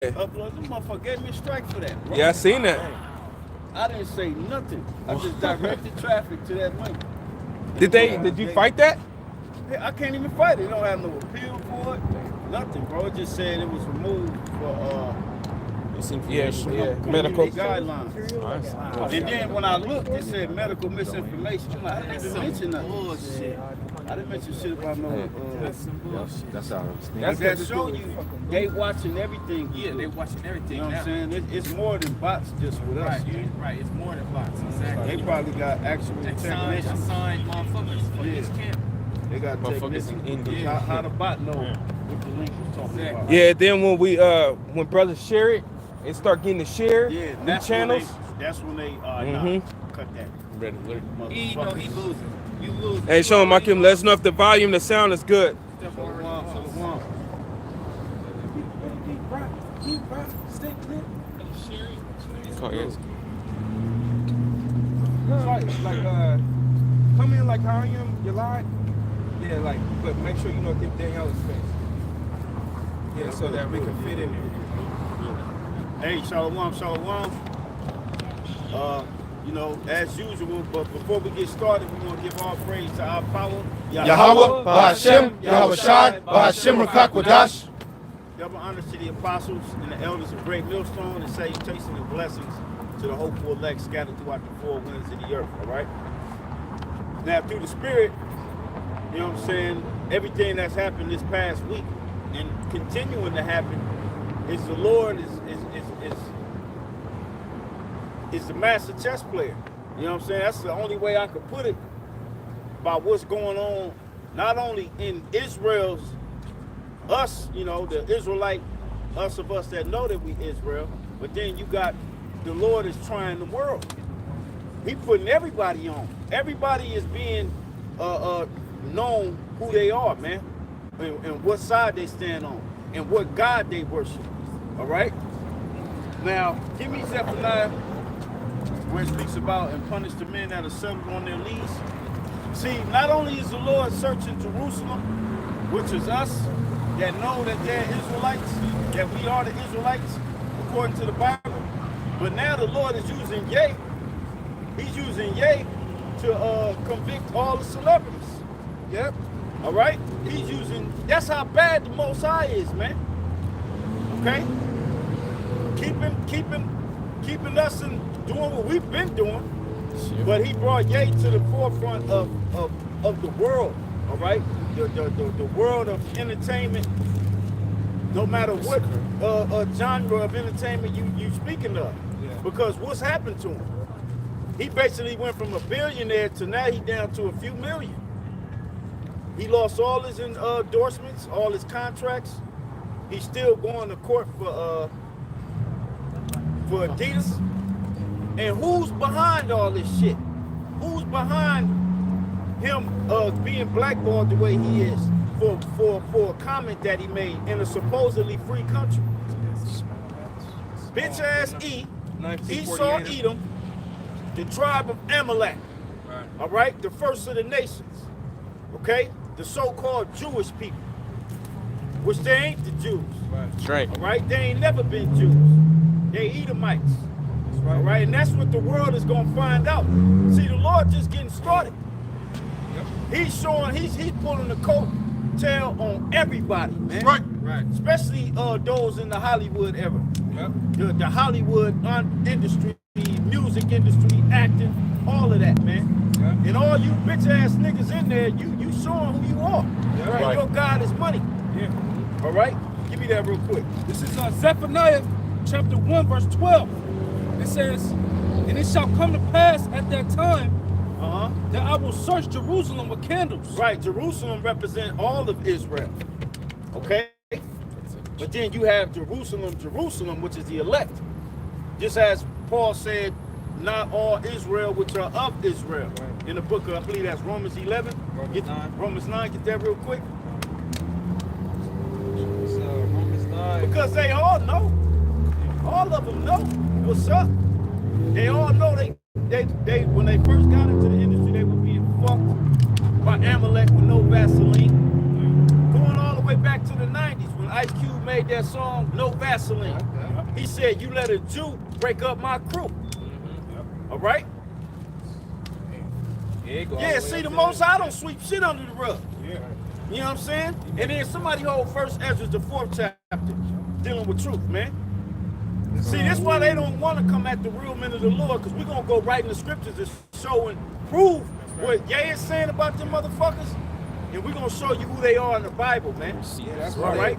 Upload. This motherfucker gave me a strike for that, bro. Yeah, I seen that. I didn't say nothing. I just directed traffic to that link. Did you fight that? I can't even fight it. It don't have no appeal for it. Nothing, bro. It just said it was removed for medical guidelines. And then when I looked, it said medical misinformation. I didn't even mention nothing. Bullshit. I didn't mention shit about no. That's how That show you they watching everything. Yeah, they watching everything. You know what I'm saying? It's more than bots just with us. Right. It's more than bots. Exactly. They probably got actual technicians. Assigned motherfuckers for this camp. They got technicians. How the bot know what the link was talking about. Yeah, then when brothers share it, it start getting to share the channels. That's when they cut that. He know he losing. You lose. Hey, show him, Akim, let us know if the volume, the sound is good. Come in like how I am, you lied. Yeah, but make sure you know if Danielle is face. Yeah, so that we can fit in there. Hey, Shalom. As usual, but before we get started, we want to give all praise to our power. Yahweh, Baha Sham Yahawashi, Baha Sham Yahawashi. Double honors to the apostles and the elders of Great Millstone, and salutations and blessings to the hopeful elect scattered throughout the four winds of the earth, all right? Now, through the Spirit, you know what I'm saying, everything that's happened this past week and continuing to happen is the Lord is the master chess player. You know what I'm saying? That's the only way I could put it about what's going on, not only in Israel's, us, the Israelite, us that know that we Israel, but then you got the Lord is trying the world. He putting everybody on. Everybody is being known who they are, man, and what side they stand on, and what God they worship. All right? Now, give me Zephaniah, where it speaks about and punish the men that are settled on their knees. See, not only is the Lord searching Jerusalem, which is us, that know that they're Israelites, that we are the Israelites, according to the Bible, but now the Lord is using Yeh. He's using Yeh to convict all the celebrities. Yep. All right? He's using, that's how bad the Most High is, man. Okay? Keeping us in doing what we've been doing, but he brought Yeh to the forefront of the world, all right? The world of entertainment, no matter what genre of entertainment you speaking of, because what's happened to him? He basically went from a billionaire to now he down to a few million. He lost all his endorsements, all his contracts. He's still going to court for Adidas. And who's behind all this shit? Who's behind him being blackballed the way he is for a comment that he made in a supposedly free country? Bitch ass Esau Edom, the tribe of Amalek. All right, the first of the nations. Okay, the so-called Jewish people, which they ain't the Jews. That's right. All right, they ain't never been Jews. They Edomites. Right. All right, and that's what the world is gonna find out. See, the Lord just getting started. Yep. He's pulling the coat tail on everybody, man. Right. Especially those in the Hollywood era. Yep. The Hollywood industry, music industry, acting, all of that, man. Yep. And all you bitch ass niggas in there, you showing who you are. Yep. Right. Your God is money. Yeah. All right, give me that real quick. This is Zephaniah chapter 1, verse 12. It says, and it shall come to pass at that time that I will search Jerusalem with candles. Right, Jerusalem represents all of Israel. Okay? But then you have Jerusalem, which is the elect. Just as Paul said, not all Israel which are of Israel. Right. In the book of, I believe that's Romans 11. Romans 9, get that real quick. Romans 9. Because they all know. All of them know what's up. They all know they when they first got into the industry, they were being fucked by Amalek with no Vaseline. Going all the way back to the 90s when Ice Cube made that song, No Vaseline. He said, you let a Jew break up my crew. All right? Yeah, see, the Most High don't sweep shit under the rug. You know what I'm saying? And then somebody hold First Ezra, the 4th chapter, dealing with truth, man. See, that's why they don't want to come at the real men of the Lord, because we're going to go right in the scriptures and show and prove what Ye is saying about them motherfuckers. And we're going to show you who they are in the Bible, man. Yeah, that's All right?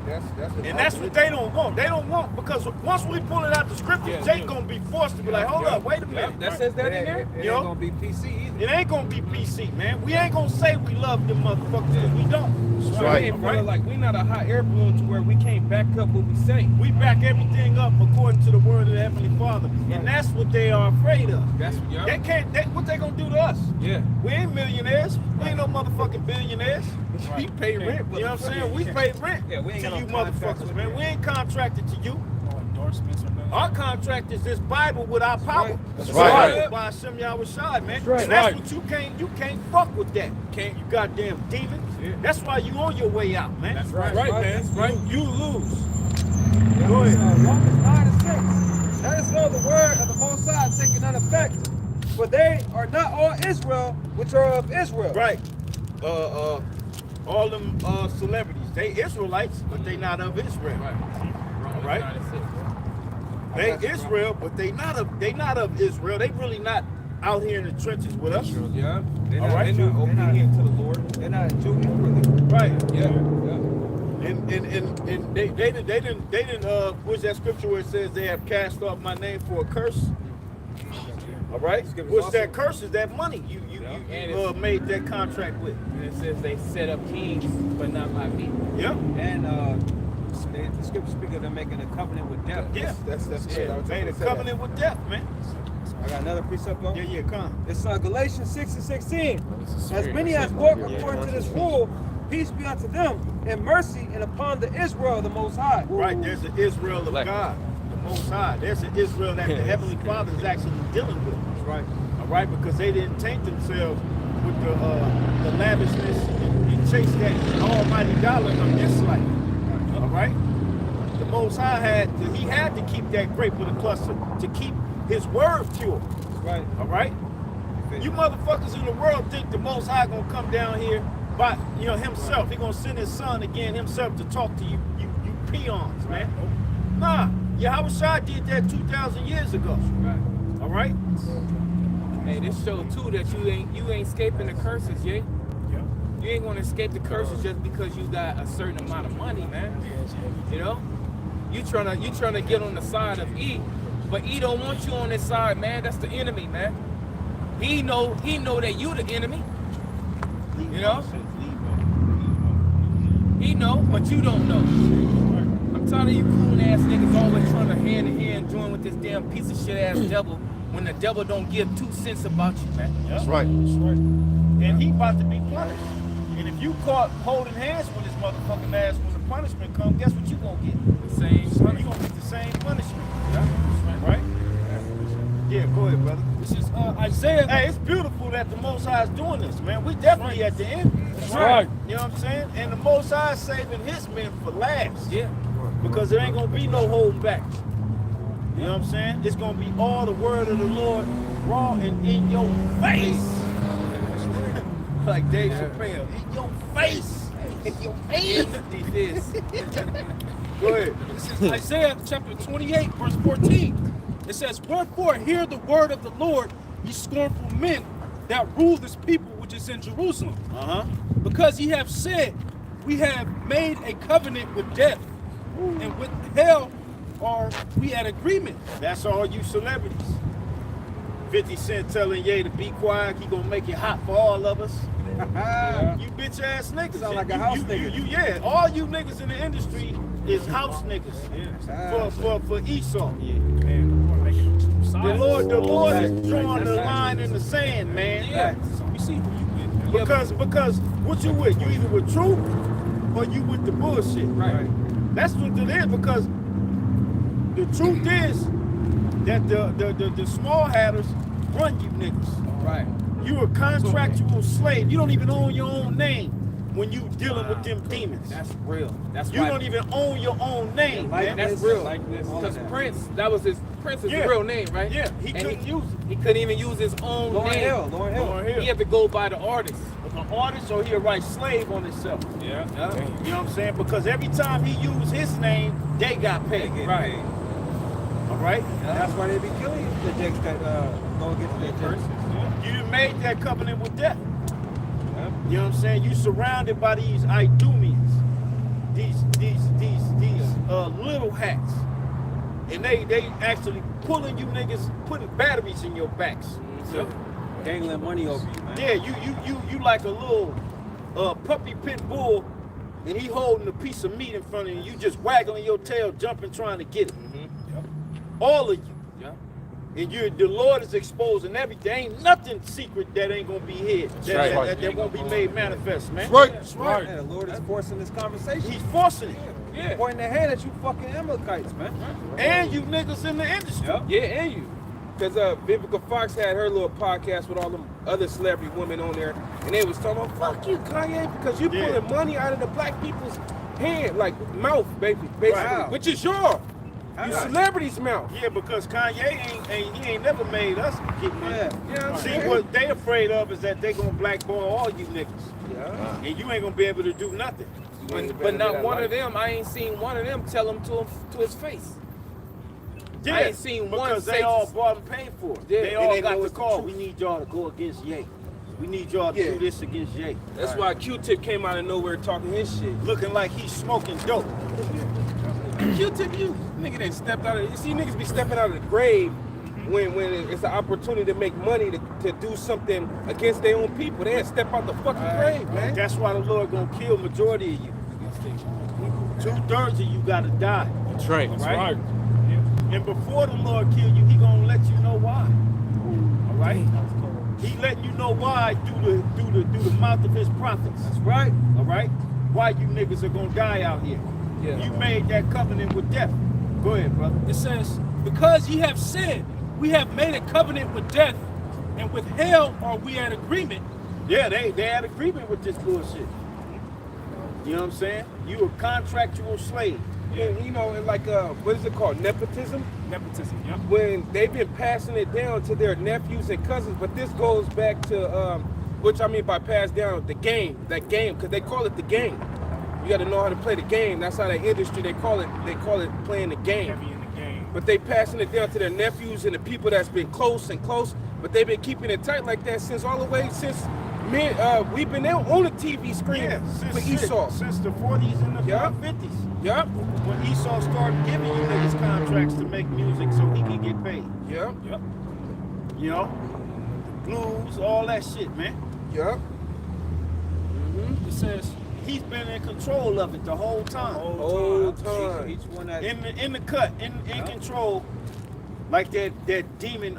and That's what they don't want. They don't want, because once we pull it out the scriptures, Jay going to be forced to be like, hold up, wait a minute. That says that in there? It ain't gonna be PC either. It ain't gonna be PC, man. We ain't gonna say we love them motherfuckers because we don't. That's right, brother. Like, we not a hot air balloon to where we can't back up what we say. We back everything up according to the word of the Heavenly Father. And that's what they are afraid of. That's They can't, what they gonna do to us? Yeah. We ain't millionaires. We ain't no motherfucking billionaires. We pay rent. You know what I'm saying? We pay rent Yeah, we ain't to got you no contracts motherfuckers, with man. them. We ain't contracted to you. No endorsements or nothing. Our contract is this Bible with our power. That's right. Baha Sham Yahawashi, man. right. And that's what you can't fuck with that. Can't. You goddamn demon. Yeah. That's why you on your way out, man. That's right. Right, man. Right. You lose. Go ahead. Romans 9 and 6. Let us know the word of the Most High taking none effect. For they are not all Israel which are of Israel. Right. All them celebrities, they Israelites, but they not of Israel. All right. They Israel, but they not of Israel. They really not out here in the trenches with us. Yeah. They're All not, right. they're not obedient to the Lord. They're not Jewish, really. Right. Yeah. And they didn't what's that scripture where it says they have cast off my name for a curse? All right. What's that curse? Is that money you made that contract with? And it says they set up kings, but not my people. Yeah. And the scripture speaks of them making a covenant with death. Yeah. That's Yeah. Made a covenant with death, man. I got another precept on. Yeah, come. It's Galatians 6 and 16. As many as walk according to this rule, peace be unto them, and mercy, and upon the Israel of the Most High. Right, there's the Israel of God, the Most High. There's the Israel that the Heavenly Father is actually dealing with. That's right. All right, because they didn't taint themselves with the lavishness and chase that almighty dollar of this life. All right, the Most High had to keep that grape of the cluster to keep His word pure. That's right. All right, you motherfuckers in the world think the Most High gonna come down here by Himself. He gonna send His Son again Himself to talk to you peons, man. Nah, Yahawashi did that 2,000 years ago. Right. All right. Hey, this show too that you ain't escaping the curses, yeah. You ain't gonna escape the curses just because you got a certain amount of money, man. You know, you trying to get on the side of E, but E don't want you on his side, man. That's the enemy, man. He know that you the enemy. You know, he know, but you don't know. I'm tired of you cool ass niggas always trying to hand in hand join with this damn piece of shit ass devil when the devil don't give 2 cents about you, man. That's right. And he about to be punished. And if you caught holding hands with his motherfucking ass when the punishment comes, guess what you gonna get? The same You gonna get the same punishment. Right? Yeah, go ahead, brother. This is Isaiah. Hey, it's beautiful that the Most High is doing this, man. We definitely at the end. That's right. You know what I'm saying? And the Most High is saving His men for last. Yeah. Because there ain't gonna be no holding back. You know what I'm saying? It's gonna be all the word of the Lord raw and in your face. Like Dave Chappelle, in your face. In your face. Go ahead. This is Isaiah chapter 28, verse 14. It says, wherefore hear the word of the Lord, ye scornful men that rule this people which is in Jerusalem. Because ye have said, we have made a covenant with death, and with hell are we at agreement. That's all you celebrities. 50 Cent telling Ye to be quiet, he gonna make it hot for all of us. You bitch ass niggas. Sound like a house nigga. Yeah, all you niggas in the industry is house niggas. For Esau. The Lord is drawing the line in the sand, man. Yeah. So we see who you with. Because what you with? You either with truth or you with the bullshit. Right. That's what it is, because the truth is that the small hatters run you niggas. Right. You a contractual slave. You don't even own your own name when you dealing with them demons. That's real. That's You why don't even own your own name, man. that's real. Because Prince, that was his Prince's Yeah. real name, right? Yeah, he And couldn't use it. He couldn't even use his own Lauren name. Hill. Lauren Hill. He had to go by the artist. An artist, or he'll write slave on himself. Yeah. You know what I'm saying? Because every time he used his name, they got paid. Right. All right? That's why they be killing the jakes that go against their curses. You done made that covenant with death. You know what I'm saying? You surrounded by these Idumeans, these little hats, and they actually pulling you niggas, putting batteries in your backs. Dangling money over you, man. Yeah, you like a little puppy pit bull, and he holding a piece of meat in front of you. You just waggling your tail, jumping, trying to get it. All of you. Yeah. And the Lord is exposing everything. Ain't nothing secret that ain't gonna be hid. That won't be made manifest, man. That's right. Yeah, the Lord is forcing this conversation. He's forcing it. He's pointing the hand at you fucking Amalekites, man. And you niggas in the industry. Yeah, and you. Because Vivica Fox had her little podcast with all them other celebrity women on there, and they was talking about, fuck you, Kanye, because you pulling money out of the black people's hand, like mouth, basically, Right. which is yours. You celebrity's mouth. Yeah, because Kanye ain't never made us get money. Yeah. See, what they afraid of is that they gonna blackball all you niggas. Yeah. And you ain't gonna be able to do nothing. But not one of them, I ain't seen one of them tell him to his face. Yeah, I ain't seen one because they say- all bought and paid for it. Yeah, They and all they got know the it's the call. truth. We need y'all to go against Ye. We need y'all to do this against Ye. That's why Q-Tip came out of nowhere talking his shit. Looking like he's smoking dope. Q-Tip, you nigga that stepped out of, you see niggas be stepping out of the grave when it's an opportunity to make money to do something against their own people. They had to step out the fucking grave, man. That's why the Lord gonna kill majority of you. 2/3 of you gotta die. That's right. Right? And before the Lord kill you, he gonna let you know why. All right? He letting you know why through the mouth of his prophets. That's right. All right? Why you niggas are gonna die out here. Yeah. You made that covenant with death. Go ahead, brother. It says, because ye have said, we have made a covenant with death, and with hell are we at agreement. Yeah, they had agreement with this bullshit. You know what I'm saying? You a contractual slave. Yeah, you know, and like what is it called? Nepotism? Nepotism, yeah. When they've been passing it down to their nephews and cousins, but this goes back to which I mean by pass down, that game, because they call it the game. You got to know how to play the game. That's how the industry they call it playing the game. Heavy in the game. But they passing it down to their nephews and the people that's been close, but they've been keeping it tight like that since all the way since we've been on the TV screen with Esau. Since the 40s and the Yeah. 50s. Yep. When Esau started giving you niggas contracts to make music so he can get paid. Yep. You know? Blues, all that shit, man. Yep. It says, He's been in control of it the whole time. Whole time. Each one that In the cut, in control, like that demon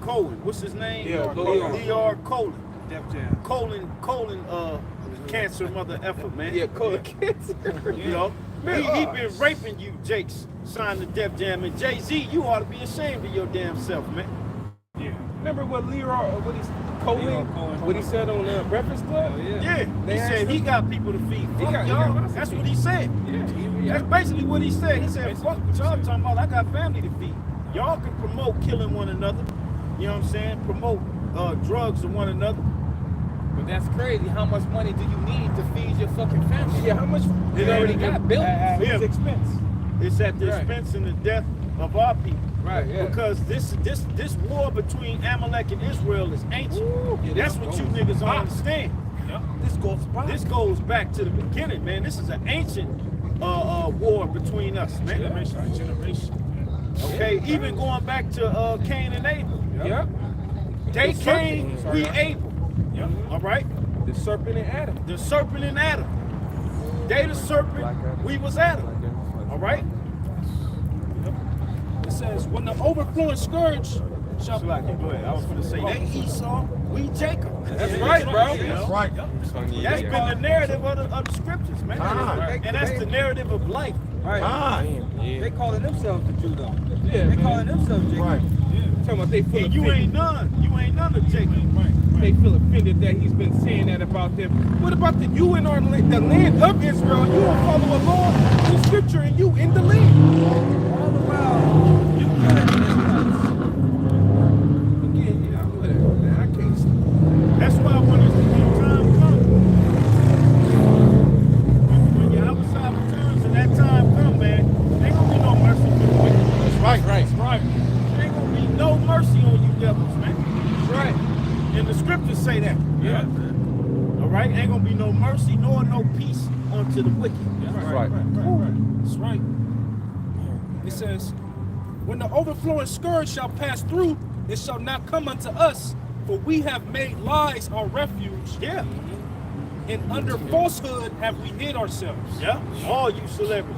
Colin. What's his name? Yeah, Lear Colin. Def Jam. Colin cancer mother effer, man. Yeah, colon cancer. You know? He been raping you, Jake's signed the Def Jam. And Jay-Z, you ought to be ashamed of your damn self, man. yeah. Remember what what he said on Breakfast Club? Yeah. They He asked said he him- got people to feed. Fuck got- y'all. he got us to That's feed. what he said. That's basically what he said. He said, fuck what y'all talking about. I got family to feed. Y'all can promote killing one another. You know what I'm saying? Promote drugs to one another. But that's crazy. How much money do you need to feed your fucking family? Yeah, how much? You already got billions. At his Yeah. expense. It's at the Right. expense and the death of our people. Right, yeah. Because this war between Amalek and Israel is ancient. Yeah, That's what you niggas don't understand. This goes by. This goes back to the beginning, man. This is an ancient war between us, man. Generation. Okay, even going back to Cain and Abel. Yep. They The Cain, serpent. we Abel. All right? The serpent and Adam. The serpent and Adam. They the serpent, we was Adam. All right? It says, when the overflowing scourge shall Go ahead. I was going to say, they Esau, we Jacob. That's right, bro. That's right. That's been the narrative of the scriptures, man. Ah. And that's the narrative of life. Right. Ah. They calling themselves the Jew though. Yeah, They man. calling themselves Jacob. Right. Talking about they feel And you offended. ain't none. You ain't none of Jacob. They feel offended that he's been saying that about them. What about you in our land, the land of Israel? You don't follow along in scripture and you in the land. All the while, you killing Israelites. Again, yeah, whatever, man. I can't stand That's why when time comes, when your outside returns and that time comes, man, ain't gonna be no mercy for the wicked. That's right. Right. There ain't gonna be no mercy on you devils, man. That's right. And the scriptures say that. Yeah. All right? Ain't gonna be no mercy nor no peace unto the wicked. That's right. That's right. It says, when the overflowing scourge shall pass through, it shall not come unto us, for we have made lies our refuge, Yeah. and under falsehood have we hid ourselves. Yeah. All you celebrities.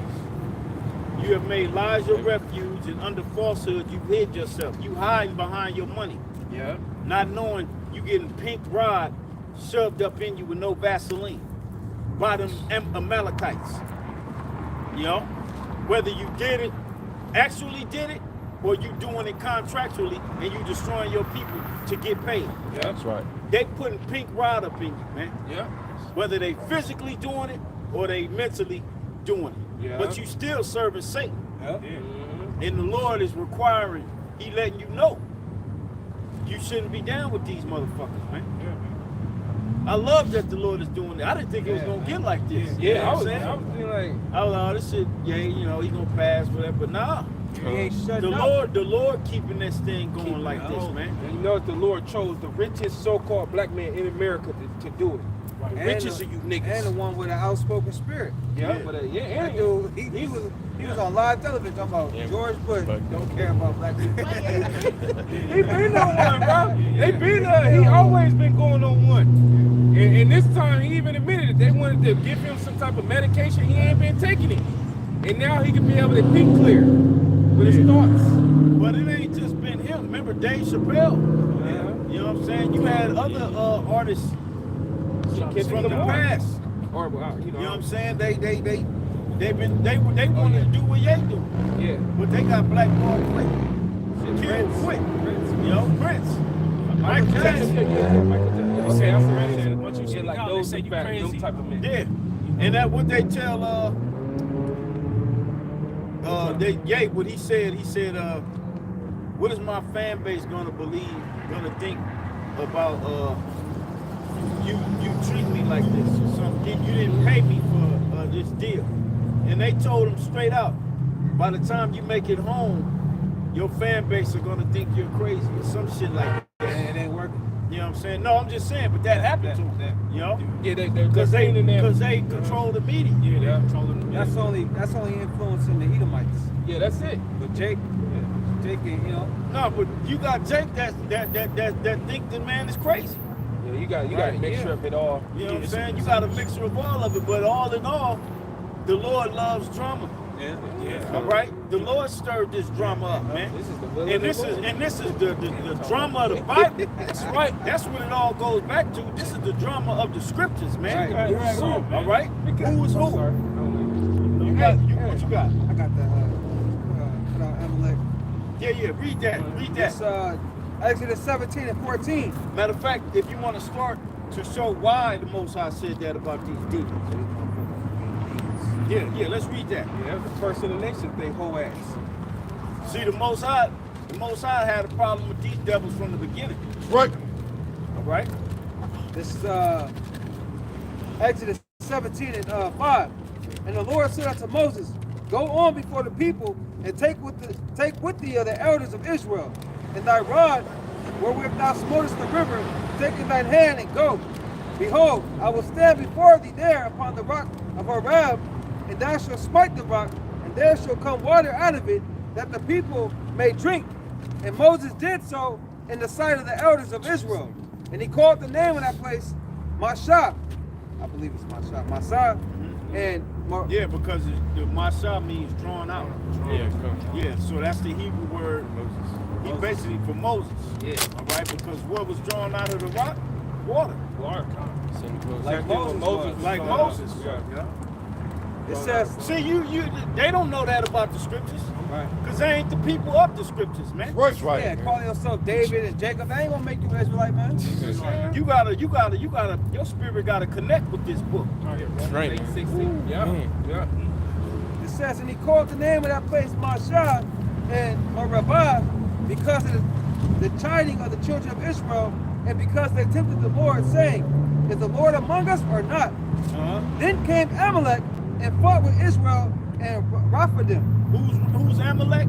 You have made lies your refuge, and under falsehood you hid yourself. You hiding behind your money. Yeah. Not knowing you getting pink rod shoved up in you with no Vaseline by them Amalekites. You know, whether you actually did it, or you doing it contractually and you destroying your people to get paid. Yeah. That's right. They putting pink rod up in you, man. Yeah. Whether they physically doing it or they mentally doing it. Yeah. But you still serving Satan. Yeah. And the Lord is requiring, he letting you know, you shouldn't be down with these motherfuckers, man. I love that the Lord is doing it. I didn't think it was gonna get like this. Yeah, You know I what was I'm saying? thinking like, I was like, oh, this shit, yeah, you know, he gonna pass, whatever. But nah, He ain't shut the up. Lord keeping this thing going like this, man. and you know what? The Lord chose the richest so-called black man in America to do it. The And richest the- of you niggas. And the one with an outspoken spirit. yeah, Yeah. but That and dude, he was on live television talking about George Bush don't care about black people. he been on one, bro. They been he always been going on one. And this time he even admitted it. They wanted to give him some type of medication. He ain't been taking it. And now he can be able to think clear with his thoughts. But it ain't just been him. Remember Dave Chappelle? Yeah. You know what I'm saying? You had other artists from the past. Or well, You know what I'm saying? They wanted to do what they do, yeah. but they got blackballed quick, killed quick. You know, Prince, Michael Jackson. Okay, I'm ready. Once you Yeah, see like God, those they say you fat, crazy. them type of men. Yeah, and that what they tell what he said, what is my fan base gonna believe, gonna think about you treat me like this or something. You didn't pay me for this deal. And they told him straight out, by the time you make it home, your fan base are gonna think you're crazy or some shit like that. And it ain't working. You know what I'm saying? No, I'm just saying, but that happened to them. You know? Yeah, Because they control the media. Yeah, they control the That's only influencing the Edomites. Yeah, that's it. But Jake, you know, No, but you got Jake that think the man is crazy. Yeah, you got a mixture of it all. You know what I'm saying? You got a mixture of all of it, but all in all, the Lord loves drama. Yeah. All right? The Lord stirred this drama up, man. This is the will And of this the is Lord. and this is the drama of the Bible. That's right. That's what it all goes back to. This is the drama of the scriptures, man. Right. All right? Who is Sorry. who? You got what you got? I got the Amalek. Yeah, read that. Read that. It's Exodus 17 and 14. Matter of fact, if you want to start to show why the Most High said that about these demons. Yeah, let's read that. Yeah, that's the first of the nation thing, whole ass. See, the Most High had a problem with these devils from the beginning. Right. All right? This is Exodus 17 and 5. And the Lord said unto Moses, go on before the people and take with thee the elders of Israel, and thy rod wherewith thou smotest the river, take in thine hand and go. Behold, I will stand before thee there upon the rock of Horeb, and thou shalt smite the rock, and there shall come water out of it, that the people may drink. And Moses did so in the sight of the elders of Israel. And he called the name of that place Mashah. I believe it's Mashah. And Yeah, because the Mashah means drawn out. Yeah, so that's the Hebrew word. He basically for Moses. Yeah. All right, because what was drawn out of the rock? Water. Like Moses was. Like Moses. Yeah. It says, See, they don't know that about the scriptures. right. Because they ain't the people of the scriptures, man. That's right. Yeah, call yourself David and Jacob. They ain't gonna make you an Israelite, man. You gotta, your spirit gotta connect with this book. Right. 16. Yeah. Yeah. It says, and he called the name of that place Mashah and Rabah because of the chiding of the children of Israel and because they tempted the Lord, saying, is the Lord among us or not? Then came Amalek and fought with Israel and Raphadim. Who's Amalek?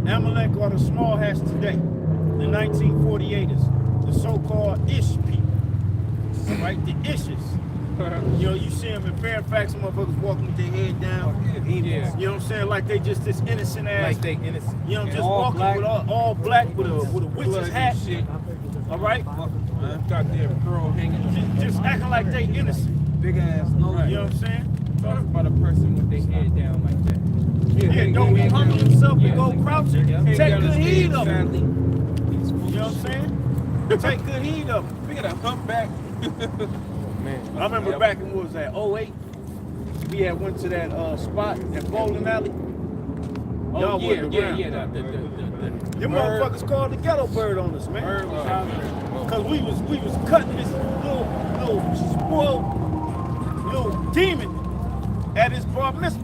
Amalek are the small hats today. The 1948ers, the so-called Ish people, right? The Ishes. You know, you see them in Fairfax, some motherfuckers walking with their head down. Yeah. You know what I'm saying? Like they just this innocent ass. Like they innocent. You know, just All walking black. with all black with a witch's hat. All right, Goddamn girl hanging. just acting like they innocent. Big ass, no. You know what I'm saying? Talk about a person with their head down like that. Yeah, don't be humble yourself and go crouching. Yeah. Take good heed of them. Sadly, You know what I'm saying? Take good heed of them. We got a humpback. I remember back in, what was that, 08? We had went to that spot at Bowling Alley. Oh, Y'all yeah. wasn't around. Them motherfuckers called the ghetto bird on us, man. Bird was out there. Cause we was cutting this little spoiled little demon at his bar mitzvah.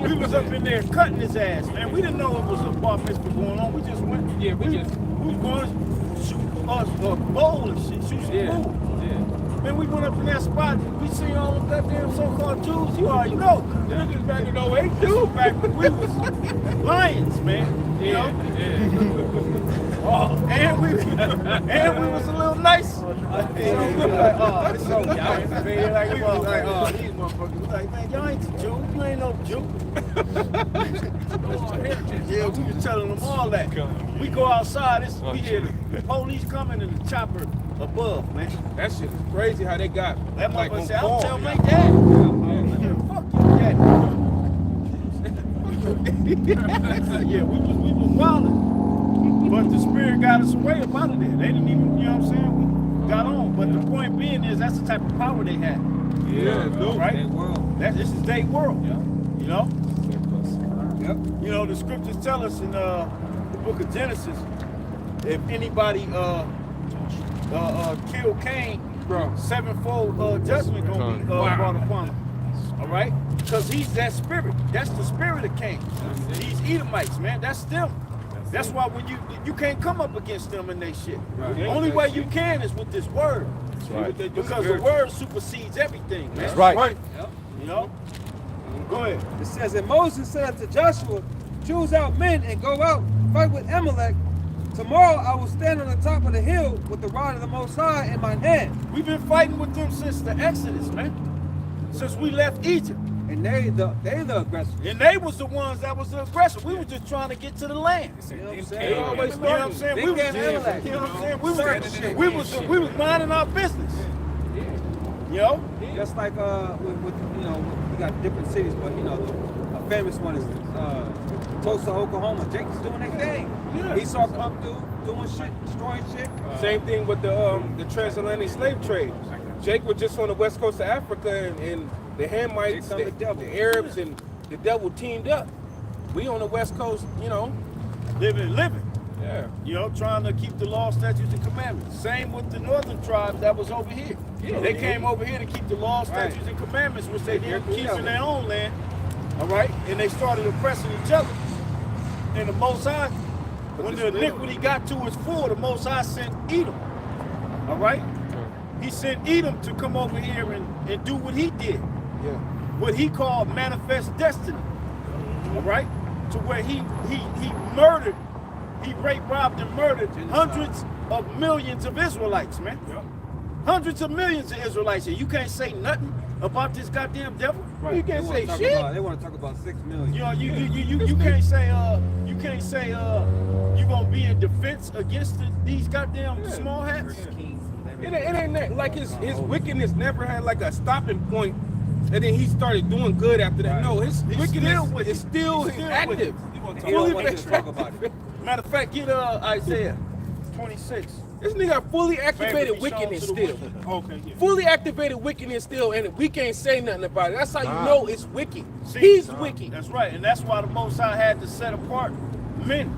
We was up in there cutting his ass, man. We didn't know it was a bar mitzvah going on. We just went. Yeah, we was going to shoot us a bowl and shit, shoot some pool. Man, we went up in that spot. We seen all the goddamn so-called Jews. You already know. This is back in 08. This was back when we was lions, man. You know? Oh, and we was a little nice. So we was like, oh, it's so nice, man. Like, we was like, oh, these motherfuckers. We like, man, y'all ain't the Jew. You ain't no Jew. Yeah, we was telling them all that. We go outside, we hear the police coming and the chopper above, man. That shit is crazy how they got That like motherfucker on said, I'll call. tell my dad. Fuck you, dad. Yeah, we was wilding. But the spirit got us away up out of there. They didn't even, you know what I'm saying? We got on. But the point being is that's the type of power they had. Yeah, dude. Right? That world. This is their world. Yeah. You know? Yep. You know, the scriptures tell us in the book of Genesis, if anybody kill Cain, Bro. sevenfold judgment gonna be brought upon him. All right? Because he's that spirit. That's the spirit of Cain. These Edomites, man, that's them. That's why when you can't come up against them and they shit. Right. The only way you can is with this word. right. Because the word supersedes everything, man. That's right. You know? Go ahead. It says, and Moses said unto Joshua, choose out men and go out, fight with Amalek. Tomorrow I will stand on the top of the hill with the rod of the Most High in my hand. We've been fighting with them since the Exodus, man. Since we left Egypt. And they the aggressors. And they was the ones that was the aggressor. We were just trying to get to the land. You know what I'm They saying? always, you know what I'm saying? They We was, can't handle that. you know what I'm saying? We was minding our business. You know? Just like with you know, we got different cities, but you know, a famous one is Tulsa, Oklahoma. Jake's doing their thing. Yeah. He saw come through doing shit, destroying shit. Same thing with the transatlantic slave trade. Jake was just on the west coast of Africa, and the Hamites, Here come the devil. the Arabs, and the devil teamed up. We on the west coast, you know. Living. Yeah. You know, trying to keep the law, statutes, and commandments. Same with the northern tribes that was over here. Yeah. They came over here to keep the law, statutes, and commandments, which they didn't keep in their own land. All right? And they started oppressing each other. And the Most High, when the iniquity got to its full, the Most High sent Edom. All right? He sent Edom to come over here and do what he did. Yeah. What he called manifest destiny. All right? To where he murdered, he raped, robbed, and murdered hundreds of millions of Israelites, man. Yep. Hundreds of millions of Israelites. And you can't say nothing about this goddamn devil. Right. You can't say They shit. want to talk about 6 million. You know, you can't say you gonna be in defense against these goddamn small hats. It ain't that, like his wickedness never had like a stopping point, and then he started doing good after that. Right. No, his He's wickedness still with is it. still He's still with active. He don't want you to talk about it. Matter of fact, get Isaiah 26. This nigga got fully activated Favor be shown wickedness to the still. wicked. Okay, yeah. Fully activated wickedness still, and we can't say nothing about it. That's how you know it's wicked. See, He's wicked. That's right, and that's why the Most High had to set apart men.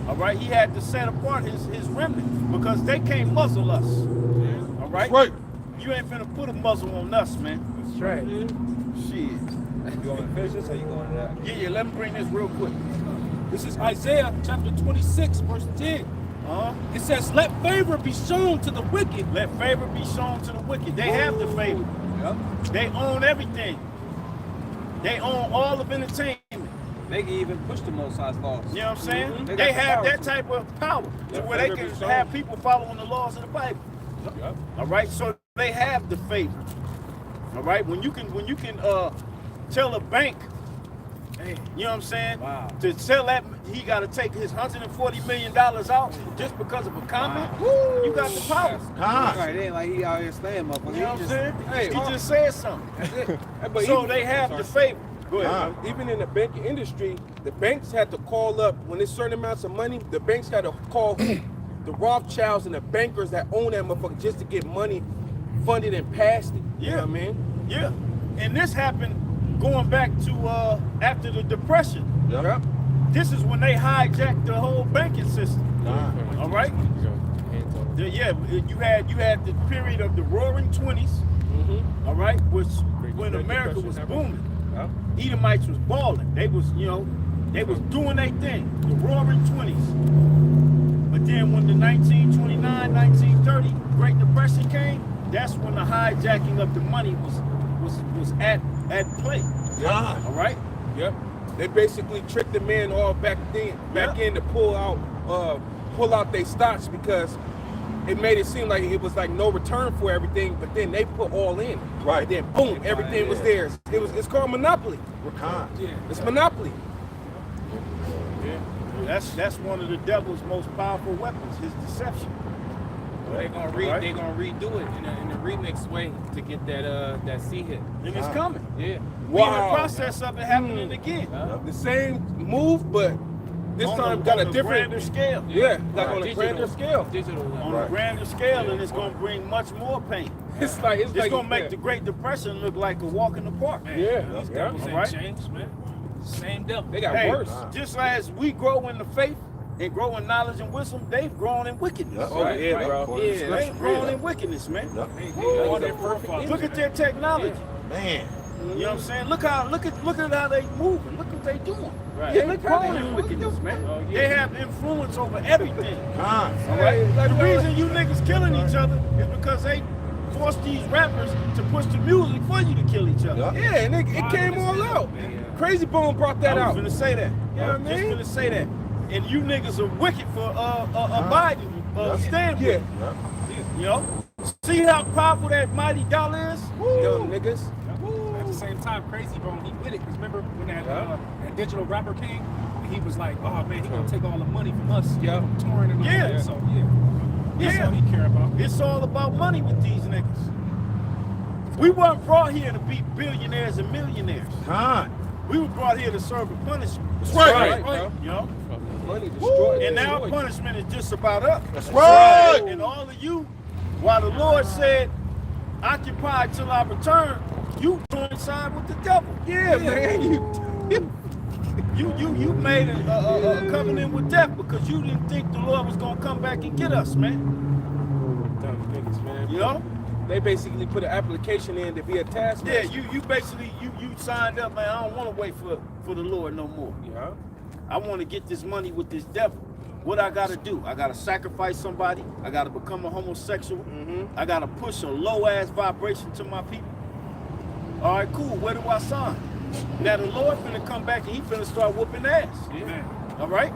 All right, he had to set apart his remnant because they can't muzzle us. All right, That's right. You ain't finna put a muzzle on us, man. That's right. Shit. You want to finish this or you going to that? Yeah, let me bring this real quick. This is Isaiah chapter 26, verse 10. It says, let favor be shown to the wicked. Let favor be shown to the wicked. They have the favor. Yep. They own everything. They own all of entertainment. They can even push the Most High's laws. You know what I'm saying? They got They the have power that to. type of power to Let where they favor can be shown. have people following the laws of the Bible. Yep. All right, so they have the favor. All right, when you can tell a bank, you know what I'm saying, Wow. to tell that he got to take his $140 million out just because of a comment, you got the power. Right, it ain't like he out here slaying motherfuckers. You know what I'm saying? Hey, He just said something. Hey, but So even- they have the favor. Go ahead. Even in the banking industry, the banks had to call up when there's certain amounts of money. The banks had to call who? The Rothschilds and the bankers that own that motherfucker just to get money funded and passed it. You know what I mean? Yeah. And this happened going back to after the Depression. Yep. This is when they hijacked the whole banking system. All right. Yeah, you had the period of the Roaring '20s. All right, which when America was booming, Edomites was balling. They was they was doing their thing. The Roaring '20s. But then when the 1929, 1930 Great Depression came, that's when the hijacking of the money was at play. All right. Yep. They basically tricked the men all back in to pull out their stocks because it made it seem like it was like no return for everything, but then they put all in. Right. And then boom, everything was theirs. It's called monopoly. Yeah. It's monopoly. That's one of the devil's most powerful weapons, his deception. They're gonna redo it in a remix way to get that C hit. And it's coming. Yeah. We in the process of it happening again. The same move, but this On time the- got on a the different grander scale. Yeah, like on a grander scale. Digital. On a grander scale, and it's gonna bring much more pain. It's like It's gonna make the Great Depression look like a walk in the park. Yeah. These Yeah. devils ain't Right. changed, man. Same devil. They got Hey, worse. just as we grow in the faith and grow in knowledge and wisdom, they've grown in wickedness. Oh yeah, bro. Yeah, they've grown in wickedness, man. All their forefathers. Look at their technology. Man. You know what I'm saying? Look at how they moving. Look what they doing. Right. Yeah, they're grown in wickedness, man. Oh, yeah. They have influence over everything. Con. All right. The reason you niggas killing each other is because they force these rappers to push the music for you to kill each other. Yeah. Yeah, and it came all out. Crazy Bone brought that I out. was finna say that. You know what I Just mean? finna say that. And you niggas are wicked for abiding, stand with Yeah. it. You know? See how powerful that mighty dollar is? Yo, niggas. At the same time, Crazy Bone, he with it. Because remember when that digital rapper came? And he was like, oh man, he gonna take all the money from us. Yeah. Touring and all Yeah. that. So that's Yeah. all he care about. It's all about money with these niggas. We weren't brought here to be billionaires and millionaires. Con. We were brought here to serve a punishment. That's right. Right, bro. You know? Money destroyed. And now punishment is just about us. That's right. And all of you, while the Lord said, occupy till I return, you joined side with the devil. Yeah, man. You made a covenant with death because you didn't think the Lord was gonna come back and get us, man. Dumb niggas, man. You know? They basically put an application in to be a taskmaster. Yeah, you basically you signed up, man. I don't want to wait for the Lord no more. Yeah. I want to get this money with this devil. What I gotta do? I gotta sacrifice somebody. I gotta become a homosexual. I gotta push a low ass vibration to my people. All right, cool. Where do I sign? Now the Lord finna come back and he finna start whooping ass. All right.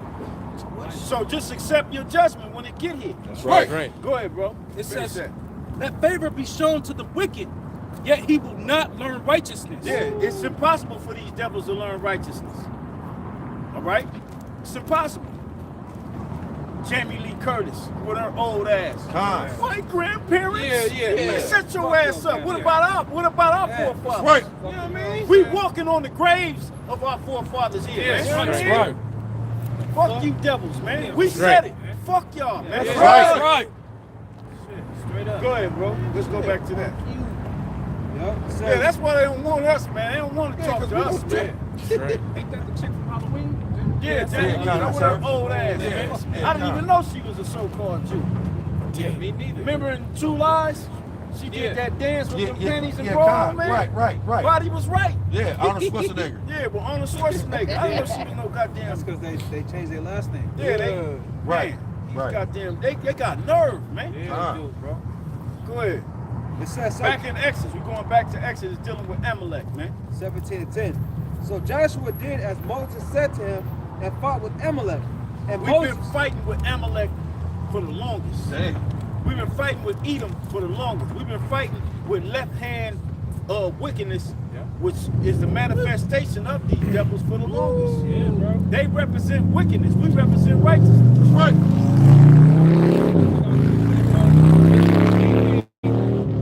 So just accept your judgment when it get here. That's right. Go ahead, bro. It Finish says, that. let favor be shown to the wicked, yet he will not learn righteousness. Yeah, it's impossible for these devils to learn righteousness. All right? It's impossible. Jamie Lee Curtis with her old ass. Con. My grandparents? Yeah. Man, shut your ass up. What about our forefathers? Right. You know what I mean? We walking on the graves of our forefathers here, man. You know what I mean? Fuck you devils, man. We said it. Fuck y'all, man. That's right. up. Go ahead, bro. Let's go back to that. Yep. It says, Yeah, that's why they don't want us, man. They don't want to talk to us, man. Ain't that the chick from Halloween? Yeah, that's Jay, it. you know what her old ass, Yeah. man. Yeah. I didn't even know she was a so-called Jew. Yeah, me neither. Remember in True Lies? She Yeah. did that dance with Yeah, them yeah, panties and yeah, bra, Con. man. Right. Body was right. Yeah, Arnold Schwarzenegger. Yeah, but Arnold Schwarzenegger. I didn't know she was no goddamn. that's because they changed their last name. Yeah, they. Right, Man, these right. goddamn. They got nerve, man. Yeah, they do, bro. Go ahead. It says Back in Exodus, we're going back to Exodus, dealing with Amalek, man. 17:10. So Joshua did as Moses said to him and fought with Amalek. And We've Moses, been fighting with Amalek for the longest. Damn. We've been fighting with Edom for the longest. We've been fighting with left hand wickedness, which is the manifestation of these devils for the longest. Yeah, bro. They represent wickedness. We represent righteousness. Right.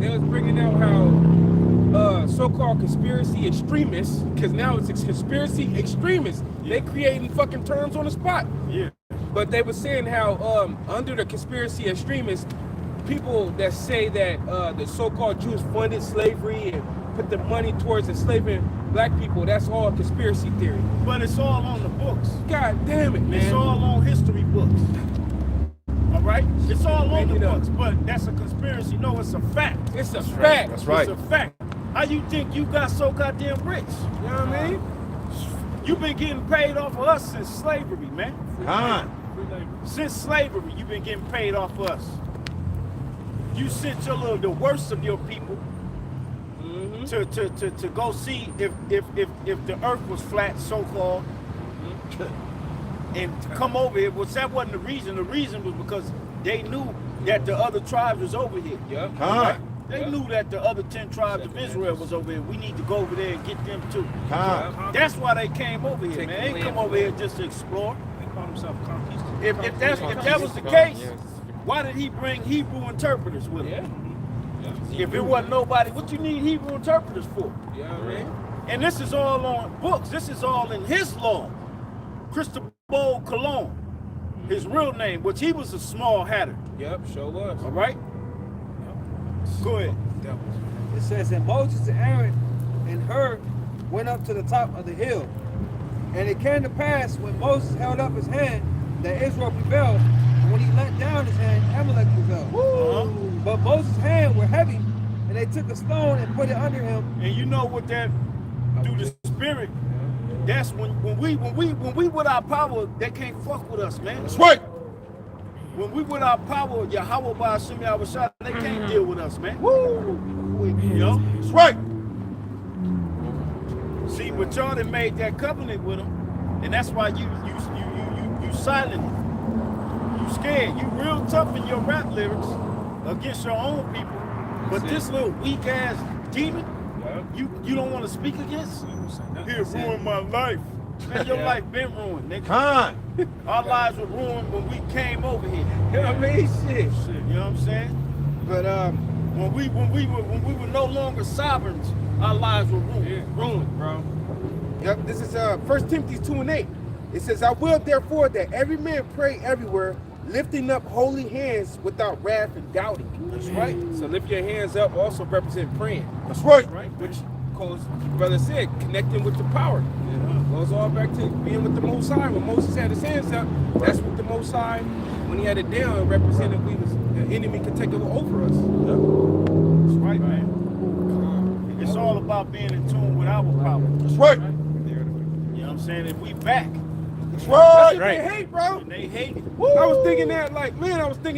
They was bringing out how so-called conspiracy extremists, because now it's conspiracy extremists. They creating fucking terms on the spot. Yeah. But they were saying how under the conspiracy extremists, people that say that the so-called Jews funded slavery and put the money towards enslaving black people, that's all conspiracy theory. But it's all on the books. God damn it, man. It's all on history books. All right? It's all on the Make it up. books, but that's a conspiracy. No, it's a fact. It's a fact. That's right. It's a fact. How you think you got so goddamn rich? You know what I mean? You've been getting paid off of us since slavery, man. Con. Since slavery, you've been getting paid off of us. You sent the worst of your people to go see if the earth was flat, so-called, and to come over here. Well, that wasn't the reason. The reason was because they knew that the other tribes was over here. Yep. Con. They knew that the other 10 tribes of Israel was over here. We need to go over there and get them too. Con. That's why they came over here, Take man. the They ain't come land over here just to explore. They call themselves conquistadors. If that was the case, why did he bring Hebrew interpreters with him? If it wasn't nobody, what you need Hebrew interpreters for? You know what I mean? And this is all on books. This is all in his law. Cristobal Colon, his real name, which he was a small hatter. Yep, sure was. All right? Go ahead. it says, and Moses and Aaron and Hur went up to the top of the hill. And it came to pass when Moses held up his hand that Israel prevailed, and when he let down his hand, Amalek prevailed. But Moses' hands were heavy, and they took a stone and put it under him. And you know what that through the spirit? That's when we with our power, they can't fuck with us, man. That's right. When we with our power, Yahweh Baha Sham Yahawashi, they can't deal with us, man. You know? That's right. See, but y'all done made that covenant with them, and that's why you silent. You scared. You real tough in your rap lyrics against your own people, but this little weak ass demon, you don't want to speak against. Here ruined my life. Man, your life been ruined, nigga. Con. Our lives were ruined when we came over here. You know what I mean? Shit. You know what I'm saying? But when we were no longer sovereigns, our lives were ruined. Ruined, bro. Yep, this is 1 Timothy 2:8. It says, I will therefore that every man pray everywhere, lifting up holy hands without wrath and doubting. That's right. So lift your hands up also represent praying. That's right. Right? Which goes, brother said, connecting with the power. Goes all back to being with the Most High. When Moses had his hands up, that's what the Most High, when he had it down, it represented the enemy could take it over us. That's right, man. It's all about being in tune with our power. That's right. You know what I'm saying? If we back, That's That's right. what they hate, bro. and they hate it. I was thinking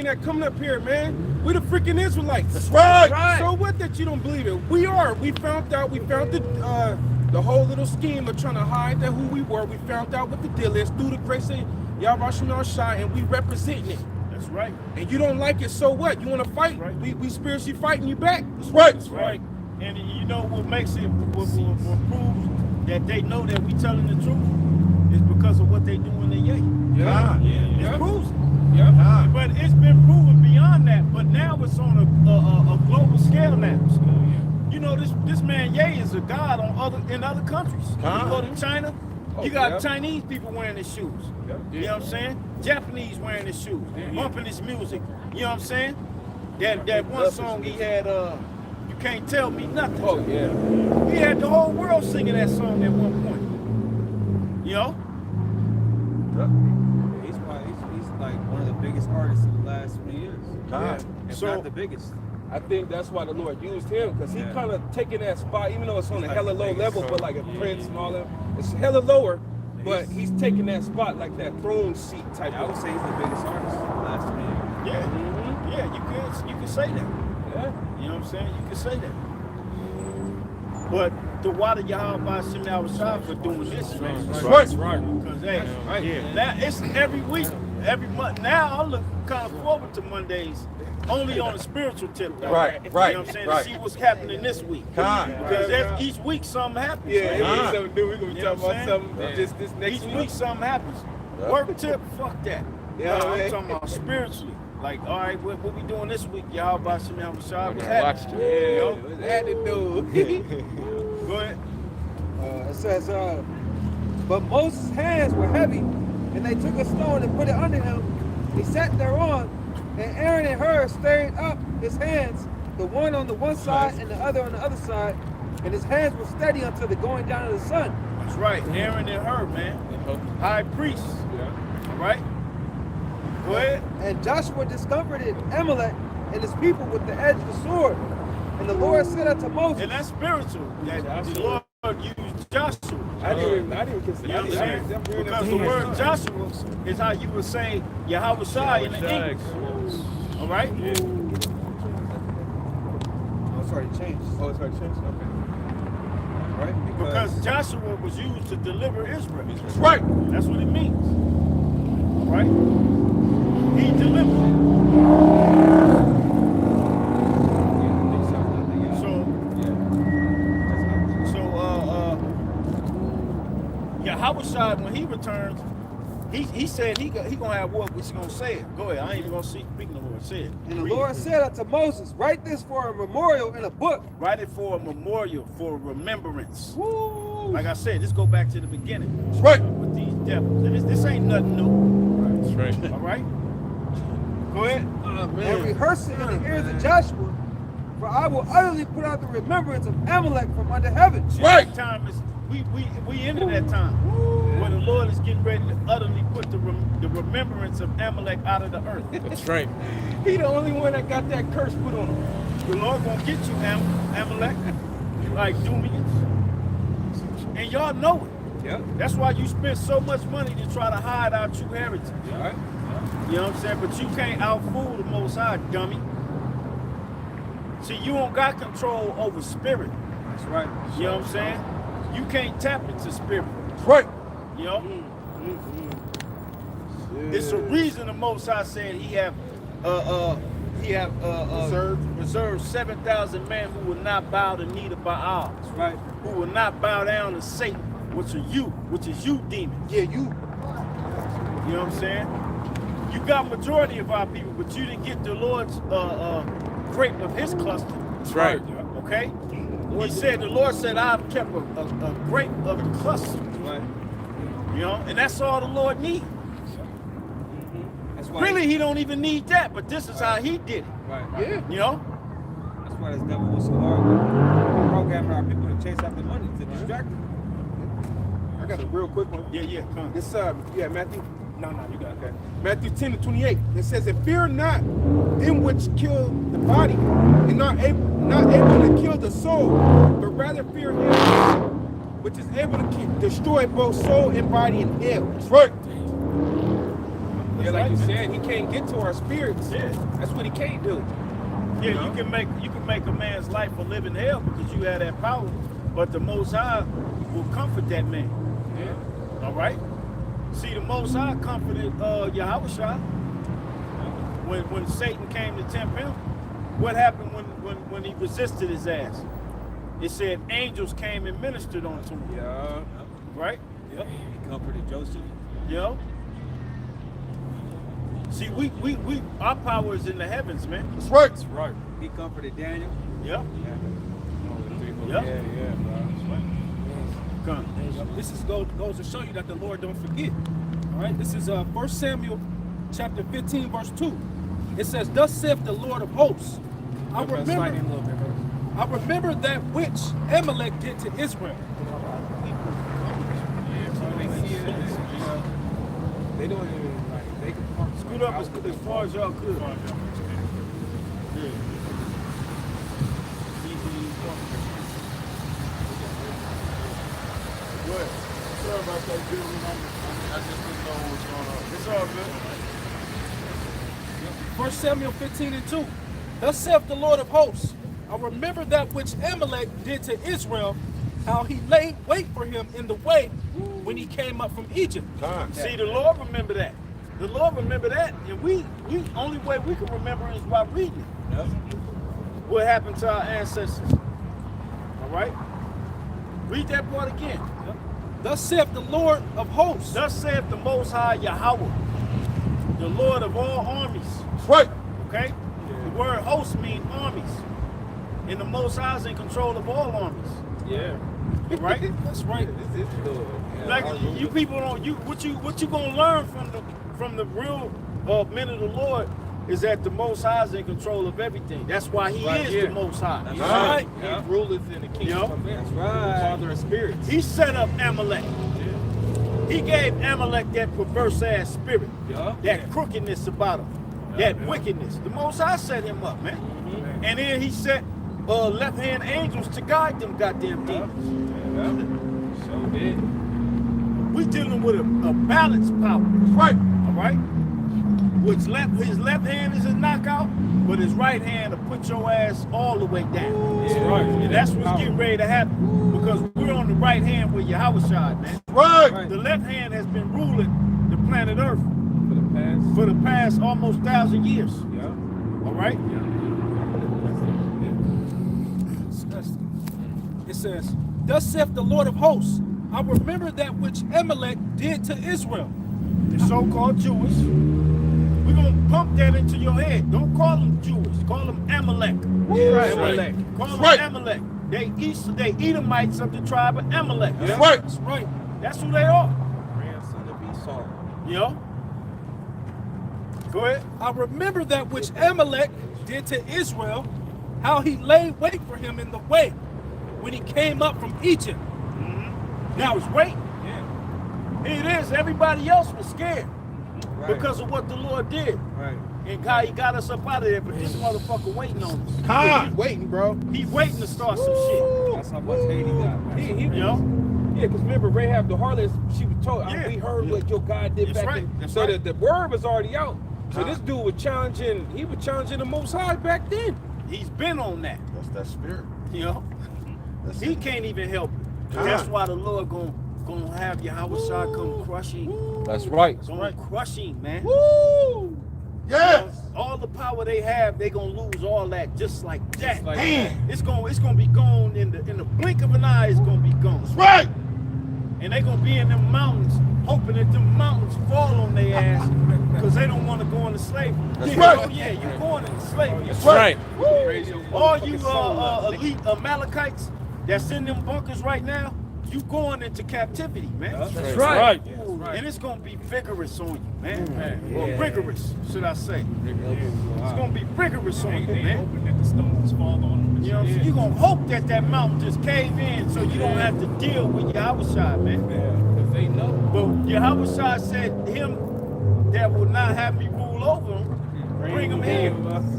that, coming up here, man, we the freaking Israelites. That's right. So what that you don't believe it? We are. We found the whole little scheme of trying to hide that who we were. We found out what the deal is through the grace of Baha Sham Yahawashi, and we representing it. That's right. And you don't like it, so what? You want to fight? Right. We spiritually fighting you back. That's right. That's right. And you know what makes it, what proves that they know that we telling the truth is because of what they do when they yay. Con. It proves it. Yep. Con. But it's been proven beyond that. But now it's on a global scale now. You know, this man Ye is a god in other countries. You go to China, you got Chinese people wearing his shoes. You know what I'm saying? Japanese wearing his shoes, bumping his music. You know what I'm saying? That one song he had, You Can't Tell Me Nothing. Oh yeah. He had the whole world singing that song at one point. You know? He's like one of the biggest artists in the last 3 years. Yeah. If So- not the biggest. I think that's why the Lord used him, because he Yeah. kind of taking that spot, even though it's on a hella low level, but like a Yeah. Prince and all that. It's hella lower, but he's taking that spot like that throne seat type I would of. say he's the biggest artist in the last 3 years. Yeah. Mhm. Yeah, you could say that. Yeah. You know what I'm saying? You can say that. But the water Yahweh Baha Sham Yahawashi for doing this, man. Right. Because hey, Right. now it's every week, every month. Now I look kind of forward to Mondays, only on a spiritual tip. Though. Right, You right, know what I'm saying? right. To see what's happening this week. Con. Because each week something happens. Yeah, man. it's something new. We're gonna be You know talking what about I'm something saying? this next Each week. week something happens. Yeah. Work tip, fuck that. Yeah, No, I'm man. talking about spiritually. Like, all right, what we doing this week? Yahweh Baha Sham Yahawashi. What's Watch happening? it. Yeah, You know? what's that to do? Go ahead. It says, but Moses' hands were heavy, and they took a stone and put it under him. He sat thereon, and Aaron and Hur stirred up his hands, the one on the one side and the other on the other side, and his hands were steady until the going down of the sun. That's right. Aaron and her, man. High priest. Yeah. All right? Go ahead. And Joshua discomforted Amalek and his people with the edge of the sword. And the Lord said unto Moses, And that's spiritual. That the Lord used Joshua. I didn't consider. You know what I'm saying? Because the word Joshua is how you would say Yahawashi in the English. All right? oh, sorry, changed. Oh, it's already changed? Okay. Right? Because Joshua was used to deliver Israel. That's right. That's what it means. All right? He delivered. Yahawashi, when he returns, he said he gonna have what he's gonna say it. Go ahead. I ain't even gonna speak no more. Say it. And the Read Lord it. said unto Moses, write this for a memorial in a book. Write it for a memorial, for remembrance. Woo! Like I said, let's go back to the beginning. That's right. With these devils. And this ain't nothing new. That's right. All right? Go ahead. And rehearse it in the ears of Joshua, for I will utterly put out the remembrance of Amalek from under heaven. Right. Time is we into that time where the Lord is getting ready to utterly put the remembrance of Amalek out of the earth. That's right. He the only one that got that curse put on him. The Lord gonna get you, Amalek, like Dumians. And y'all know it. Yeah. That's why you spend so much money to try to hide our true heritage. All right. You know what I'm saying? But you can't outfool the Most High, dummy. See, you don't got control over spirit. That's right. You know what I'm saying? You can't tap into spirit. That's right. You know? It's a reason the Most High said he have reserved 7,000 men who will not bow the knee to Baal. That's right. Who will not bow down to Satan, which is you demons. Yeah, you. You know what I'm saying? You got majority of our people, but you didn't get the Lord's grape of his cluster. That's right. Okay? The Lord said, I've kept a grape of the cluster. Right. You know, and that's all the Lord needs. That's why Really, he don't even need that, but this is how he did it. Right. Yeah. You know? That's why this devil was so hard with programming our people to chase after money, to distract them. I got a real quick one. Yeah, come. This Matthew. No, you got it. Okay. Matthew 10:28. It says, "And fear not them which kill the body, and not able to kill the soul, but rather fear him which is able to destroy both soul and body in hell." That's right. Yeah, like you said, he can't get to our spirits. Yeah. That's what he can't do. Yeah, you can make a man's life a living hell because you have that power, but the Most High will comfort that man. Yeah. All right? See, the Most High comforted Yahawashi when Satan came to tempt him. What happened when he resisted his ass? It said angels came and ministered unto him. Yeah. Right? Yep. He comforted Joseph. You know? See, our power is in the heavens, man. That's right. That's right. He comforted Daniel. Yep. Yeah, Yep. bro. Come. This goes to show you that the Lord don't forget. All right, this is 1 Samuel chapter 15, verse 2. It says, "Thus saith the Lord of hosts, I Slide in a remember little bit, bro. I remember that which Amalek did to Israel." They don't even like they can Scoot up as far as y'all could. Yeah. Go ahead. Sorry about that, gentlemen. I just didn't know what was going on. It's all good. 1 Samuel 15:2. "Thus saith the Lord of hosts, I remember that which Amalek did to Israel, how he laid wait for him in the way when he came up from Egypt." See, the Lord remember that. The Lord remember that, and we only way we can remember is by reading it. Yep. What happened to our ancestors? All right. Read that part again. "Thus saith the Lord of hosts." Thus saith the Most High Yahweh, the Lord of all armies. Right. Okay? The word host means armies. And the Most High is in control of all armies. Yeah. Right? That's right. This is good. Like you people don't what you gonna learn from the real men of the Lord is that the Most High is in control of everything. That's why He Right is here. the Most High. That's Right? He ruleth in the kingdom Yep. of men. That's right. Father of spirits. He set up Amalek. He gave Amalek that perverse ass spirit, Yeah. that crookedness about him, that wickedness. The Most High set him up, man. And then He set left hand angels to guide them goddamn demons. So did. We dealing with a balanced power. Right. All right? His left hand is a knockout, but his right hand will put your ass all the way down. Yeah, right. And that's what's getting ready to happen. Because we're on the right hand with Yahawashi, man. Right. The left hand has been ruling the planet Earth For the past. for the past almost 1,000 years. Yeah. All right? It says, "Thus saith the Lord of hosts, I remember that which Amalek did to Israel." The so-called Jewish. We're going to pump that into your head. Don't call them Jewish. Call them Amalek. Right. Amalek. Call them Right. Amalek. They Edomites of the tribe of Amalek. That's right. That's right. That's who they are. Grandson of Esau. You know? Go ahead. "I remember that which Amalek did to Israel, how he laid wait for him in the way when he came up from Egypt." Now was waiting. Yeah. Here it is. Everybody else was scared Right. because of what the Lord did. Right. And how He got us up out of there. But this motherfucker waiting on us. Con. Waiting, bro. He waiting to start some shit. That's how much hate he got. He You know? Yeah, because remember Rahab the harlot, she was told, Yeah. we heard what your God did That's back right. in. That's So right. the word was already out. So Huh. this dude was challenging, he was challenging the Most High back then. He's been on that. That's that spirit. You know? That's He it. can't even help it. Huh. That's why the Lord gonna have Yahawashi come crushing. That's right. Gonna crushing, man. Woo! Yes. All the power they have, they gonna lose all that just like that. like Man. It's gonna be gone in the blink of an eye. It's gonna be gone. That's right. And they gonna be in them mountains, hoping that them mountains fall on their ass because they don't want to go into slavery. That's Yeah, right. Oh yeah, you're going into slavery. That's right. All you elite Amalekites that's in them bunkers right now, you going into captivity, man. That's right. And it's gonna be vigorous on you, man. Or rigorous, should I say? It's gonna be rigorous on you, man. Hoping that the stones fall on them. You know what I'm saying? You're gonna hope that mountain just cave in so you don't have to deal with Yahawashi, man. Because they know. But Yahawashi said, "Him that will not have me rule over him, bring him here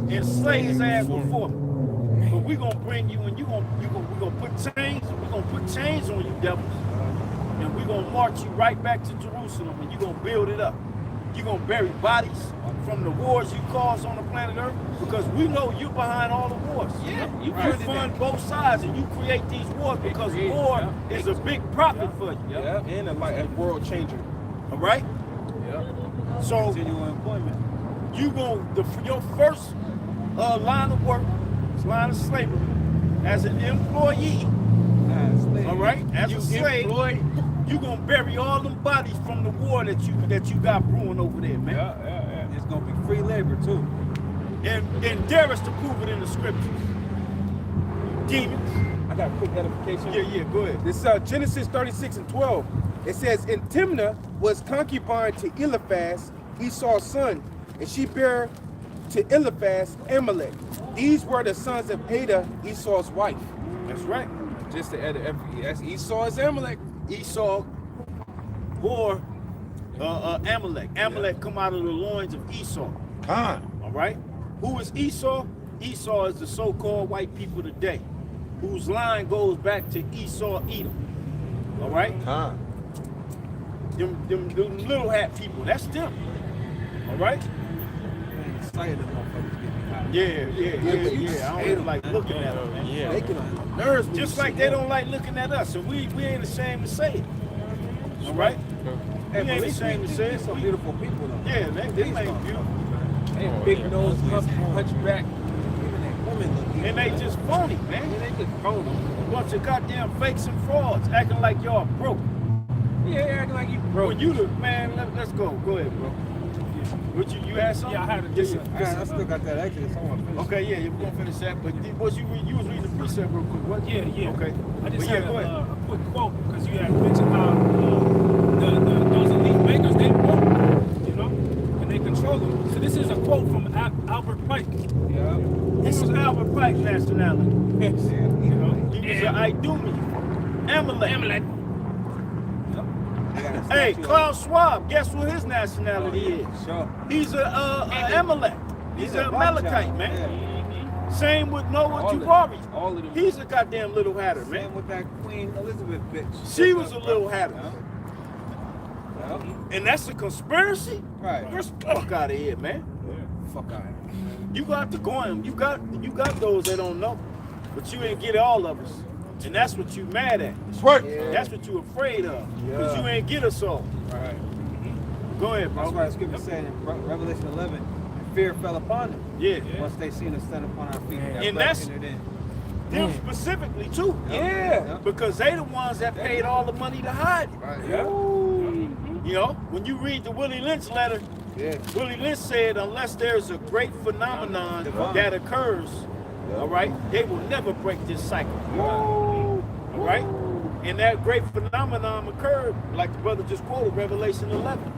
and slay his ass before me." But we're gonna bring you and we're gonna put chains on you, devils. And we're gonna march you right back to Jerusalem and you're gonna build it up. You're gonna bury bodies from the wars you caused on the planet Earth because we know you're behind all the wars. Yeah, you right. fund both sides and you create these wars because war is a big profit for you. Yeah, and a world changer. All right? Yeah. So Continual employment. you your first line of work, line of slavery, as an employee, all right, as a slave, you gonna bury all them bodies from the war that you got brewing over there, man. Yeah. It's gonna be free labor too. And dare us to prove it in the scriptures. Demons. I got a quick edification. Yeah, go ahead. This Genesis 36:12. It says, and Timnah was concubine to Eliphaz, Esau's son, and she bare to Eliphaz, Amalek. These were the sons of Ada, Esau's wife. That's right. Just to add, that's Esau is Amalek. Esau bore Amalek. Amalek come out of the loins of Esau. All right. Who is Esau? Esau is the so-called white people today, whose line goes back to Esau, Edom. All right. Them little hat people. That's them. All right. Yeah. I don't like looking at them, man. Yeah. They can nerves me. Just like they don't like looking at us, and we ain't ashamed to say it. All right. Hey, We ain't ashamed to say it. some beautiful people though. Yeah, they ain't beautiful. They have big nose, hunchback. Even that women look And they just phony, man. They just phone them. A bunch of goddamn fakes and frauds acting like y'all broke. Yeah, acting like you broke. When you the man, let's go. Go ahead, bro. What you had something? Yeah, I had a Yes, sir. I still got that Exodus. I want to finish. Okay, yeah, we're gonna finish that. But was you was reading the precept real quick? What? Yeah. Okay. I just But yeah, had go ahead. a quick quote because you had mentioned how those elite makers, they work, you know, and they control them. So this is a quote from Albert Pike. Yeah. This is Albert Pike nationality. You know, He was an Idumean. Amalek. I got a Hey, statue of Klaus Schwab, guess what his nationality is? him. Sure. He's a Amalek. He's an Amalekite, man. Yeah. Same with Noah All of Tubari. them. All of them. He's a goddamn little hatter, Same man. with that Queen Elizabeth bitch. She was a little hatter. Yeah. And that's a conspiracy? Right. Get the fuck out of here, man. Fuck out. You got to go in. You got those that don't know. But you ain't get all of us. And that's what you mad at. Yeah. That's what you afraid of. Because Yeah. you ain't get us all. Right. Go ahead, That's bro. why the scripture said in Revelation 11, and fear fell upon them. Yeah. Once they seen us stand upon our feet. And that's- entered in. Them specifically, too. Yeah. Because they the ones that paid all the money to hide it. Right. Yeah. You know, when you read the Willie Lynch letter, Yeah. Willie Lynch said unless there's a great phenomenon Divine. that occurs, all right, they will never break this cycle. All right? And that great phenomenon occurred, like the brother just quoted, Revelation 11.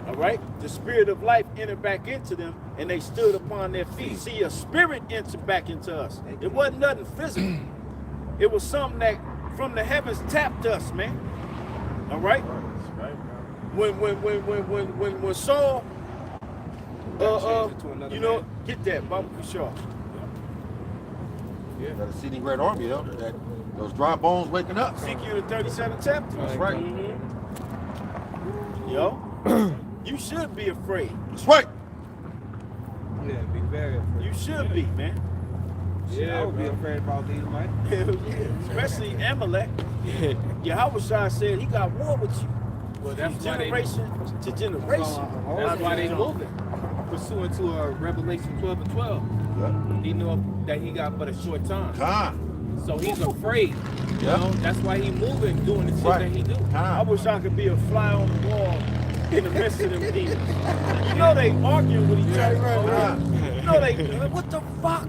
All right? The spirit of life entered back into them, and they stood upon their feet. See, a spirit entered back into us. It wasn't nothing physical. It was something that from the heavens tapped us, man. All right? When Saul, you know, get that, Baba Shaw. Got a seating great army, though. Those dry bones waking up. Ezekiel the 37th chapter. That's right. Yo, you should be afraid. That's right. Yeah, be very afraid. You should be, man. Yeah, I would be afraid about these, right? Hell yeah. Especially Amalek. Yahawashi said he got war with you. Well, that's why they, Generation to generation. that's why they moving. Pursuant to Revelation 12 and 12. Yeah. He knew that he got but a short time. So he's afraid. You Yeah. know, that's why he moving, doing the shit Right. that he do. I wish I could be a fly on the wall in the midst of them demons. You know they arguing with each other. You know they, what the fuck?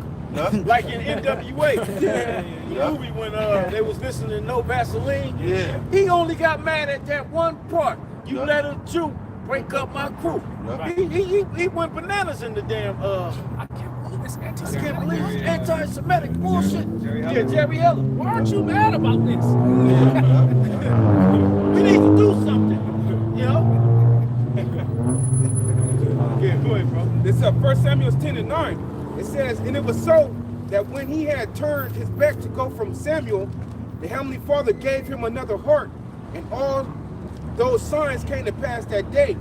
Like in NWA, the movie when they was listening to No Vaseline. Yeah. He only got mad at that one part. You Yeah. let a Jew break up my crew. Yeah. He went bananas in the damn I can't believe this I can't anti-Semitic. believe it's anti-Semitic bullshit. Jerry Yeah, Heller. Jerry Heller. Why aren't you mad about this? We need to do something. You know? Yeah, go ahead, bro. This is 1 Samuel 10 and 9. It says, and it was so that when he had turned his back to go from Samuel, the Heavenly Father gave him another heart, and all those signs came to pass that day.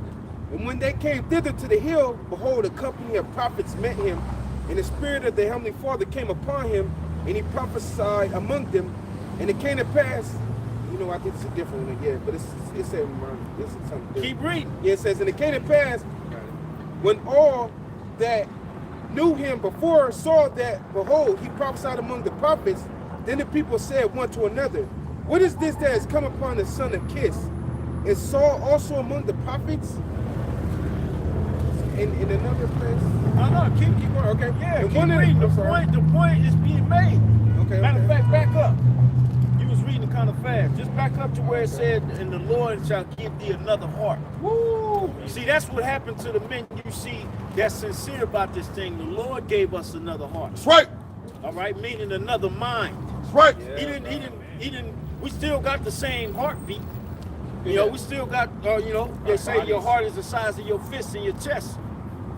And when they came thither to the hill, behold, a company of prophets met him, and the Spirit of the Heavenly Father came upon him, and he prophesied among them. And it came to pass, you know, I think it's a different one, yeah, but it's something different. Keep reading. Yeah, it says, and it came to pass when all that knew him before saw that, behold, he prophesied among the prophets, then the people said one to another, what is this that has come upon the son of Kish? Is Saul also among the prophets? In another place? No, keep going, okay. Yeah, And keep one of reading. I'm sorry. The point is being made. Okay, Matter of okay. fact, back up. You was reading kind of fast. Just back up to where it said, and the Lord shall give thee another heart. Woo! You see, that's what happened to the men you see that's sincere about this thing, the Lord gave us another heart. That's right. All right, meaning another mind. That's right. He didn't. We still got the same heartbeat. You know, we still got. You know, they say your heart is the size of your fist and your chest.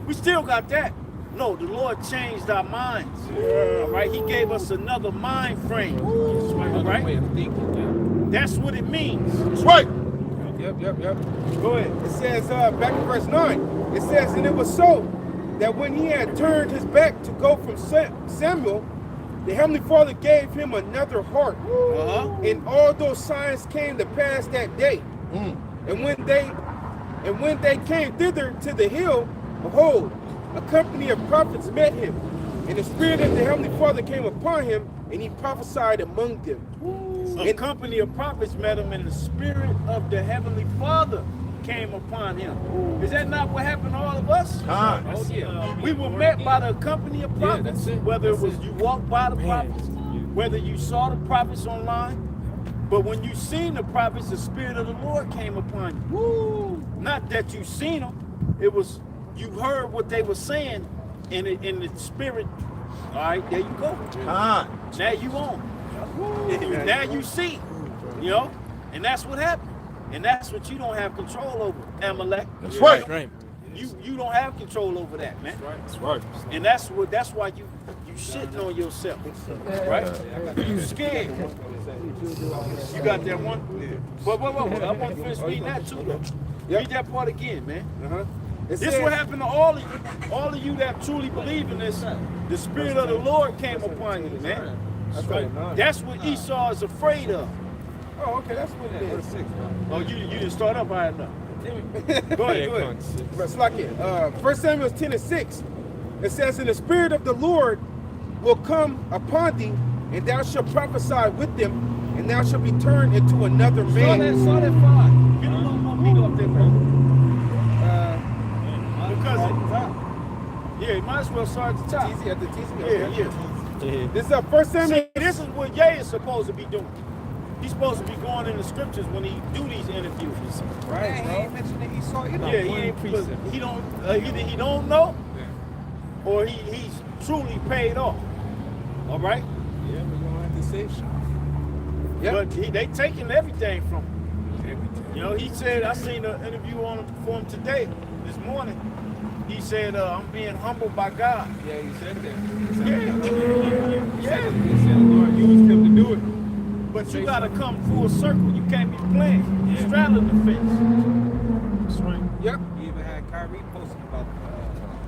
We still got that. No, the Lord changed our minds. All right, He gave us another mind frame. All right, Way of thinking. that's what it means. That's right. Yep. Go ahead. It says, back in verse 9, it says, and it was so that when he had turned his back to go from Samuel, the Heavenly Father gave him another heart. And all those signs came to pass that day. And when they came thither to the hill, behold, a company of prophets met him. And the Spirit of the Heavenly Father came upon him, and he prophesied among them. A company of prophets met him, and the Spirit of the Heavenly Father came upon him. Is that not what happened to all of us? Oh, yeah. We were met by the company of prophets. that's it. Whether That's it was it. you walked by the prophets, whether you saw the prophets online, but when you seen the prophets, the Spirit of the Lord came upon you. Not that you seen them, it was you heard what they were saying in the Spirit. All right, there you go. Now you on. Now you see, you know, and that's what happened. And that's what you don't have control over, Amalek. That's right. You don't have control over that, man. That's right. And that's why you shitting on yourself, right? You scared. You got that one? But I want to finish reading that too, though. Read that part again, man. This what happened to all of you that truly believe in this. The Spirit of the Lord came upon you, man. That's what Esau is afraid of. Oh, okay, that's what it is. Oh, you didn't start up high enough. Go ahead. It's like it. 1 Samuel 10:6. It says, and the Spirit of the Lord will come upon thee, and thou shalt prophesy with them, and thou shalt be turned into another man. Saw that 5. Get a little more meat up there, bro. Because you might as well start at the top. Easy at the teasing. Yeah. This is 1 Samuel. See, this is what Ye is supposed to be doing. He's supposed to be going in the scriptures when he do these interviews. Right, he ain't mentioned that Esau either. Yeah, he don't. Either he don't know, or he's truly paid off. All right. Yeah, we're gonna have to say. But they taking everything from him. You know, he said, I seen an interview for him today, this morning. He said, I'm being humbled by God. Yeah, he said that. Yeah. He said the Lord used him to do it. But you gotta come full circle. You can't be playing. Straddling the fence. That's right. Yep. He even had Kyrie posting about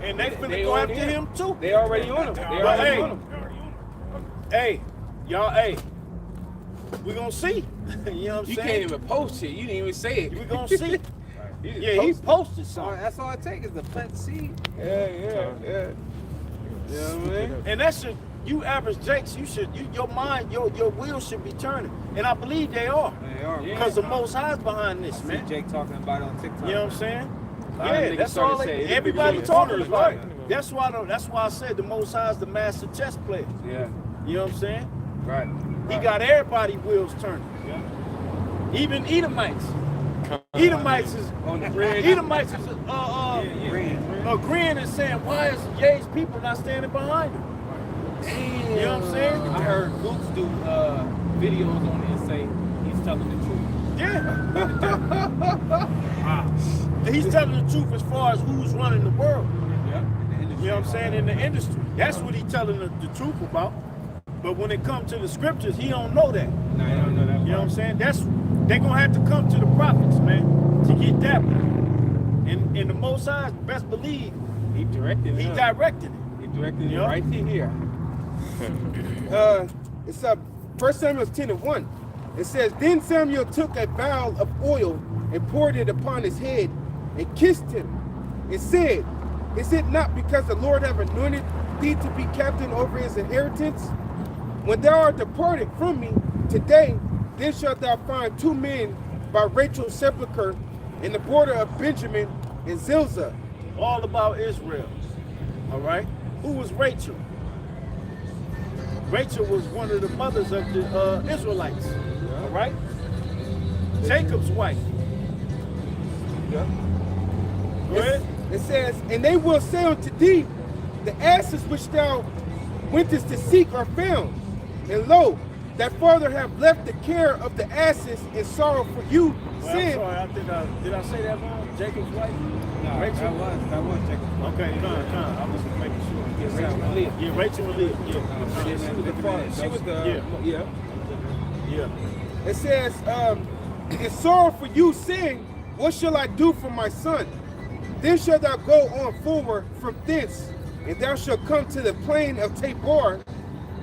And they finna go after him too. They already on him. But hey, y'all, we gonna see. You know what I'm You saying? can't even post it. You didn't even say it. We gonna see. Yeah, he posted so something. that's all it takes is the plant seed. Yeah. You know what I mean? And that's you average Jakes, your mind, your wheels should be turning. And I believe they are. They are. Because the Most High's behind this, See man. Jake talking about it on TikTok. You know what I'm saying? lot of Yeah, niggas that's started all. saying it. Everybody It talking was about like- it. That's why I said the Most High is the master chess player. Yeah. You know what I'm saying? Right. He got everybody wheels turning. Even Edomites. Edomites is On the bridge. Edomites is agreeing and saying, why is Ye's people not standing behind him? You know what I'm saying? I heard Gooks do videos on it and say he's telling the truth. Yeah. He's telling the truth as far as who's running the world. You know what I'm saying? In the industry. That's what he's telling the truth about. But when it comes to the scriptures, he don't know that. No, I don't know that. You know what I'm saying? They're gonna have to come to the prophets, man, to get that one. And the Most High, best believe, He directed it. he huh? directed it. He directed it Yeah. right here. It's 1 Samuel 10:1. It says, Then Samuel took a vial of oil and poured it upon his head and kissed him and said, Is it not because the Lord have anointed thee to be captain over his inheritance? When thou art departed from me today, then shalt thou find 2 men by Rachel's sepulchre in the border of Benjamin and Zilzah. All about Israel. All right? Who was Rachel? Rachel was one of the mothers of the Israelites. All right? Jacob's wife. Yeah. Go ahead. It says, and they will say unto thee, the asses which thou wentest to seek are found. And lo, that father have left the care of the asses in sorrow for you, Well, saying, I'm sorry, did I say that wrong? Jacob's wife? No, Rachel? that was Jacob. Okay, come. I was just making sure. Rachel and Leah. Yeah, Rachel and Leah. Yeah. She was the father. She was the, Yeah. Yeah. It says, in sorrow for you, saying, what shall I do for my son? Then shalt thou go on forward from thence, and thou shalt come to the plain of Tabor,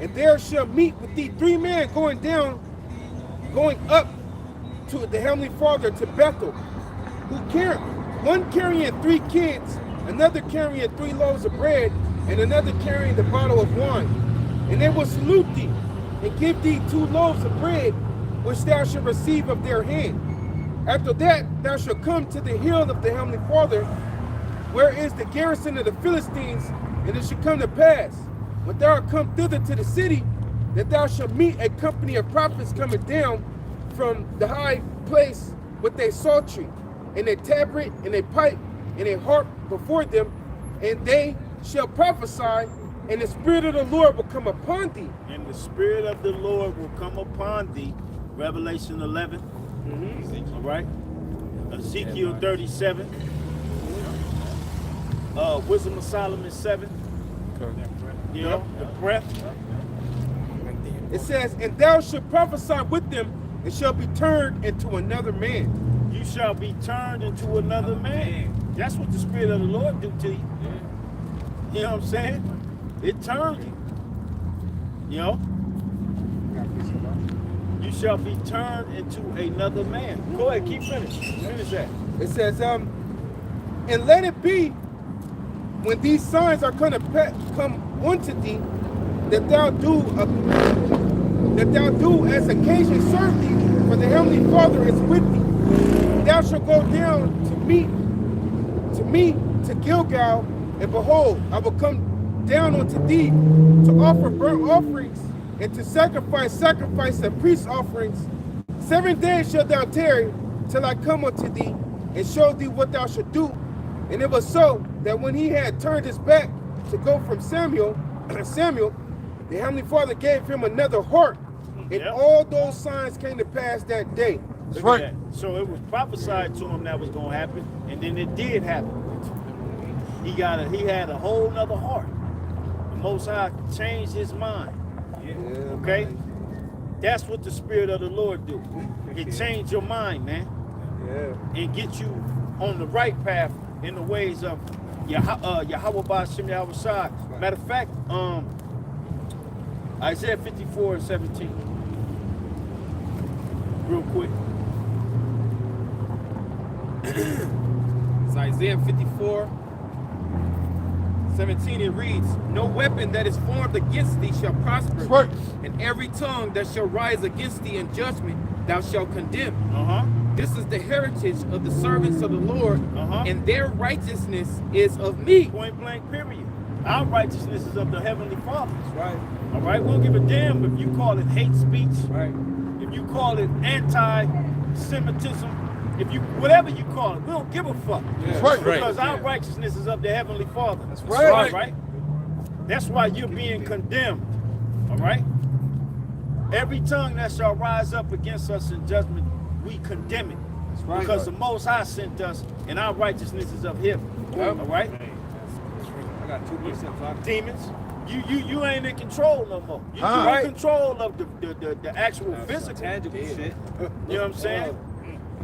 and there shall meet with thee 3 men going up to the heavenly Father to Bethel, one carrying 3 kids, another carrying 3 loaves of bread, and another carrying the bottle of wine. And they will salute thee, and give thee 2 loaves of bread, which thou shalt receive of their hand. After that, thou shalt come to the hill of the heavenly Father, where is the garrison of the Philistines, and it shall come to pass, when thou art come thither to the city, that thou shalt meet a company of prophets coming down from the high place with a psaltery, and a tabret, and a pipe, and a harp before them, and they shall prophesy, and the Spirit of the Lord will come upon thee. And the Spirit of the Lord will come upon thee. Revelation 11. All right. Ezekiel 37. Wisdom of Solomon 7. You know, the breath. It says, and thou shalt prophesy with them, and shall be turned into another man. You shall be turned into another man. That's what the Spirit of the Lord do to you. You know what I'm saying? It turns you. You know? You shall be turned into another man. Go ahead, keep finishing. Finish that. It says, and let it be when these signs are come unto thee, that thou do as occasion serve thee, for the heavenly Father is with thee. Thou shalt go down to me to Gilgal, and behold, I will come down unto thee to offer burnt offerings and to sacrifice and peace offerings. 7 days shalt thou tarry till I come unto thee and show thee what thou shalt do. And it was so that when he had turned his back to go from Samuel, the heavenly Father gave him another heart, and all those signs came to pass that day. Look at that. So it was prophesied to him that was going to happen, and then it did happen. He had a whole nother heart. The Most High changed his mind. Okay? That's what the Spirit of the Lord do. It changed your mind, man. And get you on the right path in the ways of Yahweh Baha Sham Yahawashi. Matter of fact, Isaiah 54:17. Real quick. It's Isaiah 54:17. It reads, no weapon that is formed against thee shall prosper, and every tongue that shall rise against thee in judgment thou shalt condemn. This is the heritage of the servants of the Lord, and their righteousness is of me. Point blank, period. Our righteousness is of the Heavenly Father. Right. All right? We don't give a damn if you call it hate speech. Right. If you call it anti-Semitism. If you, whatever you call it, we don't give a fuck. That's right. Because our righteousness is of the Heavenly Father. That's right. Right? That's why you're being condemned. All right? Every tongue that shall rise up against us in judgment, we condemn it. That's right. Because the Most High sent us, and our righteousness is of Him. All right? I got 2 precepts. Demons, you ain't in control no more. You in control of the actual physical, tangible shit. You know what I'm saying?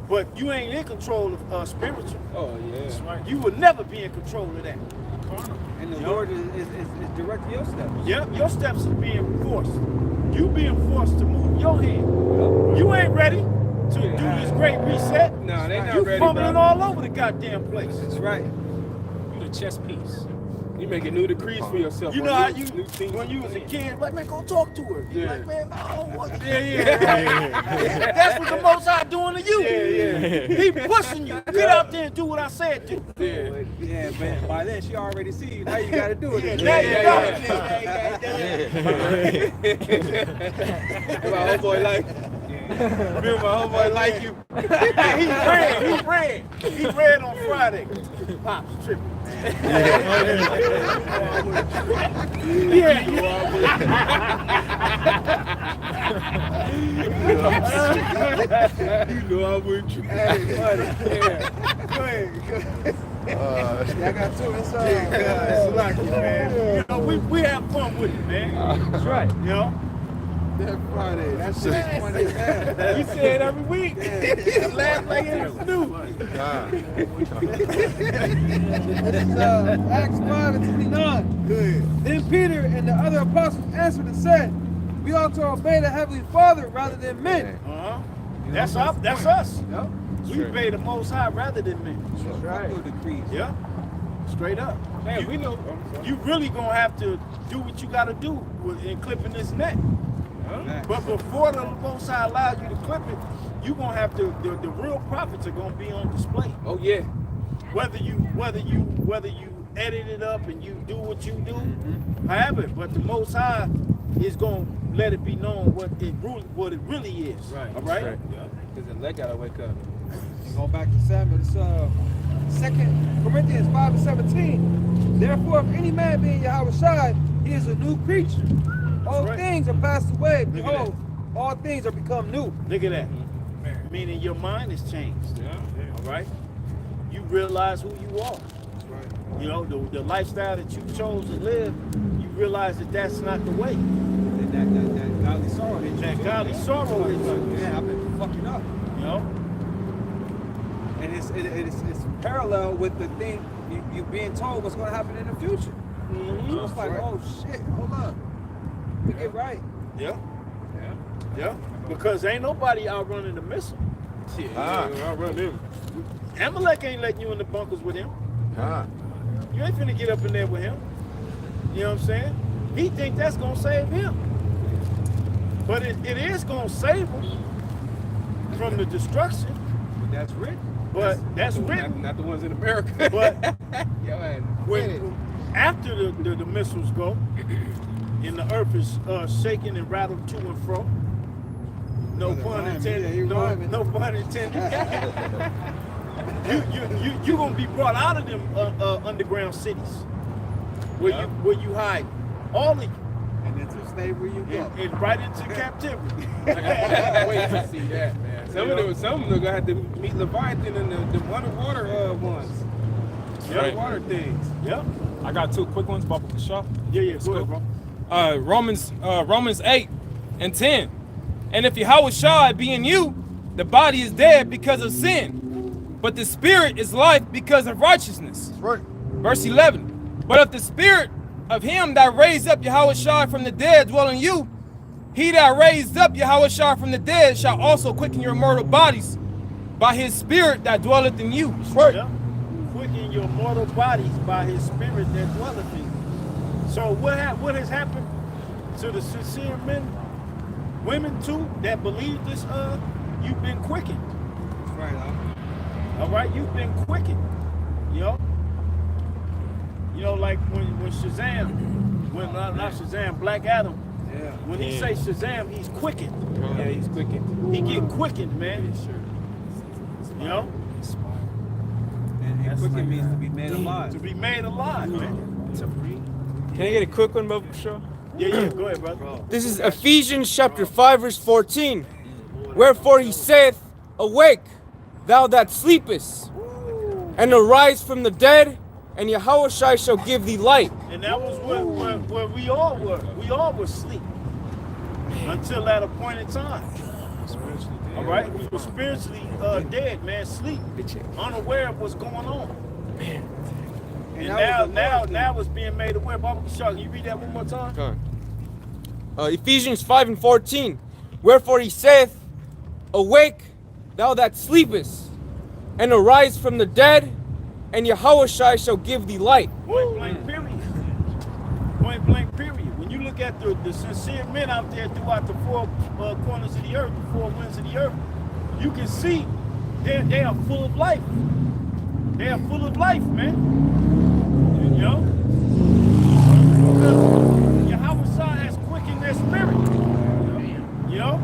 But you ain't in control of spiritual. Oh yeah. That's right. You will never be in control of that. And the Lord is directing your steps. Yep, your steps are being forced. You being forced to move your hand. You ain't ready to do this great reset. No, they not You ready, fumbling bro. all over the goddamn place. That's right. You the chess piece. You make a new decrees for yourself. You on know how new you, things when you was a kid, like, man, go talk to her. You're like, man, I don't want to. Yeah. That's what the Most High doing to you. Yeah. He pushing you. Get out there and do what I said do. Yeah, man. By then she already see you. Now you gotta do it. Now you My homeboy like you. My homeboy like you. He ran on Friday. Pops tripping. You know I wouldn't trip. Hey, buddy. Yeah. Go ahead. Yeah, I got two. It's It's lucky, man. You know, we have fun with it, man. That's right. You know? That Friday. That's just funny, man. You say it every week. Laugh like it's new. This is Acts 5:29. Good. Then Peter and the other apostles answered and said, "We ought to obey the Heavenly Father rather than men." That's us. Yep. We obey the Most High rather than men. That's right. Decrees. Yeah. Straight up. Man, we know. You really gonna have to do what you gotta do in clipping this net. But before the Most High allows you to clip it, you gonna have to. The real profits are gonna be on display. Oh yeah. Whether you edit it up and you do what you do, however, but the Most High is gonna let it be known what it really is. Right. All right. Yeah. Because the leg gotta wake up. Going back to Samuel, it's 2 Corinthians 5:17. Therefore, if any man be in Yahawashi, he is a new creature. All right. things are passed away. Look at Behold, all things are become new. Look at that. Meaning your mind has changed. All right. You realize who you are. You know, the lifestyle that you chose to live, you realize that that's not the way. That godly sorrow. That godly sorrow is, Yeah, I've been fucking up. you know. And it's parallel with the thing you being told what's going to happen in the future. So it's like, oh shit, hold up. We get right. Yeah. Because ain't nobody outrunning the missile. I'll run him. Amalek ain't letting you in the bunkers with him. You ain't finna get up in there with him. You know what I'm saying? He think that's gonna save him. But it is gonna save him from the destruction. But that's written. But that's written. Not the ones in America. But Yo, man. when after the missiles go, and the earth is shaking and rattled to and fro. No pun intended. No pun intended. You gonna be brought out of them underground cities where you hide, all of you, And into slavery you go. and right into captivity. Wait to see that, man. Some of them are gonna have to meet Leviathan and the underwater ones. Right. Water things. Yep. I got two quick ones, Baba Shah. Yeah. Go ahead, bro. Romans 8:10. And if Yahawashi be in you, the body is dead because of sin, but the spirit is life because of righteousness. Right. Verse 11. But if the spirit of him that raised up Yahawashi from the dead dwell in you, he that raised up Yahawashi from the dead shall also quicken your mortal bodies by his spirit that dwelleth in you. Right. Yep. Quicken your mortal bodies by his spirit that dwelleth in you. So what has happened to the sincere men, women too, that believe this? You've been quickened. That's right, All right, you've been quickened. You know, like when Shazam, not Shazam, Black Adam. Yeah. When he say Shazam, he's quickened. Yeah, he's quickened. He get quickened, man. You know, And quicken means to be made alive. to be made alive, man. Can I get a quick one, Baba Shah? Yeah, go ahead, brother. This is Ephesians chapter 5, verse 14. Wherefore he saith, Awake, thou that sleepest, and arise from the dead, and Yahawashi shall give thee light. And that was where we all were. We all were asleep until at a point in time. All right, we were spiritually dead, man, sleep, unaware of what's going on. And now it's being made aware. Baba Shah, can you read that one more time? Ephesians 5 and 14. Wherefore he saith, Awake, thou that sleepest, and arise from the dead, and Yahawashi shall give thee light. Point blank period. Point blank period. When you look at the sincere men out there throughout the four corners of the earth, the four winds of the earth, you can see they are full of life. They are full of life, man. You know? Yahawashi has quickened their spirit. You know?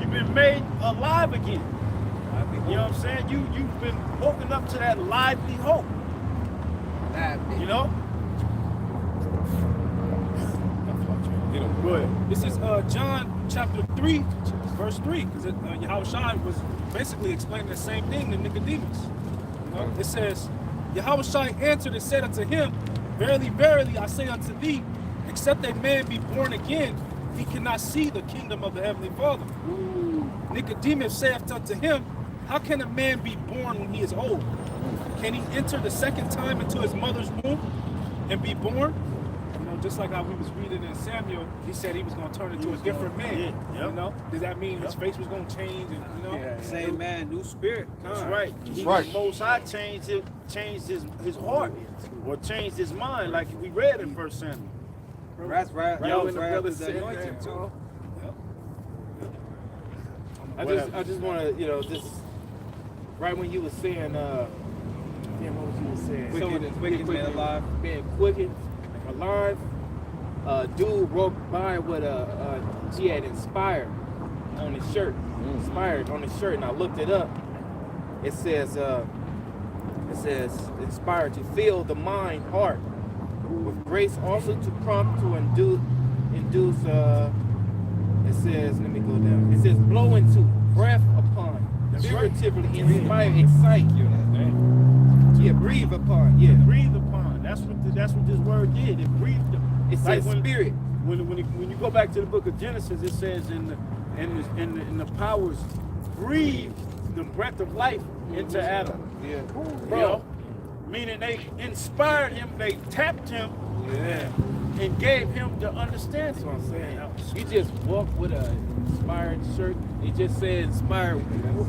You've been made alive again. You know what I'm saying? You've been woken living up to that lively hope. You know? Go ahead. This is John chapter 3, verse 3, because Yahawashi was basically explaining the same thing to Nicodemus. You know? It says, Yahawashi answered and said unto him, Verily, verily, I say unto thee, except a man be born again, he cannot see the kingdom of the heavenly Father. Nicodemus saith unto him, How can a man be born when he is old? Can he enter the second time into his mother's womb and be born? You know, just like how we was reading in Samuel, he said he was going to turn into a different man. You know, does that mean his face was going to change? And, you know, Same man, new spirit. That's right. He was Most High changed his heart, or changed his mind, like we read in 1 Samuel. That's right. Right when the brother said anointing that, too. I just want to, you know, just right when you were saying, what was you saying? Quickened man alive. Being quickened, alive. Dude walked by with he had inspired on his shirt. Inspired on his shirt, and I looked it up. It says inspired to fill the mind, heart with grace, also to prompt to induce. It says, let me go down. It says blow into, breath upon, figuratively inspire, excite. Yeah, breathe upon. Yeah, breathe upon. That's what this word did. It breathed them. It says spirit. When you go back to the book of Genesis, it says in the powers breathed the breath of life into Adam. Yeah, bro. You know? Meaning they inspired him, they tapped him, and gave him the understanding. That's what I'm saying. You just walk with a inspired shirt. It just said inspired.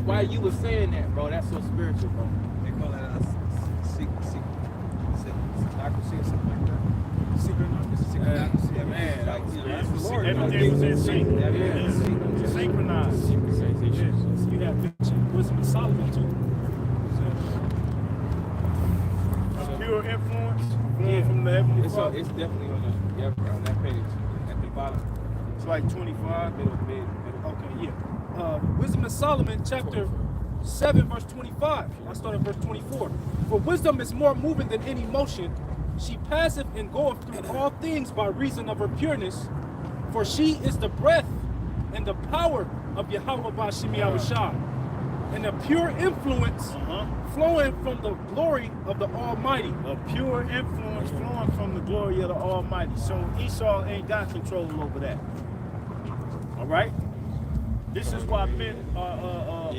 Why you was saying that, bro? That's so spiritual, bro. They call it a secret accuracy or something like that. Secret accuracy. Yeah, man. That's the Lord. Everything was in sync. Synchronized. you have wisdom of Solomon too. Pure influence from the heavenly Father. It's definitely on that page at the bottom. It's like 25. Okay, yeah. Wisdom of Solomon, chapter 7, verse 25. I start at verse 24. For wisdom is more moving than any motion. She passeth and goeth through all things by reason of her pureness. For she is the breath and the power of Yahweh Baha Sham Yahawashi, and a pure influence flowing from the glory of the Almighty. A pure influence flowing from the glory of the Almighty. So Esau ain't got control over that. All right? This is why men are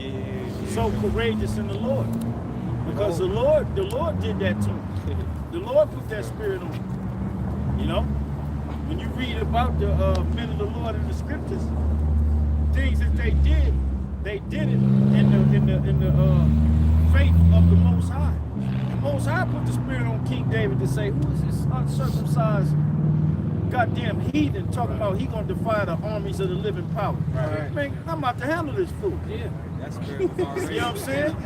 so courageous in the Lord. Because the Lord did that to him. The Lord put that spirit on him. You know? When you read about the men of the Lord in the scriptures, things that they did it in the faith of the Most High. The Most High put the spirit on King David to say, who is this uncircumcised goddamn heathen talking about he gonna defy the armies of the living power? Right. Man, I'm about to handle this fool. Yeah, that's spirit. You know what I'm saying?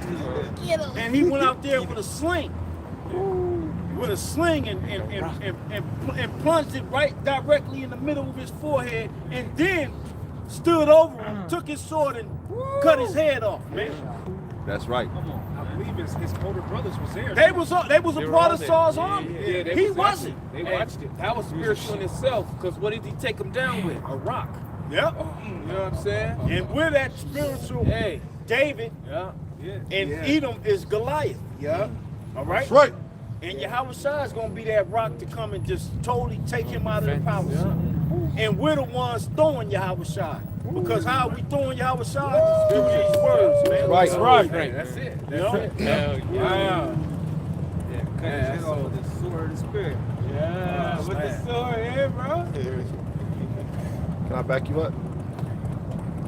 And he went out there with a sling. With a sling and plunged it right directly in the middle of his forehead, and then stood over him, took his sword and cut his head off, man. That's right. I believe his older brothers was there. They was a part of Saul's army. Yeah, He wasn't. They watched it. That was spiritual in itself, because what did he take him down with? A rock. Yep. You know what I'm saying? And with that spiritual David and Edom is Goliath. Yeah. All right? That's right. And Yahawashi is going to be that rock to come and just totally take him out of the power. And we're the ones throwing Yahawashi. Because how are we throwing Yahawashi? Just through these words, man. Right. That's it. You know? Wow. Yeah, so the sword of the spirit. Yeah. With the sword here, bro. Can I back you up?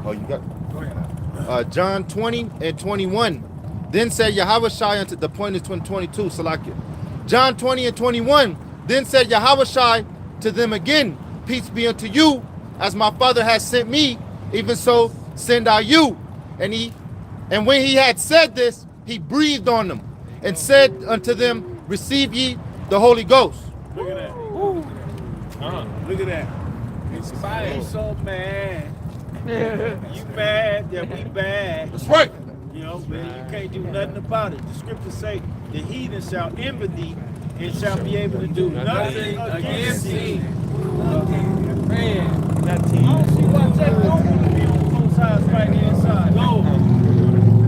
Oh, you got. Go ahead. John 20 and 21. Then said Yahawashi unto the point is 22, Salakia. John 20 and 21. Then said Yahawashi to them again, peace be unto you, as my Father has sent me, even so send I you. And when he had said this, he breathed on them and said unto them, receive ye the Holy Ghost. Look at that. Look at that. Inspired. So mad. You mad that we bad. That's right. You know, man, you can't do nothing about it. The scriptures say the heathen shall envy thee and shall be able to do nothing against thee. Man, I don't see why Jake don't want to be on both sides right inside. No.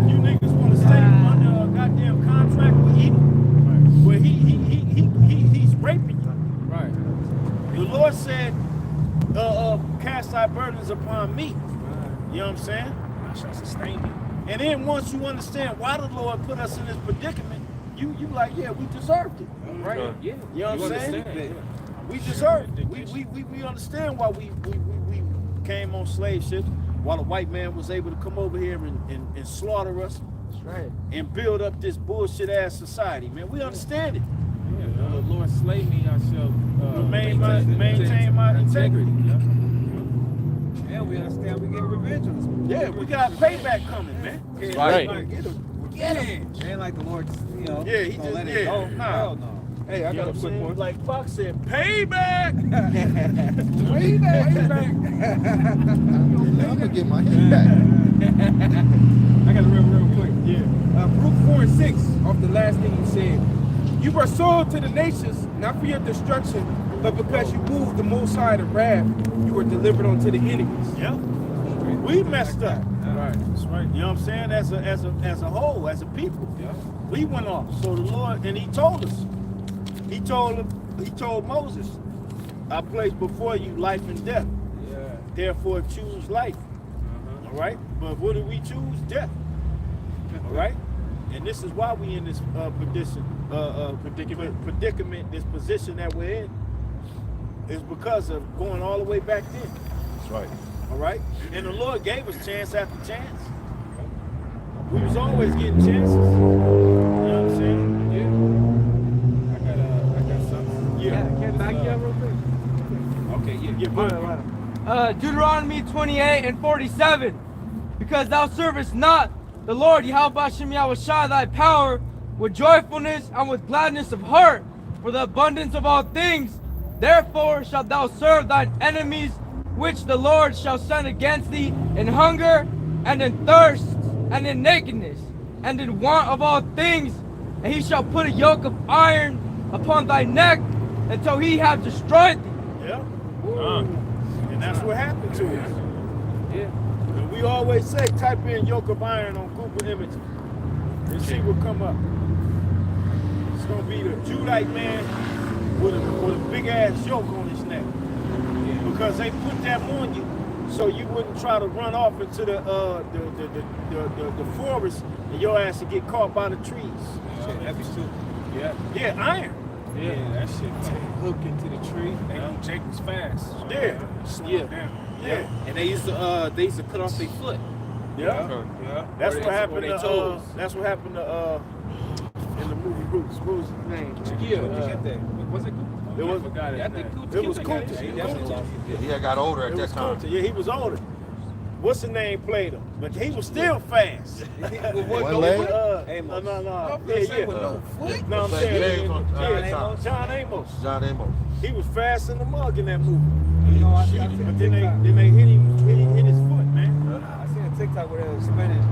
You niggas want to stay under a goddamn contract with Edom, where he's raping you. right. The Lord said, cast thy burdens upon me. You know what I'm saying? I shall sustain you. And then once you understand why the Lord put us in this predicament, you like, yeah, we deserved it. Right. Yeah. You know what I'm saying? Understand. We deserved it. We understand why we came on slave ships, while the white man was able to come over here and slaughter us. That's right. And build up this bullshit ass society, man. We understand it. Yeah, the Lord slay me, I shall Maintain my integrity. Yeah, we understand we get revenge on this. Yeah, we got payback coming, man. Right. Get him. Ain't like the Lord, you know, Yeah, he gonna just- let yeah, it go. nah. Hell no. Hey, I You know got a what I'm quick saying? one. Like Fox said, payback. I'm gonna get my head back. I got a real quick. Yeah. Luke 4:6, off the last thing you said. You were sold to the nations, not for your destruction, but because you moved the Most High to wrath, you were delivered unto the enemies. Yeah. We messed up. Right. That's right. You know what I'm saying? As a whole, as a people. Yeah. We went off. So the Lord, and he told us. He told Moses, I place before you life and death. Yeah. Therefore choose life. All right? But what do we choose? Death. All right? And this is why we in this predicament, this position that we're in, is because of going all the way back then. That's right. All right? And the Lord gave us chance after chance. We was always getting chances. You know what I'm saying? Yeah. I got something. Yeah. Can I back you up real quick? Okay, yeah. Yeah, but Deuteronomy 28:47. Because thou servest not the Lord Baha Sham Yahawashi thy power with joyfulness and with gladness of heart for the abundance of all things. Therefore shalt thou serve thine enemies, which the Lord shall send against thee in hunger and in thirst and in nakedness and in want of all things. And he shall put a yoke of iron upon thy neck until he have destroyed thee. yeah. And that's what happened to us. Yeah. And we always say, type in yoke of iron on Google Images and see what come up. It's gonna be the Judite man with a big ass yoke on his neck. Because they put that on you so you wouldn't try to run off into the forest and your ass would get caught by the trees. Heavy too. Yeah. Yeah, iron. Yeah, that shit hook into the tree. Hey, Jake was fast. Yeah. Slow Yeah. it down. Yeah. And they used to cut off their foot. Yeah. Yeah. That's Or what they- happened or they to toes. that's what happened to in the movie Roots. What was his name? Yeah. Was it? It was Forgot his I think name. It was Kunta. He definitely lost it. He had got older It at that was time. Kunta. Yeah, he was older. What's the name played him? But he was still fast. One leg? No. Yeah. With no foot? No, I'm But saying, legs on- John Amos. John Amos. He was fast in the mug in that movie. You know, I seen a But then TikTok. they hit his foot, man. I seen a TikTok where they were spinning.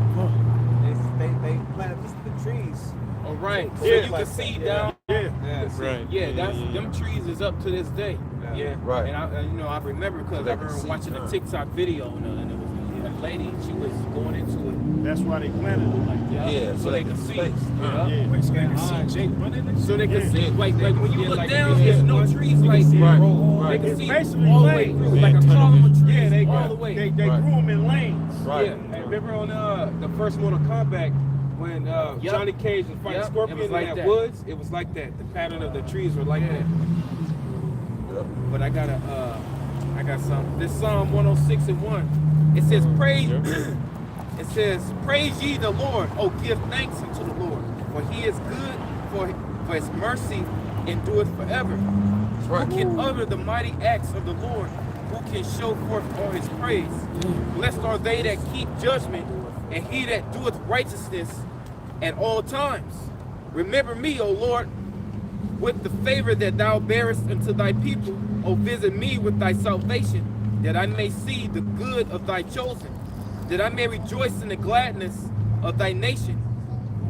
They planted the trees. All right. So Yeah. you can see down. Yeah. Yeah. Right. Yeah, them trees is up to this day. Yeah. Right. And I remember because So I they can remember see, watching a huh? TikTok video and it was a lady. She was going into it. That's why they planted it like that. Yeah, So they can see. space. Yeah. Yeah. Wait, so they can see Jake running it? So they can Yeah. see like when you look like down, the there's no trees right there. Right. They can It's see basically all the way lanes. through, like a column of trees. Yeah, they all the way. They Right. grew them in lanes. Right. Yeah. Hey, remember on the first Mortal Kombat when Johnny Cage was fighting Yep, Scorpion it was like in that. that woods? It was like that. The pattern of the trees were like that. But I got some. This Psalm 106:1. It says praise. It says praise ye the Lord. Oh, give thanks unto the Lord, for He is good. For His mercy endureth forever. That's right. Who can utter the mighty acts of the Lord? Who can show forth all His praise? Blessed are they that keep judgment, and he that doeth righteousness at all times. Remember me, O Lord, with the favor that thou bearest unto thy people. O visit me with thy salvation, that I may see the good of thy chosen, that I may rejoice in the gladness of thy nation,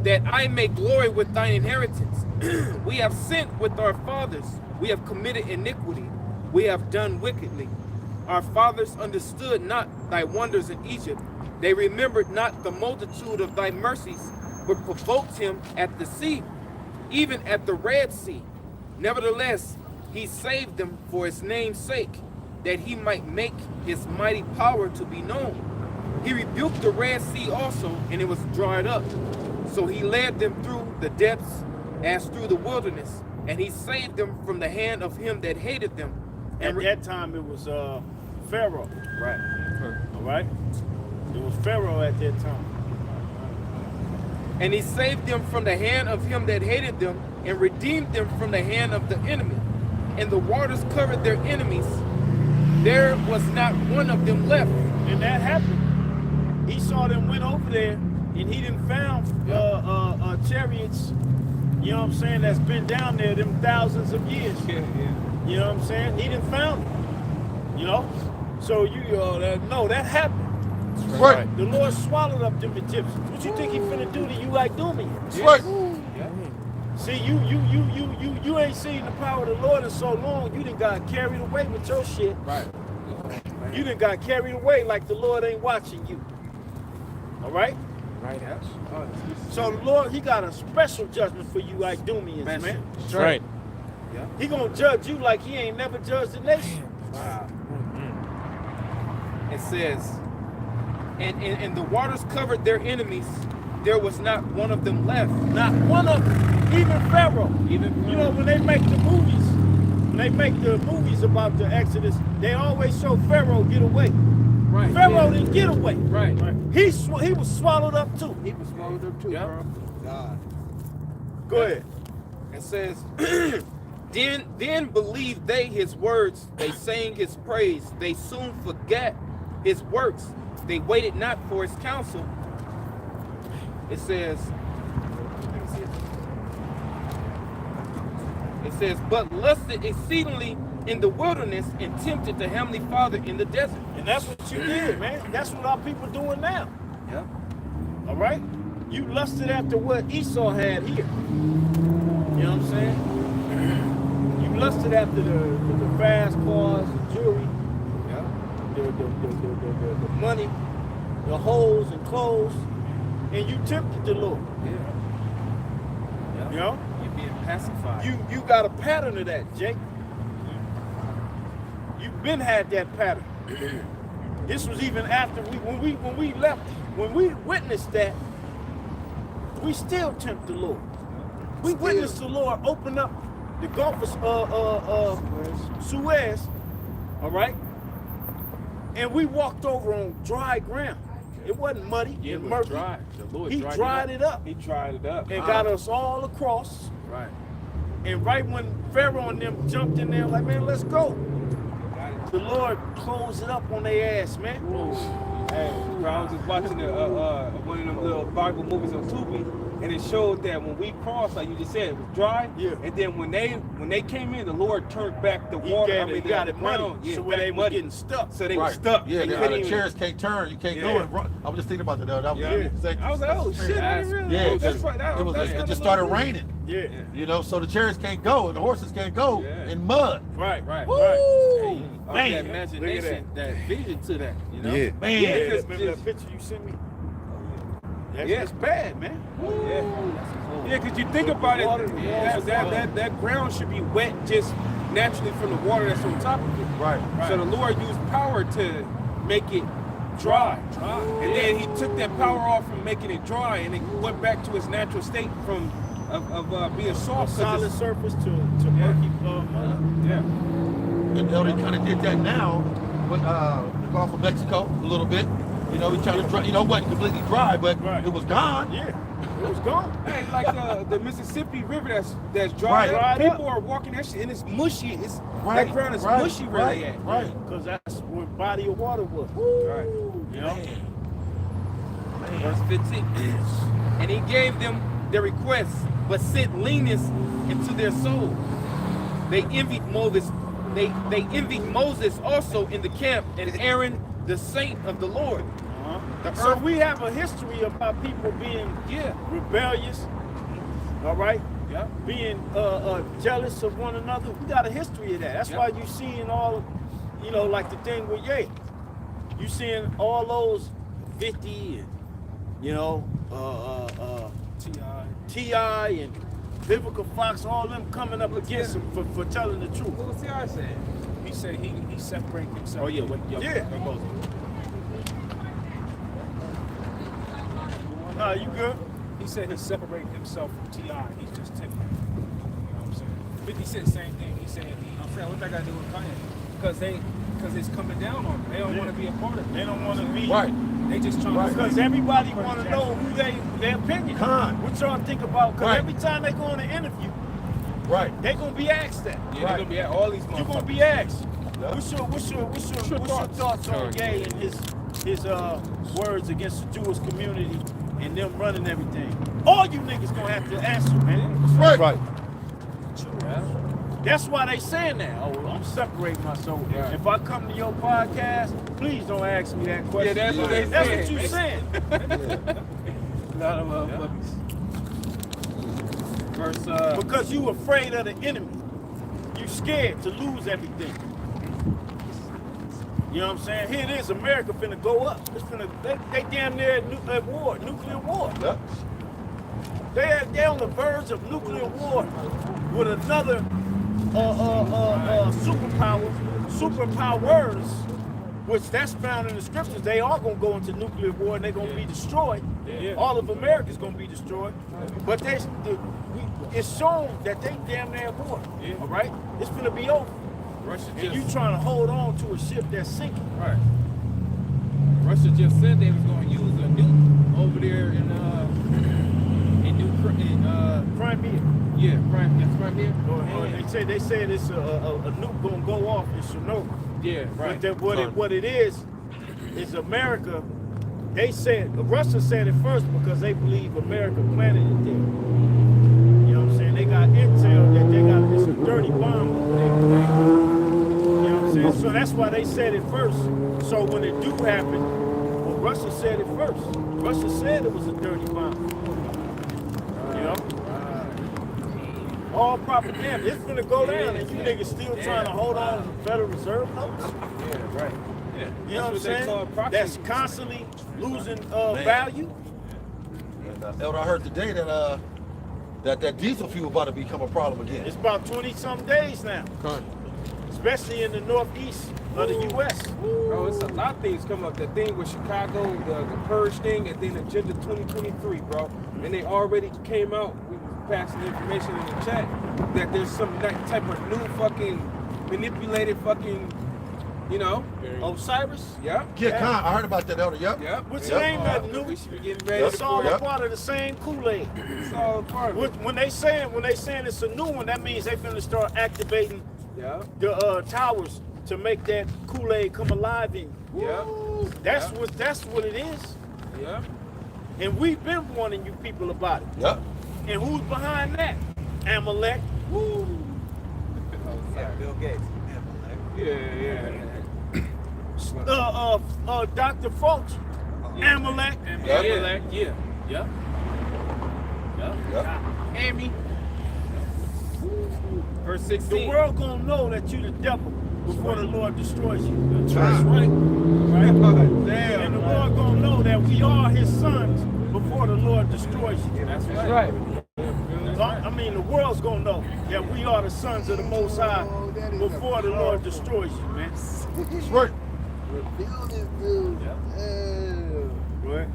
that I may glory with thine inheritance. We have sinned with our fathers. We have committed iniquity. We have done wickedly. Our fathers understood not thy wonders in Egypt. They remembered not the multitude of thy mercies, but provoked him at the sea, even at the Red Sea. Nevertheless, he saved them for his name's sake, that he might make his mighty power to be known. He rebuked the Red Sea also, and it was dried up. So he led them through the depths as through the wilderness, and he saved them from the hand of him that hated them. At that time, it was Pharaoh. Right. All right? It was Pharaoh at that time. And he saved them from the hand of him that hated them, and redeemed them from the hand of the enemy. And the waters covered their enemies. There was not one of them left. And that happened. Esau then went over there, and he done found chariots, you know what I'm saying, that's been down there them thousands of years. Yeah. You know what I'm saying? He done found them. You know? So you know that happened. Right. The Lord swallowed up them Egyptians. What you think he finna do to you like Dumians? Right. See, you ain't seen the power of the Lord in so long, you done got carried away with your shit. Right. You done got carried away like the Lord ain't watching you. All right? Right. So the Lord, he got a special judgment for you Idumeans, man. That's right. He gonna judge you like he ain't never judged a nation. Wow. It says, and the waters covered their enemies. There was not one of them left. Not one of them, even Pharaoh. You know, when they make the movies about the Exodus, they always show Pharaoh get away. Right. Pharaoh didn't get away. Right. He was swallowed up too. He was swallowed up too, Yeah. bro. God. Go ahead. It says, then believed they his words. They sang his praise. They soon forgot his works. They waited not for his counsel. It says, but lusted exceedingly in the wilderness and tempted the Heavenly Father in the desert. And that's what you did, man. That's what our people doing now. Yeah. All right? You lusted after what Esau had here. You know what I'm saying? You lusted after the fast cars, the jewelry, the money, the hoes and clothes, and you tempted the Lord. Yeah. You know? You're being pacified. You got a pattern of that, Jake. You've been had that pattern. This was even after when we left, when we witnessed that, we still tempt the Lord. We witnessed the Lord open up the Gulf of Suez, all right? And we walked over on dry ground. It wasn't muddy Yeah, it and was murky. dry. The Lord He dried it up He dried it up. and got us all across. Right. And right when Pharaoh and them jumped in there, like, man, let's go. The Lord closed it up on their ass, man. Hey, bro, I was just watching one of them little Bible movies on Tubi, and it showed that when we crossed, like you just said, it was dry. Yeah. And then when they came in, the Lord turned back the water. He got it muddy, Yeah, so where they were getting stuck. So they were Right. stuck. Yeah, They the couldn't even- chairs can't turn. You can't Yeah. go and run. I was just thinking about that. That was exactly. I was like, oh shit, I didn't realize. Yeah, That's right. it just started raining. Yeah. You know, so the chariots can't go and the horses can't go Yeah. in mud. Right. Woo! Man. That imagination, that vision to that, you know? Yeah, man. Yeah, Just- remember that picture you sent me? That's Yeah. it's bad, man. Yeah, because you think about it, that ground should be wet just naturally from the water that's on top of it. Right. So the Lord used power to make it dry. And then he took that power off from making it dry, and it went back to its natural state from being soft. 'cause Solid it's- surface to murky mud. Yeah. And they kind of did that now with the Gulf of Mexico a little bit. You know, we tried to dry, you know, it wasn't completely dry, but Right. it was gone. Yeah, it was gone. Hey, like the Mississippi River that's dry. Right. Dried People up. are walking that shit, and it's mushy. Right. That ground is right, mushy where right, they at. Right. Because that's where body of water was. Right. You know? Verse 15. And he gave them their requests, but sent leanness into their soul. They envied Moses. They envied Moses also in the camp, and Aaron, the saint of the Lord. So we have a history about people being rebellious, all right? Yeah. Being jealous of one another. We got a history of that. That's why you seeing all, you know, like the thing with Ye. You seeing all those 50 and, you know, T.I. and Vivica Fox, all them coming up against him for telling the truth. What was T.I. saying? He said he separated himself. Oh yeah, Nah, you good? He said he separated himself from T.I. He's just Timmy. You know what I'm saying? 50 said the same thing. He said I'm saying, what that got to do with Kanye? because it's coming down on them. They don't want to be a part of it. They don't want to be. Right. They just trying to Because everybody want to know who their opinion. Con. What y'all think about? Because Right. every time they go on an interview, Right. they gonna be asked that. Yeah, they're gonna be at all these You gonna motherfuckers. be asked. Yeah. What's your thoughts on Ye and his words against the Jewish community and them running everything? All you niggas gonna have to answer, man. Right. Right. That's why they saying that. Oh, I'm separating myself. Right. If I come to your podcast, please don't ask me that question. that's what they That's saying. what you saying. lot of motherfuckers. Verse Because you afraid of the enemy. You scared to lose everything. You know what I'm saying? Here it is, America finna go up. It's finna, they damn near at war, nuclear war. Yep. They're on the verge of nuclear war with another superpowers, which that's found in the scriptures. They are gonna go into nuclear war and they're gonna be destroyed. All of America's gonna be destroyed. But it's shown that they damn near at war. All right, it's gonna be over. Russia And you trying to hold on to a ship that's sinking. right. Russia just said they was gonna use a nuke over there in Crimea. Crimea. They said it's a nuke gonna go off in Chernobyl. Yeah, right. But what it is America. They said Russia said it first because they believe America planted it there. You know what I'm saying? They got intel that it's a dirty bomb over there. You know what I'm saying? So that's why they said it first. So when it do happen, well, Russia said it first. Russia said it was a dirty bomb. You know? All propaganda. It's gonna go down, and you niggas still trying to hold on to Federal Reserve notes. Yeah, right. Yeah. You know what I'm saying? That's constantly losing value. And, Elder, I heard today that that diesel fuel about to become a problem again. It's about 20-some days now, especially in the northeast of the U.S. Bro, it's a lot of things come up. The thing with Chicago, the purge thing, and then Agenda 2023, bro. And they already came out. We passing the information in the chat that there's some type of new fucking manipulated fucking, you know. Osiris? Yep. Yeah, Con, I heard about that, Elder. Yep. Yep. Which ain't nothing new. We should be getting ready It's all for a it. part of the same Kool-Aid. It's all a part of it. When they saying it's a new one, that means they finna start activating Yeah. the towers to make that Kool-Aid come alive in you. Yeah. That's what it is. Yeah. And we've been warning you people about it. Yep. And who's behind that? Amalek. Woo. Bill Gates. Yeah. Dr. Fulch. Amalek. Yeah. Yeah. Yep. Amy. Verse The 16. world gonna know that you the devil before the Lord destroys you. That's right. Right? Damn. And the Lord gonna know that we are his sons before the Lord destroys you. That's right. I mean, the world's gonna know that we are the sons of the Most High before the Lord destroys you, man. That's right.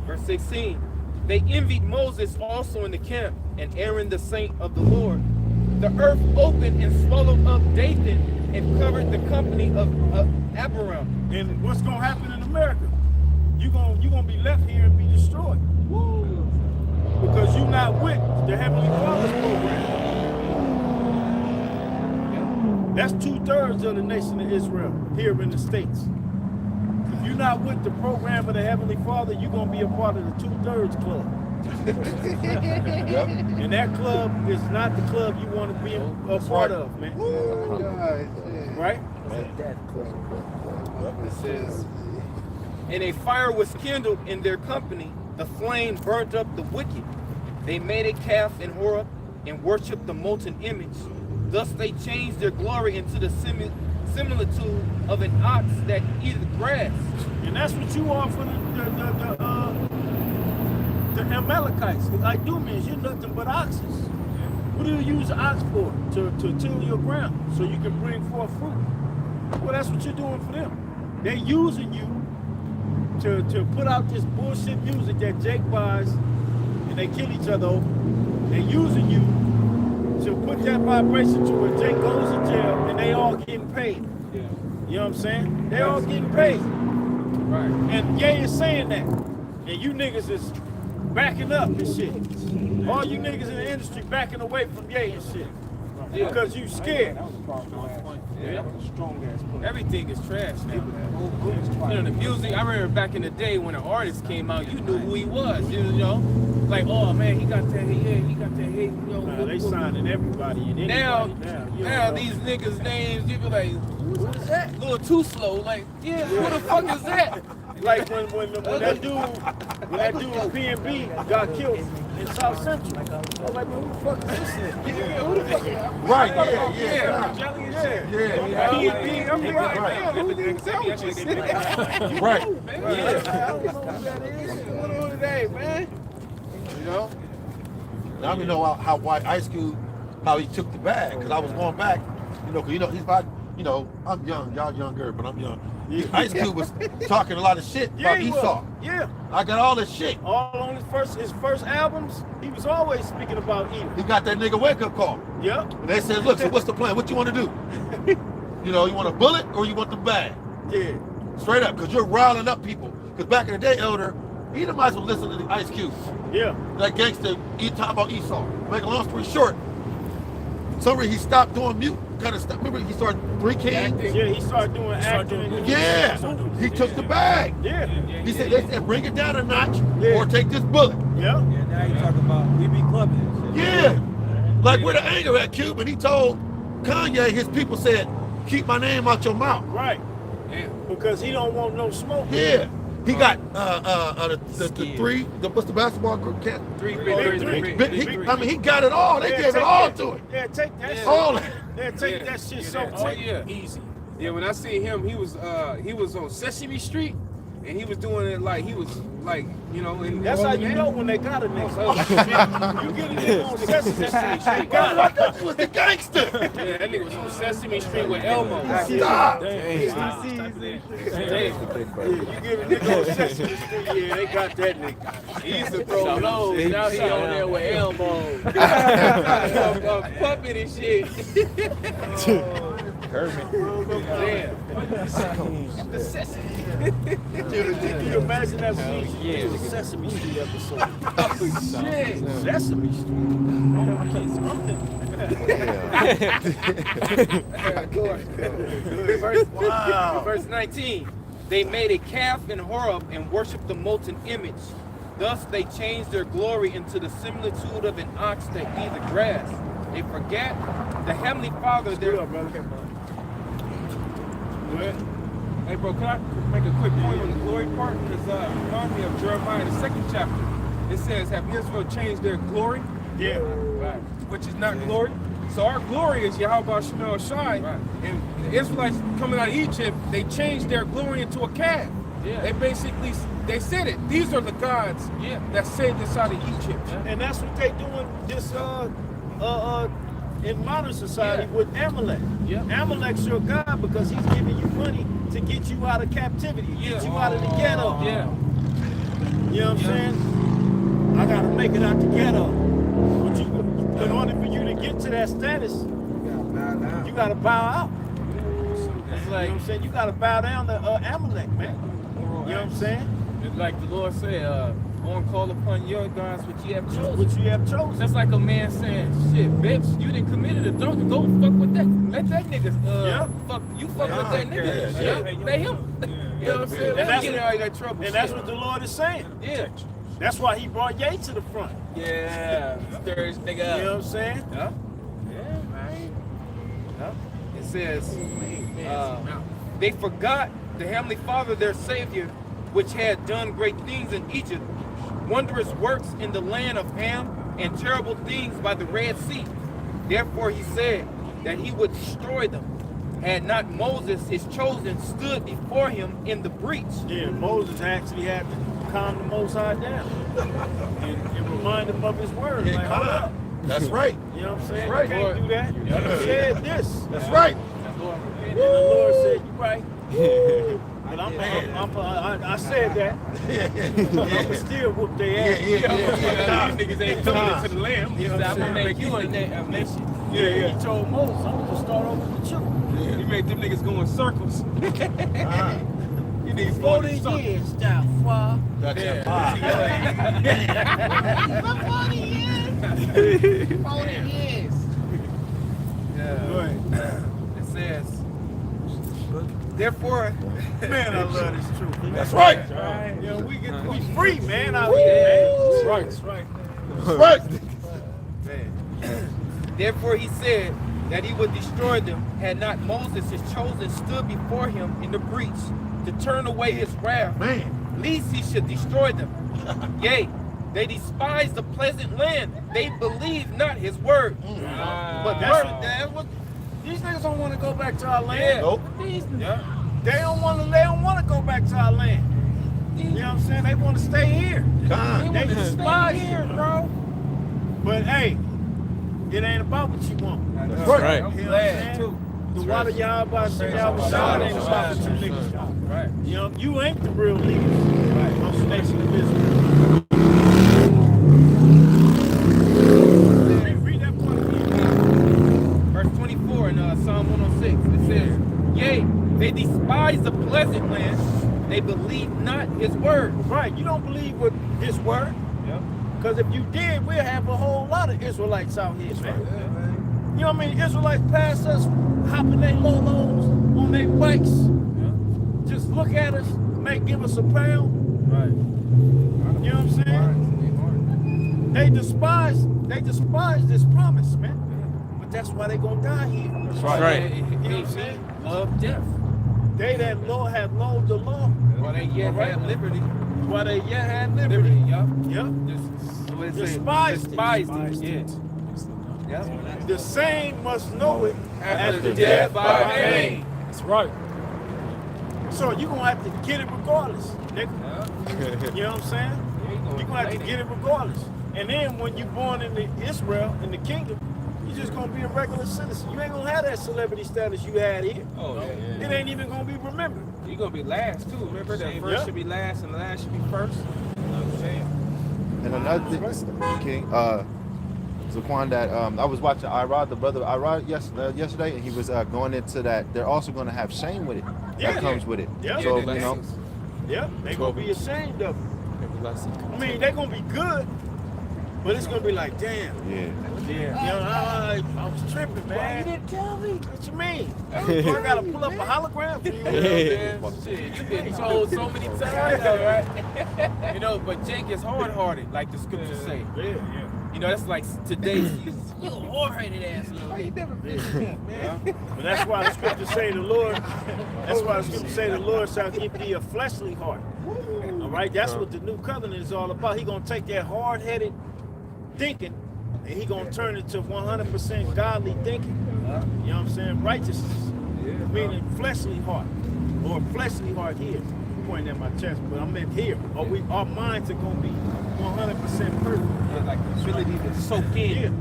Verse 16. They envied Moses also in the camp, and Aaron the saint of the Lord. The earth opened and swallowed up Dathan and covered the company of Abiram. And what's gonna happen in America? You gonna be left here and be destroyed. Because you're not with the Heavenly Father's program. That's 2/3 of the nation of Israel here in the States. If you're not with the program of the Heavenly Father, you're gonna be a part of the 2/3 club. Yep. And that club is not the club you want to be a part of, man. Right? It says, And a fire was kindled in their company. The flame burnt up the wicked. They made a calf in Horeb and worshipped the molten image. Thus they changed their glory into the similitude of an ox that eateth grass. And that's what you are for the Amalekites. Like Dumians, you're nothing but oxes. What do you use an ox for? To till your ground so you can bring forth fruit. Well, that's what you're doing for them. They're using you to put out this bullshit music that Jake buys and they kill each other over. They're using you to put that vibration to where Jake goes to jail and they all getting paid. Yeah. You know what I'm saying? They all getting paid. Right. And Ye is saying that. And you niggas is backing up and shit. All you niggas in the industry backing away from Ye and shit. Yeah. Because you scared. Yeah. Everything is trash now, man. You know, the music, I remember back in the day when an artist came out, you knew who he was, you know? Like, oh man, he got that hit, he got that hit, you know. Nah, they signing everybody and anybody Now these niggas' names, you be like, what is that? A little too slow, like, yeah, who the fuck is that? Like when that dude P&B got killed in South Central. I was like, man, who the fuck is this nigga? Yeah, who the fuck is this? Right, P&B, I'm like, Right. damn, who the fuck is this? Right. I don't know who that is. What's going on today, man? You know? Now we know how white Ice Cube, how he took the bag. Because I was going back, cause he's about, I'm young, y'all younger, but I'm young. Ice Cube was talking a lot of shit about Esau. Yeah. I got all this shit. All on his first albums, he was always speaking about Edom. He got that nigga wake up call. Yep. And they said, look, so what's the plan? What you want to do? You want a bullet or you want the bag? Yeah. Straight up, because you're riling up people. Because back in the day, Elder, Edom might as well listen to the Ice Cube. Yeah. That gangster, he talking about Esau. Make a long story short, somebody he stopped doing mute, kind of stopped. Remember, he started 3 Kings? Yeah, he started doing acting. Yeah, he took the bag. Yeah. He said, they said, bring it down a notch Yeah. or take this bullet. Yeah. Yeah, now you talking about we be clubbing. Yeah. Like where the anger at, Cube, and he told Kanye, his people said, keep my name out your mouth. Right. Yeah. Because he don't want no smoke. Yeah. He got the three, what's the basketball group? Three. I mean, he got it all. They gave it all to him. Yeah, take that shit. All Yeah, take that shit so Oh quick. yeah. Easy. Yeah, when I see him, he was on Sesame Street, and he was doing it like he was like, and That's how you know when they got a nigga. You get a nigga on Sesame Street. God, I thought you was the gangster. Yeah, that nigga was on Sesame Street with Elmo. Stop. You get a nigga on Sesame Street, yeah, they got that nigga. He used to throw lows, now he on there with Elmo. Puppet and shit. Damn. The Sesame. Can you imagine that scene? Yeah. The Sesame Street episode. Shit. Sesame Street. Verse 19. They made a calf in Horeb and worshipped the molten image. Thus they changed their glory into the similitude of an ox that eat the grass. They forget the Heavenly Father. Hey, bro, can I make a quick point on the glory part? Because remind me of Jeremiah, the 2nd chapter. It says, have Israel changed their glory? Yeah. Right. Which is not glory. So our glory is Baha Sham Yahawashi. Right. And the Israelites coming out of Egypt, they changed their glory into a calf. Yeah. They said it. These are the gods that saved us out of Egypt. And that's what they doing this in modern society with Amalek. Yeah. Amalek's your God because he's giving you money to get you out of captivity, get you out of the ghetto. Yeah. You know what I'm saying? I gotta make it out the ghetto. But in order for you to get to that status, you gotta bow out. It's like, you know what I'm saying? You gotta bow down to Amalek, man. You know what I'm saying? It's like the Lord said, on call upon your gods which ye have chosen. Which you have chosen. That's like a man saying, shit, bitch, you didn't committed adultery. Go fuck with that. Let that nigga, fuck with that nigga. Yeah. Let him. You know what I'm saying? Let him get out of that trouble. And that's what the Lord is saying. Yeah. That's why he brought Ye to the front. Yeah. Stir this nigga up. You know what I'm saying? Yeah. Yeah, man. Yeah. It says, they forgot the Heavenly Father, their Savior, which had done great things in Egypt, wondrous works in the land of Ham, and terrible things by the Red Sea. Therefore he said that he would destroy them, had not Moses, his chosen, stood before him in the breach. Yeah, Moses actually had to calm the Most High down and remind him of his word. Yeah, Like, hold up. That's right. You know what I'm saying? Right. You can't do that. You said this. That's right. And the Lord said, you right. But I said that. I'ma still whoop their ass. You niggas ain't doing it to the lamb. He said, I'm gonna make you a nation. Yeah. He told Moses, I'm gonna start over with you. He made them niggas go in circles. You niggas 40 years down far. That's Yeah. Go ahead. It says, therefore, Man, I love this truth. That's right. You know, we free, man, out here, man. That's right. That's right. That's right. therefore he said that he would destroy them, had not Moses, his chosen, stood before him in the breach to turn away his wrath, Man. lest he should destroy them. Yea, they despise the pleasant land. They believe not his word. But that's what these niggas don't want to go back to our land. Nope. They don't want to go back to our land. You know what I'm saying? They want to stay here. God. They despise here, bro. But hey, it ain't about what you want. That's right. You know what I'm saying? The water y'all about to Yahawashi ain't about what you niggas want. Right. You know, you ain't the real leaders. Right. I'm the nation of Israel. Read that part again. Verse 24 in Psalm 106, it says, yea, they despise the pleasant land, they believe not his word. Right, you don't believe with his word. Because if you did, we'll have a whole lot of Israelites out here, man. You know what I mean? Israelites pass us, hopping their lolos on their bikes. Just look at us, give us a pound. Right. You know what I'm saying? They despise this promise, man. But that's why they gonna die here. That's Right. You know what I'm saying? Love death. They that Lord have loved the law. While they yet had liberty. While they yet had liberty. Yup. Yep. What it say? Despised it. Despised it. Yeah. Yep. The same must know it After death by pain. That's right. So you're gonna have to get it regardless, nigga. You know what I'm saying? You're gonna have to get it regardless. And then when you're born in Israel, in the kingdom, you're just gonna be a regular citizen. You ain't gonna have that celebrity status you had here. Oh, yeah. It ain't even gonna be remembered. You're going to be last, too. Remember that first should be last and the last should be first? You know what I'm saying? And another thing, King, Zaquan, that I was watching Irod, the brother Irod, yesterday, and he was going into that. They're also going to have shame with it. Yeah. That comes with it. Yeah. So, Yeah, you know, Yeah, they gonna be ashamed of it. I mean, they gonna be good, but it's gonna be like, damn. yeah. Yeah. You know, I was tripping, man. Why you didn't tell me? What you mean? I gotta pull up a hologram for you. You know what I'm saying? Shit, you been told so many times, right? You know, but Jake is hard-hearted, like the scriptures say. Yeah. You know, that's like today's you a hard-headed ass little You never been man. But that's why the scriptures say the Lord. That's why the scriptures say the Lord shall give thee a fleshly heart. All right, that's what the new covenant is all about. He gonna take that hard-headed thinking, and he gonna turn it to 100% godly thinking. You know what I'm saying? Righteousness, meaning fleshly heart, or fleshly heart here. Pointing at my chest, but I meant here. Our minds are gonna be 100% perfect. Yeah, like the ability to soak in.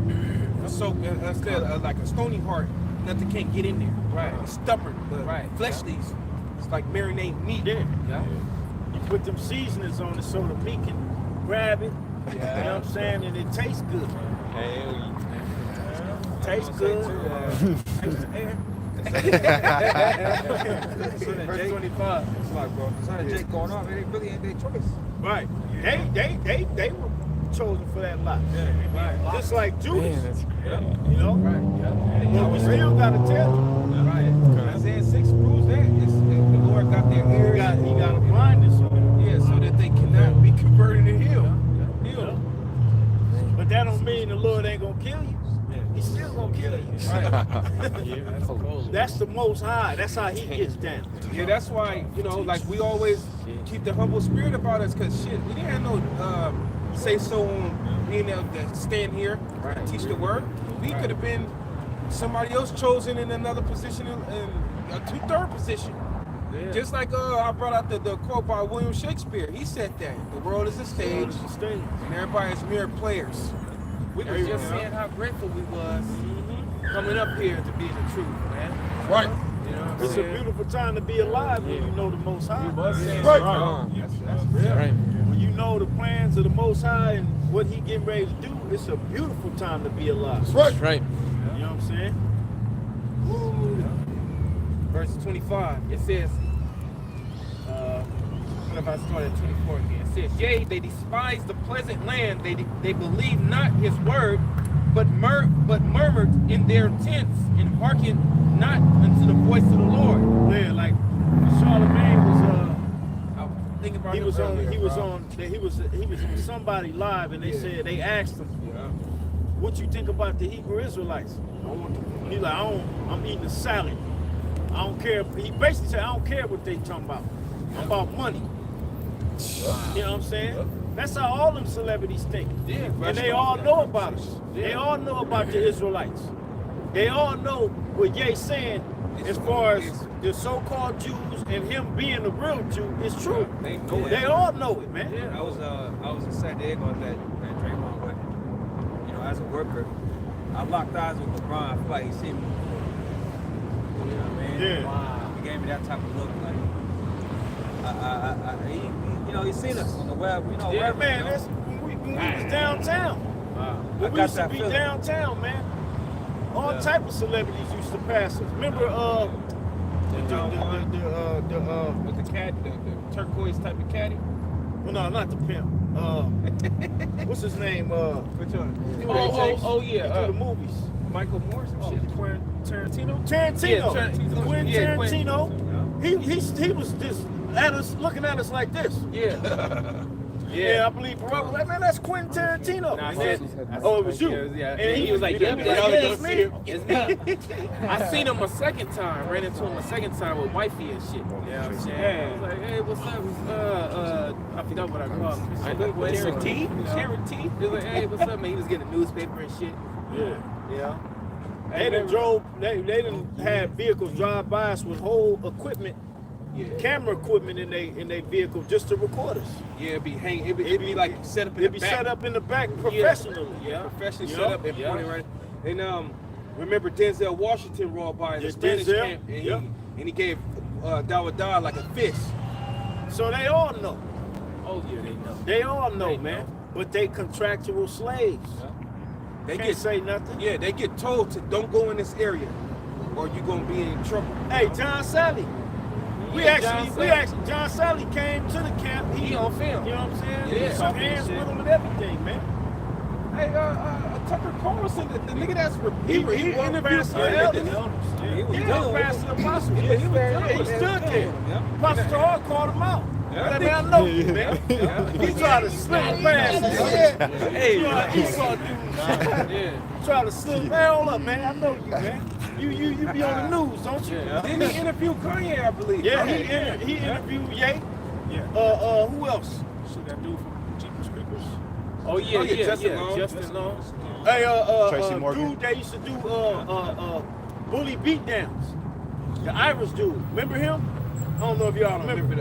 Soak instead of like a stony heart, nothing can't get in there. Right. It's stubborn, but fleshly. It's like marinating meat. Yeah. Yeah. You put them seasonings on it so the meat can grab it. You know what I'm saying? And it tastes good. Tastes good. Tastes the air. Verse 25. It's like, bro, son of Jake going off, it really ain't their choice. Right. They were chosen for that lot. Right. Just like Judas. You know? Right. But we still gotta tell them. Right. Isaiah 6 proves that. The Lord got their ears. He got a blindness on it. Yeah, so that they cannot be converted and healed. But that don't mean the Lord ain't gonna kill you. He's still gonna kill you. That's the Most High. That's how he gets down. Yeah, that's why, you know, like we always keep the humble spirit about us, because shit, we didn't have no say so on being able to stand here and teach the word. We could have been somebody else chosen in another position, in a third position. Yeah. Just like I brought out the quote by William Shakespeare. He said that the world is a stage, and everybody is mere players. We were just saying how grateful we was coming up here to be in the truth, man. Right. You know what I'm It's a saying? beautiful time to be alive when you know the Most High. Right. That's real. Right. When you know the plans of the Most High and what he getting ready to do, it's a beautiful time to be alive. That's right. Right. You know what I'm saying? Verse 25, it says, what if I start at 24 again? It says, yea, they despise the pleasant land, they believe not his word, but murmured in their tents, and hearkened not unto the voice of the Lord. Yeah, like Charlemagne was I was thinking about he him was on earlier, he was bro. on somebody live, and they said they asked him, what you think about the Hebrew Israelites? He's like, I'm eating a salad. I don't care. He basically said, I don't care what they talking about. I'm about money. You know what I'm saying? That's how all them celebrities think. Yeah, And they all know about us. They all know about the Israelites. They all know what Ye's saying as far as the so-called Jews and him being a real Jew is true. They know it. They all know it, man. I was in San Diego at that Draymond wedding. You know, as a worker, I locked eyes with LeBron. I feel like he seen me. You know what I mean? Yeah. Wow. He gave me that type of look, like he's seen us on the web. You know, Yeah, wherever, man, you know? that's when we was downtown. When we got used to that be feeling. downtown, man. All type of celebrities used to pass us. Remember, With the cat, the turquoise type of caddy. well, no, not the pimp. What's his name? Which one? Oh, yeah. he do the movies. Michael Moore, some shit. Quentin Tarantino. Tarantino. Yeah, Quentin yeah, Tarantino. He was just at us, looking at us like this. Yeah. Yeah, I believe Barack was like, man, that's Quentin Tarantino. Nah, And then- it was you. Yeah, And he was like, yeah, it's me. it's me. I seen him a second time, ran into him a second time with wifey and shit. You know what I'm saying? I was like, hey, what's up? I forgot what I called him. Sharon T? Sharon T? He was like, hey, what's up, man? He was getting a newspaper and shit. Yeah. They done had vehicles drive by us with whole equipment, camera equipment in their vehicle just to record us. Yeah, it'd be hanging. It'd be like set up in It'd the be back. set up in the back professionally. Yeah, professionally You set know? up and pointing right. And remember Denzel Washington rolled by in the Yes, Spanish Denzel. camp, and he gave Dawa like a fist. So they all know. Oh, yeah, they know. They all know, man. But they contractual slaves. They Can't get say nothing. Yeah, they get told to don't go in this area, or you're gonna be in trouble. Hey, John Sally. John Sally came to the camp. He on film. You know what I'm saying? Yeah. He shook hands with him and everything, man. Hey, Tucker Carlson, the nigga that's He interviewed the elders. Pastor Apostle. Yeah, he stood there. Pastor Hart called him out. I know you, man. He tried to slip past us. Hey, Esau dude. Try to slip. Man, hold up, man. I know you, man. You be on the news, don't you? Didn't he interview Kanye, I believe? Yeah, he interviewed Ye. Who else? Shoot that dude from Jeepers Creepers. Oh, yeah, Justin Long. Hey, Tracy Morgan. dude, they used to do bully beatdowns. The Irish dude, remember him? I don't know if y'all remember.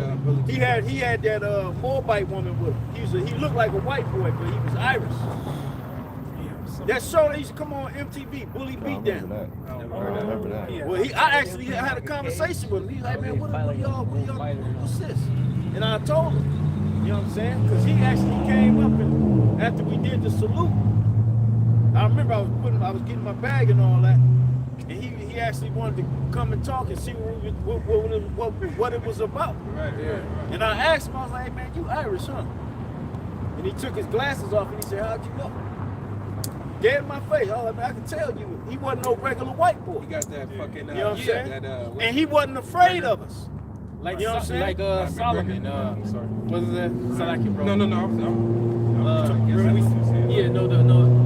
He had that Moabite woman with him. He looked like a white boy, but he was Irish. That show they used to come on MTV, Bully Beatdown. I remember that. Well, I actually had a conversation with him. He's like, man, what y'all, what's this? And I told him, you know what I'm saying? Because he actually came up and after we did the salute, I remember I was getting my bag and all that, and he actually wanted to come and talk and see what it was about. Right. And I asked him, I was like, hey, man, you Irish, huh? And he took his glasses off and he said, how'd you know? Dead in my face. I was like, man, I can tell you, he wasn't no regular white boy. He got that fucking. You know what I'm saying? That, And he wasn't afraid of us. Like, You know what I'm saying? like Solomon. sorry. What is that? Salaki, bro. No.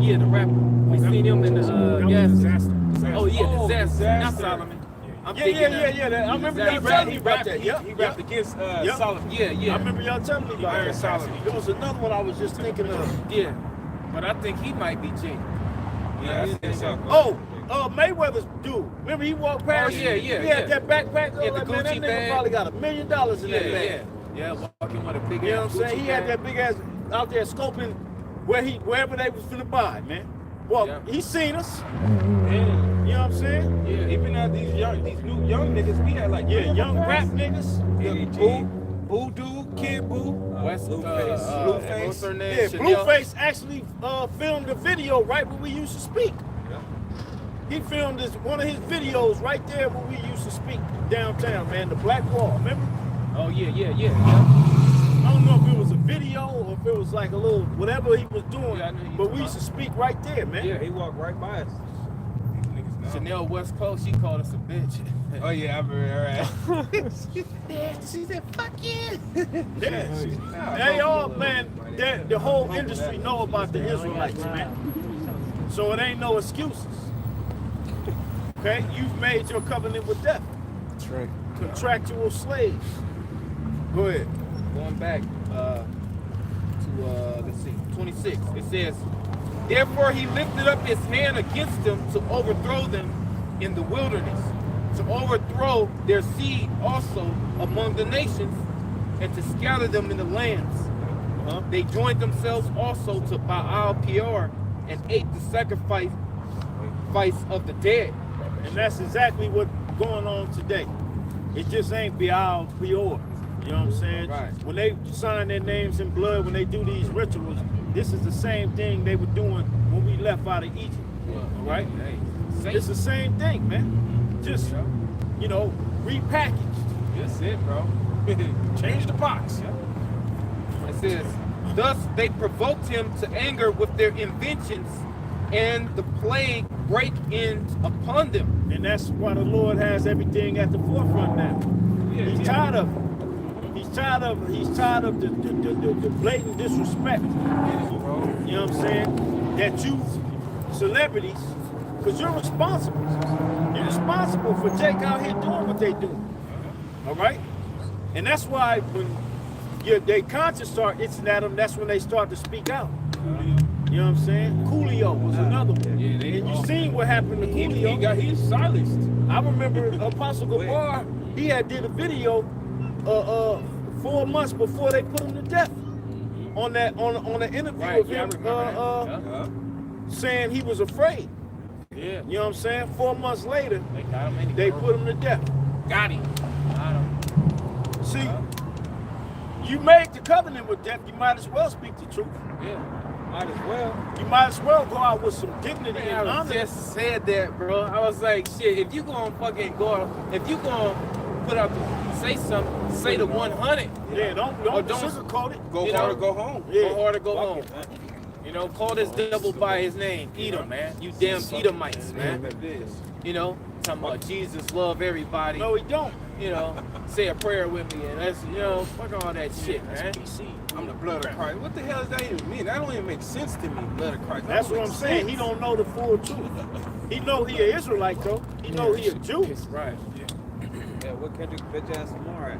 The rapper. We seen him in the That yes. was disaster. Oh yeah, disaster. Not Disaster. Solomon. I'm Yeah, thinking I remember y'all telling me about that. Yep, He rapped against Yep. Solomon. Yeah. I remember y'all telling me about Iron that. Solomon. There was another one I was just thinking of. Yeah. But I think he might be G. Yeah, I think so. Mayweather's dude. Remember he walked past? Oh, yeah, He had yeah. that backpack. Yeah, Like, the man, that Gucci nigga bag. probably got $1 million in that bag. Yeah, walking with a big You know ass what I'm saying? Gucci He had bag. that big ass out there scoping wherever they was finna buy, man. Well, Yeah. he seen us. Yeah. You know what I'm saying? Yeah, even now these new young niggas, we had like Young rap niggas. Boo, Voodoo, Kid Boo, West Blueface. what's her name? Yeah, Chanel. Blueface actually filmed a video right where we used to speak. He filmed one of his videos right there where we used to speak downtown, man. The Black Wall, remember? Oh yeah. I don't know if it was a video or if it was like a little whatever he was doing, Yeah, I know you but talking we used to speak right there, man. Yeah, he walked right by us. Chanel West Coast, she called us a bitch. Oh yeah, I remember. She said, "Fuck yeah." They all, man. The whole industry know about the Israelites, man. So it ain't no excuses. Okay, you've made your covenant with death. That's right. Contractual slaves. Go ahead. Going back to let's see, 26. It says, therefore he lifted up his hand against them to overthrow them in the wilderness, to overthrow their seed also among the nations, and to scatter them in the lands. They joined themselves also to Baal Peor and ate the sacrifice of the dead. And that's exactly what's going on today. It just ain't Baal Peor. You know what I'm saying? Right. When they sign their names in blood, when they do these rituals, this is the same thing they were doing when we left out of Egypt. All right? It's the same thing, man. Just, repackaged. That's it, bro. Change the box. It says, thus they provoked him to anger with their inventions, and the plague break in upon them. And that's why the Lord has everything at the forefront now. He's tired of it. He's tired of the blatant disrespect. You know what I'm saying? That you celebrities, because you're responsible. You're responsible for Jake out here doing what they do. All right? And that's why when their conscience start itching at them, that's when they start to speak out. You know what I'm saying? Coolio was another one. Yeah, and you seen what happened to Coolio. He's silenced. I remember Apostle Gabar, he had did a video 4 months before they put him to death on the interview with him saying he was afraid. Yeah. You know what I'm saying? 4 months later, They got him and they put him to death. got him. See, you made the covenant with death, you might as well speak the truth. Yeah. Might as well. You might as well go out with some dignity Man, and I honor. just said that, bro. I was like, shit, if you gonna fucking go, if you gonna put out, say something, say the 100. Yeah, don't sugarcoat it. Go You hard know? or go home. Yeah. Go hard or go Fuck home. it. You know, call this devil by his name. Edom, man. You damn Edomites, man. It is. You know, talking about Jesus love everybody. No, he don't. You know, say a prayer with me, and that's, fuck all that shit, man. I'm the blood of Christ. What the hell does that even mean? That don't even make sense to me, blood of Christ. That's what I'm saying. He don't know the full truth. He know he an Israelite though. He know he a Jew. Right. Yeah, what country bitch ass tomorrow?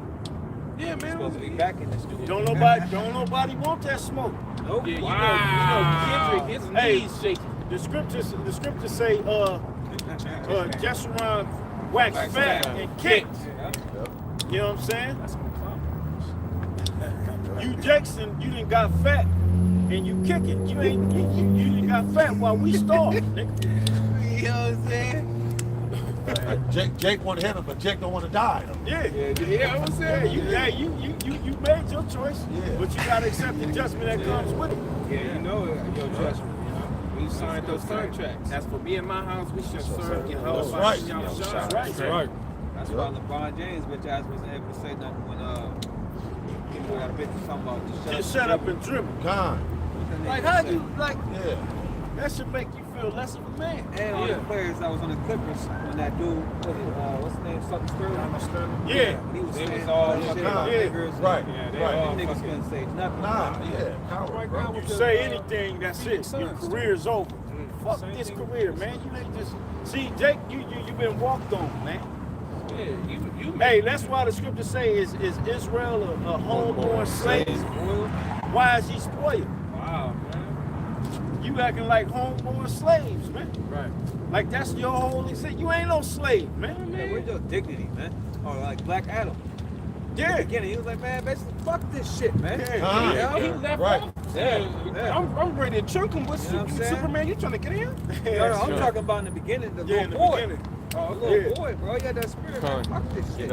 Yeah, man. Supposed to be back in the studio. Don't nobody want that smoke. Nope. Yeah, you know, Kendrick, his Hey. knees shaking. The scriptures say Jeshurun waxed fat and kicked. You know what I'm saying? You Jackson, you done got fat and you kicking. You done got fat while we starve, nigga. You know what I'm saying? Jake want heaven, but Jake don't want to die. Though. Yeah, I'm saying. You made your choice, Yeah. but you gotta accept the judgment that comes with it. Yeah, you know your judgment. You signed those contracts. That's for me and my house. We should serve Yahweh. That's right. That's right. That's why LeBron James bitch ass wasn't able to say nothing when people got a bitch talking about Just shut up and dribble. God. Like how you like Yeah. that should make you feel less of a man. And all the players that was on the Clippers when that dude, what's his name, something Sterling? Yeah. He was It saying was all shit yeah. about niggers. Right. Yeah, they Right. all Niggas fucking- couldn't say nothing. Nah. Yeah. Coward, bro. You say anything, that's it. Your career's over. Fuck this career, man. You ain't just see, Jake. You been walked on, man. Yeah, you Hey, that's why the scriptures say is Israel a homeborn slave? Why is he spoiled? Wow, man. You acting like homeborn slaves, man. Right. Like that's your whole exist. You ain't no slave, man. Man, where's your dignity, man? Or like Black Adam. Yeah. Again, he was like, man, basically, fuck this shit, man. Yeah. He left Right. off. Yeah. I'm ready to chunk him. What's You know what I'm saying? Superman? You trying to get in? No, I'm talking about in the beginning, the Yeah, in little the boy. beginning. Oh, little Yeah. boy, bro. He had that spirit, man. Fuck this shit.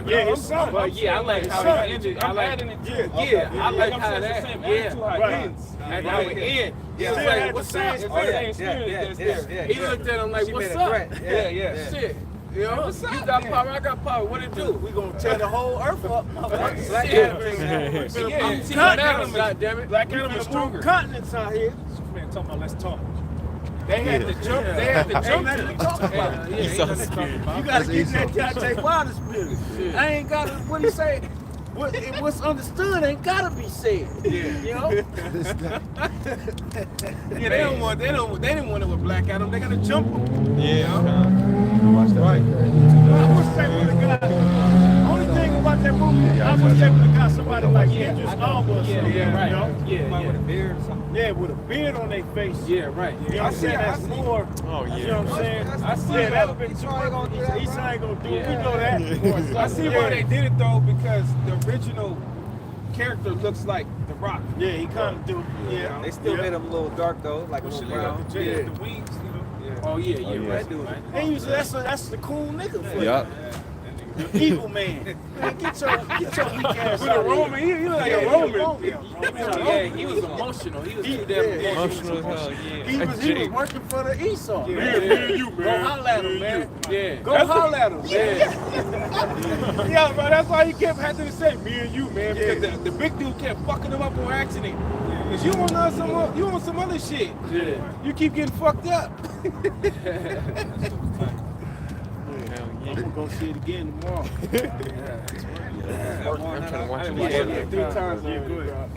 Yeah, his son. But yeah, I like His how son. he ended. I I'm like adding it to yeah, it. I like I'm how saying that. the same Yeah, attitude how it right. ends. and how it ends. Yeah, He was still like, had "What's the up?" same It's the spirit. same spirit that's there. yeah. He looked at him like, She "What's made a up?" threat. Yeah. Shit. You know, you got power, I got power. What it do? We gonna tear the whole earth up, motherfucker. Black Yeah. Adam thing now. See, Yeah. Black Adam, goddammit. Black We Adam finna is move stronger. Continents out here. Man, talking about let's talk. They had to jump. They had to Ain't jump. nothing to talk about. Yeah, ain't nothing to talk about. You gotta get in that Deontay Wilder spirit. I ain't gotta. What he say? What's understood ain't gotta be said. Yeah. You know. Yeah, they didn't want it with Black Adam. They gotta jump him. Right. I wish they would've got. Only thing about that movie, I wish they would've got somebody like Idris Elba or something. Yeah, You right. know? Somebody with a beard or something. Yeah, with a beard on their face. Yeah, right. You know what I'm saying? That's more. Oh, yeah. You know what I'm saying? I see Yeah, that. that'd been He's too probably gonna do that, East bro. ain't gonna do it. Yeah. We know that. I see why they did it though, because the original character looks like The Rock. Yeah, he kind of do. Yeah. They still yeah. made him a little dark, though, like a little brown. Yeah. The wings, you know. Oh yeah, yeah, yeah. right, dude. Right. Hey, that's the cool nigga for Yup. you. Evil man. Man, get your weak ass With out a of here. Roman, he look like Yeah, a Roman. Yeah, Yeah, he was emotional. He was He- too damn yeah. emotional. Emotional as hell, yeah. He was working for the Esau. Yeah, Man, me and you, Go man. holler at him, man. Yeah. Go holler at him. Yeah. Yeah, bro, that's why he kept having to say me and you, man, because the big dude kept fucking him up on accident. Cause you want some other shit. Yeah. You keep getting fucked up. I'm gonna go see it again tomorrow. I'm trying to watch I it. watched again. it 3 times Yeah, already, good. bro.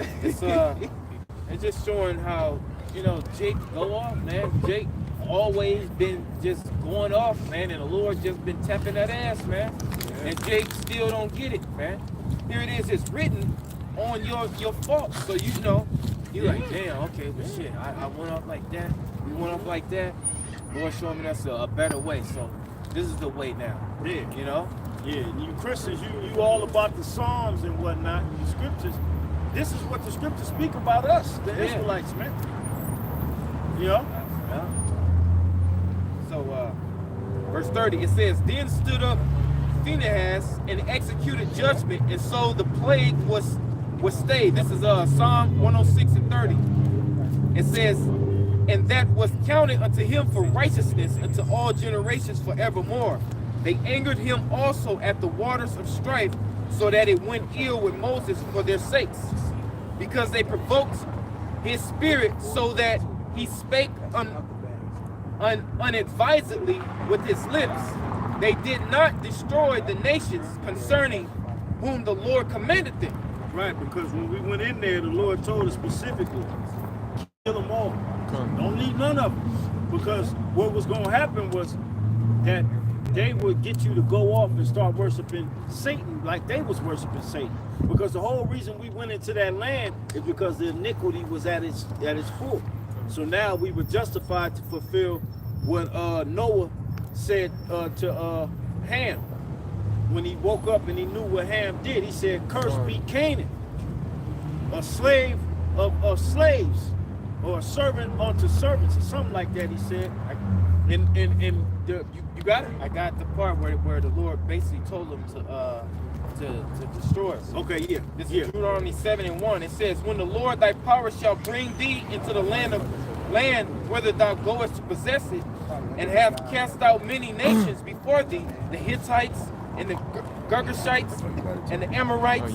It's just showing how, you know, Jake go off, man. Jake always been just going off, man, and the Lord just been tapping that ass, man. And Jake still don't get it, man. Here it is, it's written on your fault, so you know, you like, damn, okay, but shit, I went off like that, we went off like that. Lord showed me that's a better way, so this is the way now. Yeah. You know? Yeah, you Christians, you all about the Psalms and whatnot, the scriptures. This is what the scriptures speak about us, the Yeah. Israelites, man. You know? Yeah. So, verse 30, it says, Then stood up Phinehas and executed judgment, and so the plague was stayed. This is Psalm 106 and 30. It says, And that was counted unto him for righteousness unto all generations forevermore. They angered him also at the waters of strife, so that it went ill with Moses for their sakes, because they provoked his spirit, so that he spake unadvisedly with his lips. They did not destroy the nations concerning whom the Lord commanded them. Right, because when we went in there, the Lord told us specifically, kill them all. Don't leave none of them. Because what was going to happen was that they would get you to go off and start worshiping Satan like they was worshiping Satan. Because the whole reason we went into that land is because the iniquity was at its full. So now we were justified to fulfill what Noah said to Ham. When he woke up and he knew what Ham did, he said, "Cursed be Canaan, a slave of slaves, or a servant unto servants," or something like that. He said. You got it? I got the part where the Lord basically told him to destroy us. Okay, yeah. This is Yeah. Deuteronomy 7 and 1. It says, When the Lord thy power shall bring thee into the land whither thou goest to possess it, and have cast out many nations before thee, the Hittites, and the Girgashites, and the Amorites,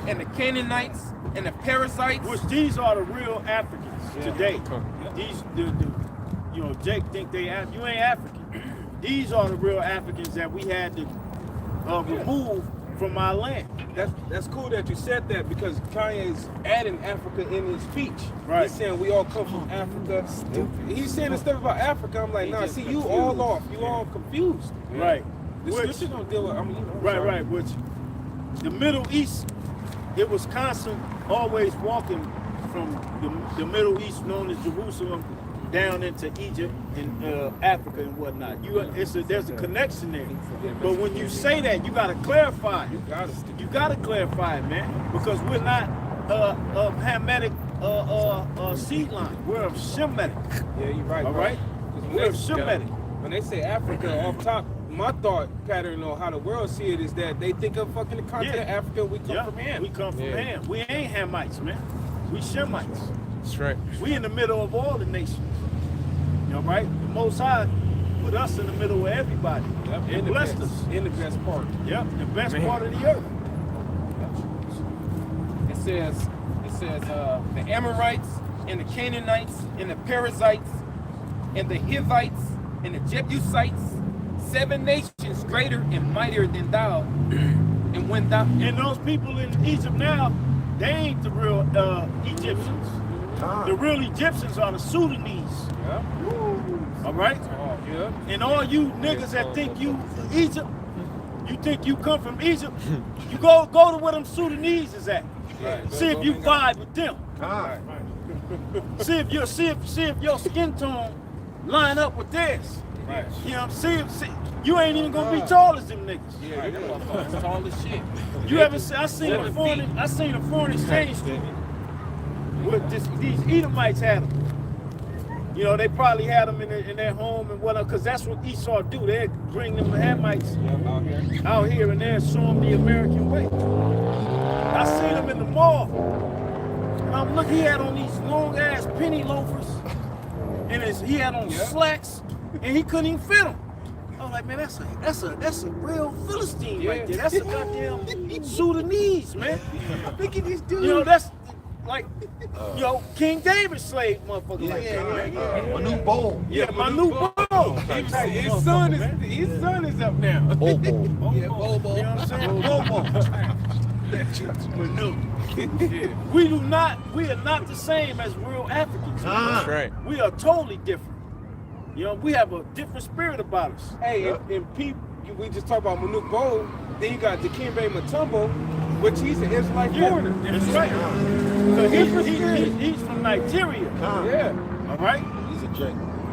and the Canaanites, and the Perizzites. Which these are the real Africans today. These, you know, Jake think you ain't African. These are the real Africans that we had to remove from our land. That's cool that you said that because Kanye's adding Africa in his speech. Right. He's saying we all come from Africa. He's saying this stuff about Africa. I'm like, nah, see, you all off. You all confused. Man. Right. The scripture don't deal with, I mean, you know, Right. Which the Middle East, it was constant, always walking from the Middle East, known as Jerusalem, down into Egypt and Africa and whatnot. There's a connection there. But when you say that, you gotta clarify it. You gotta clarify it, man, because we're not of Hamitic seed line. We're of Shemitic. Yeah, you're right. All bro. right. 'Cause We're of Shemitic. When they say Africa off top, my thought pattern on how the world see it is that they think of fucking the continent Africa. We come from Ham. We come from Ham. We ain't Hamites, man. We Shemites. That's right. We in the middle of all the nations. You know, right? The Most High put us in the middle of everybody. Yep, And blessed us. In the best part. Yep, the best part of the earth. It says the Amorites and the Canaanites and the Perizzites and the Hivites and the Jebusites, 7 nations greater and mightier than thou. And when thou And those people in Egypt now, they ain't the real Egyptians. The real Egyptians are the Sudanese. Yeah. All right? Oh, yeah. And all you niggas that think you Egypt, you think you come from Egypt, you go to where them Sudanese is at. Right. See if you vibe with them. Right. See if your skin tone line up with theirs. Right. You know, see, you ain't even gonna be tall as them niggas. Yeah, them motherfuckers tall as shit. You ever see? I seen a foreign exchange student with these Edomites had them. You know, they probably had them in their home and whatnot, because that's what Esau do. They bring them Hamites out here and there, show them the American way. I seen them in the mall, and I'm looking. He had on these long ass penny loafers, and he had on slacks, and he couldn't even fit them. I was like, man, that's a real Philistine right there. That's a goddamn Sudanese, man. Look at this dude. You know, that's like, King David slave motherfucker like that, man. My new bowl. Yeah, my new bowl. His son is up now. Bowl. Yeah, Bobo. You know what I'm saying? Bobo. We are not the same as real Africans. That's right. We are totally different. You know, we have a different spirit about us. Hey, and people, we just talked about Manute Bowl. Then you got Dikembe Mutombo, which he's an Israelite foreigner. That's right. So he's from Nigeria. Yeah. All right. He's a J.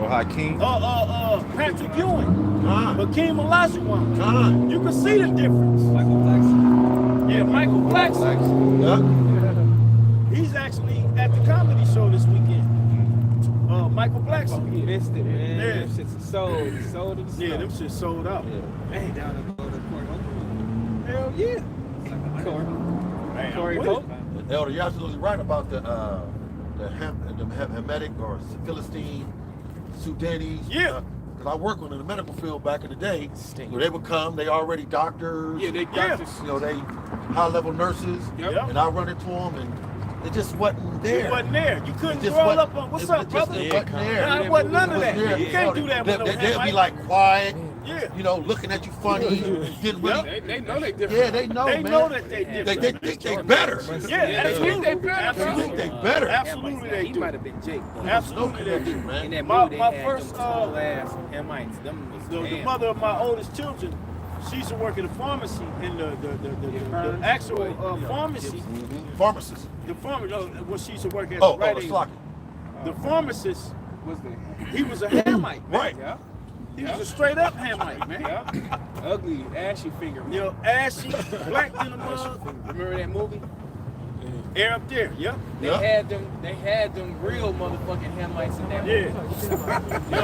Or Hakeem. Patrick Ewing. Hakeem Olajuwon. You can see the difference. Michael Blackson. Yeah, Michael Blackson. Yeah. He's actually at the comedy show this weekend. Michael Blackson. He missed it, man. Yeah. Them shit's sold. He sold it. Yeah, them shit sold out. Hey, down to go to Corey Holcomb. Hell yeah. Man, Corey I'm Hope. with it. Elder, you're absolutely right about the Hamitic or Philistine, Sudanese. Yeah. Because I worked on in the medical field back in the day, where they would come, they already doctors. Yeah, they doctors. You know, they high-level nurses. Yep. And I run into them, and it just wasn't there. It wasn't there. You couldn't It just roll wasn't- up on, what's it up, just brother? wasn't there. Nah, it wasn't none of that. There. You can't do that with no They'd be Hamite. like quiet, Yeah. you know, looking at you funny, getting ready. They know they different. Yeah, they know, They man. know that they different. They think they better. Yeah, absolutely. They better, Absolutely. They better. Absolutely they He do. might have been Jake. Though. No Absolutely they do. connection, man. In that My- movie, they my had first, them tall ass Hamites. Them was The damn. mother of my oldest children, she used to work in a pharmacy, and the actual pharmacy, Pharmacist. the pharmacy, when she used to work at Oh, Rite it's Aid, like the pharmacist, Was the he was a Hamite, man. right. yeah. He was a straight up Hamite, man. Yeah. Ugly, ashy finger. You know, ashy, black in the mug, Remember that movie? air up there, yeah. They had them real motherfucking Hamites in that Yeah. movie. You know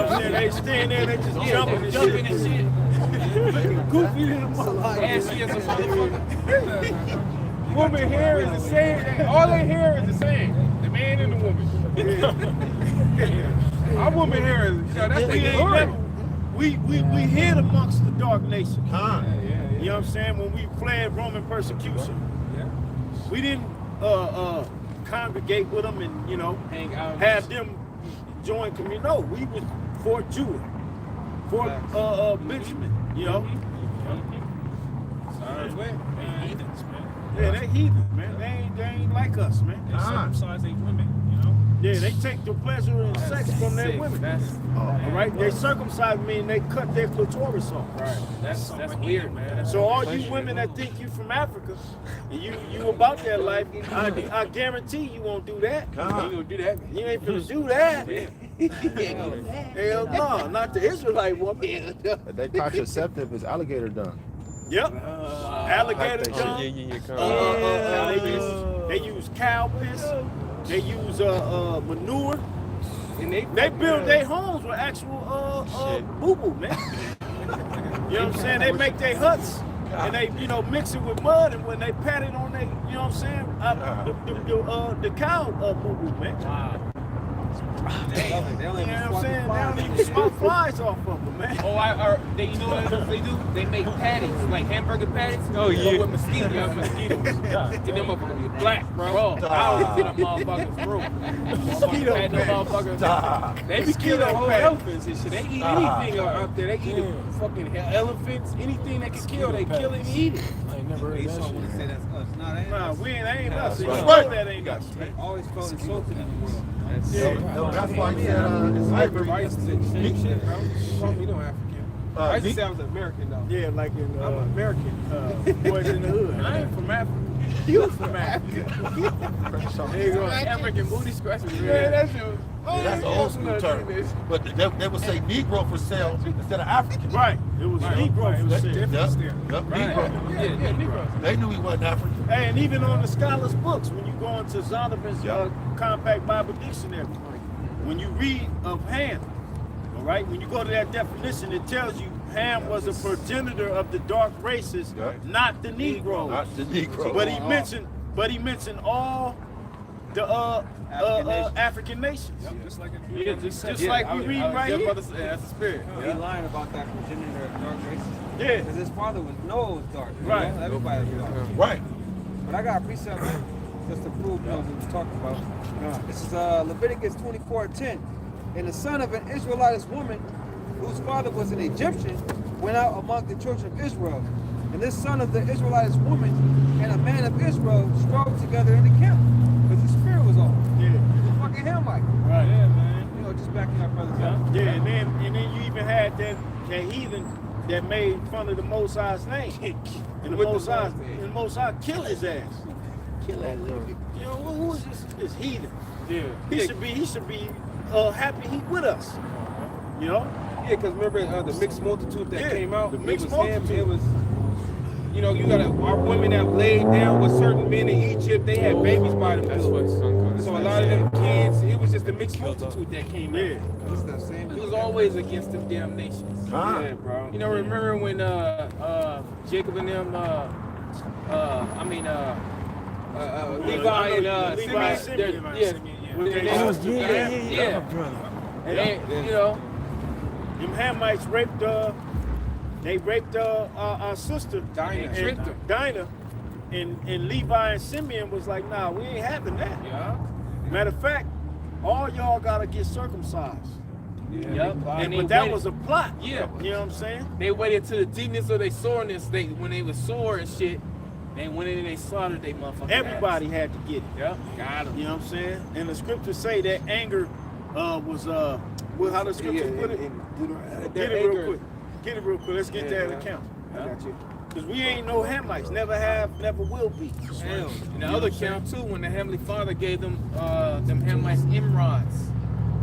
what I'm saying? They stand there, they just Yeah, jumping they and jumping shit. and shit. Looking goofy in the mug. Ashy as a motherfucker. Woman hair is the same. All their hair is the same. The man and the woman. Our woman hair is, that's We the ain't glory. never, we hid amongst the dark nation. Huh. You know what I'm saying? When we fled Roman persecution, we didn't congregate with them and, you know, Hang out. have them join community. No, we was Fort Judah, Fort Benjamin, you know. Sounds way. heathens, man. Yeah, they heathen, man. They ain't like us, man. They circumcise their women, you know. Yeah, they take the pleasure in sex from their Sick. women. That's All right, they circumcise me and they cut their clitoris off. right. That's weird, man. So all you women that think you from Africa, and you about that life, I guarantee you won't do that. You gonna do that? You ain't finna do that. Hell no, not the Israelite woman. That contraceptive is alligator dung. Yep. Alligator Like that dung. They use cow piss. They use manure. And They build their homes with actual boo-boo, man. You know what I'm saying? They make their huts and they, mix it with mud, and when they pat it on they, you know what I'm saying? The cow boo-boo, man. Wow. They only You know what I'm swat saying? the They flies. don't even smoke flies off of them, man. Oh, you know what they do? They make patties, like hamburger patties. Oh, yeah. But with mosquitoes. And them motherfuckers be black, bro. I don't see them motherfuckers through. Mosquito Motherfuckers, them motherfuckers. They be killing whole elephants and shit. They eat anything out there. They eat fucking elephants. Anything they can kill, they kill it and eat it. I ain't never heard They that saw shit. what they say that's us. Nah, they ain't Nah, us. we ain't us. You right. know that ain't us, man. Always felt insulted in the world. That's why he said it's slavery. I used to say the same shit, bro. Call me no African. I used to say I was American, though. Yeah, like in I'm American. Boys in the Hood. I ain't from Africa. You from Africa. There you go. African booty scratchers. Yeah, that's you. Yeah, that's an old school term. But they would say Negro for sale instead of African. Right. It was Negro for sale. Yep, Negro. Yeah, Negroes. They knew he wasn't African. Hey, and even on the scholars' books, when you go into Zondervan's Compact Bible Dictionary, when you read of Ham, all right, when you go to that definition, it tells you Ham was a progenitor of the dark races, not the Negroes. Not the Negro. But he mentioned all the African nations. Just like in Yeah, just like we read right here. That's the spirit. He lying about that progenitor of dark races. Yeah. Because his father was Noah's dark. you Right. know? Everybody was dark. Right. But I got a precept just to prove what we was talking about. This is Leviticus 24:10. And the son of an Israelitish woman, whose father was an Egyptian, went out among the children of Israel. And this son of the Israelitish woman and a man of Israel strove together in the camp. Because the spirit was off. Yeah. He's a fucking Hamite. Right. Yeah, man. You know, just backing up brothers up. Yeah, and then you even had that heathen that made fun of the Most High's name. And the Most High kill his ass. Kill that little. You know, who is this heathen? Yeah. He should be happy he with us. You know? Yeah, because remember the mixed multitude that came out? The mixed it was him, multitude. it was, you got our women that laid down with certain men in Egypt, they had babies by them. That's what son So a lot of them kids, it was just the mixed multitude that came out. It's that same. He was always against them damn nations. Yeah, bro. You know, remember when Jacob and them, Levi and Simeon. yeah. And they, you know, Them Hamites raped our sister Dinah, and Levi and Simeon was like, nah, we ain't having that. yeah. Matter of fact, all y'all gotta get circumcised. Yep. And But that was a plot. Yeah. You know what I'm saying? They waited to the deepness of their soreness. When they was sore and shit, they went in and they slaughtered they motherfuckers. Everybody had to get it. Yeah, got them. You know what I'm saying? And the scriptures say that anger was how the scriptures put it? Get it real quick. Get it real quick. Let's get that account. I got you. Because we ain't no Hamites. Never have, never will be. Hell, in the other count too, when the Heavenly Father gave them Hamites Imrods.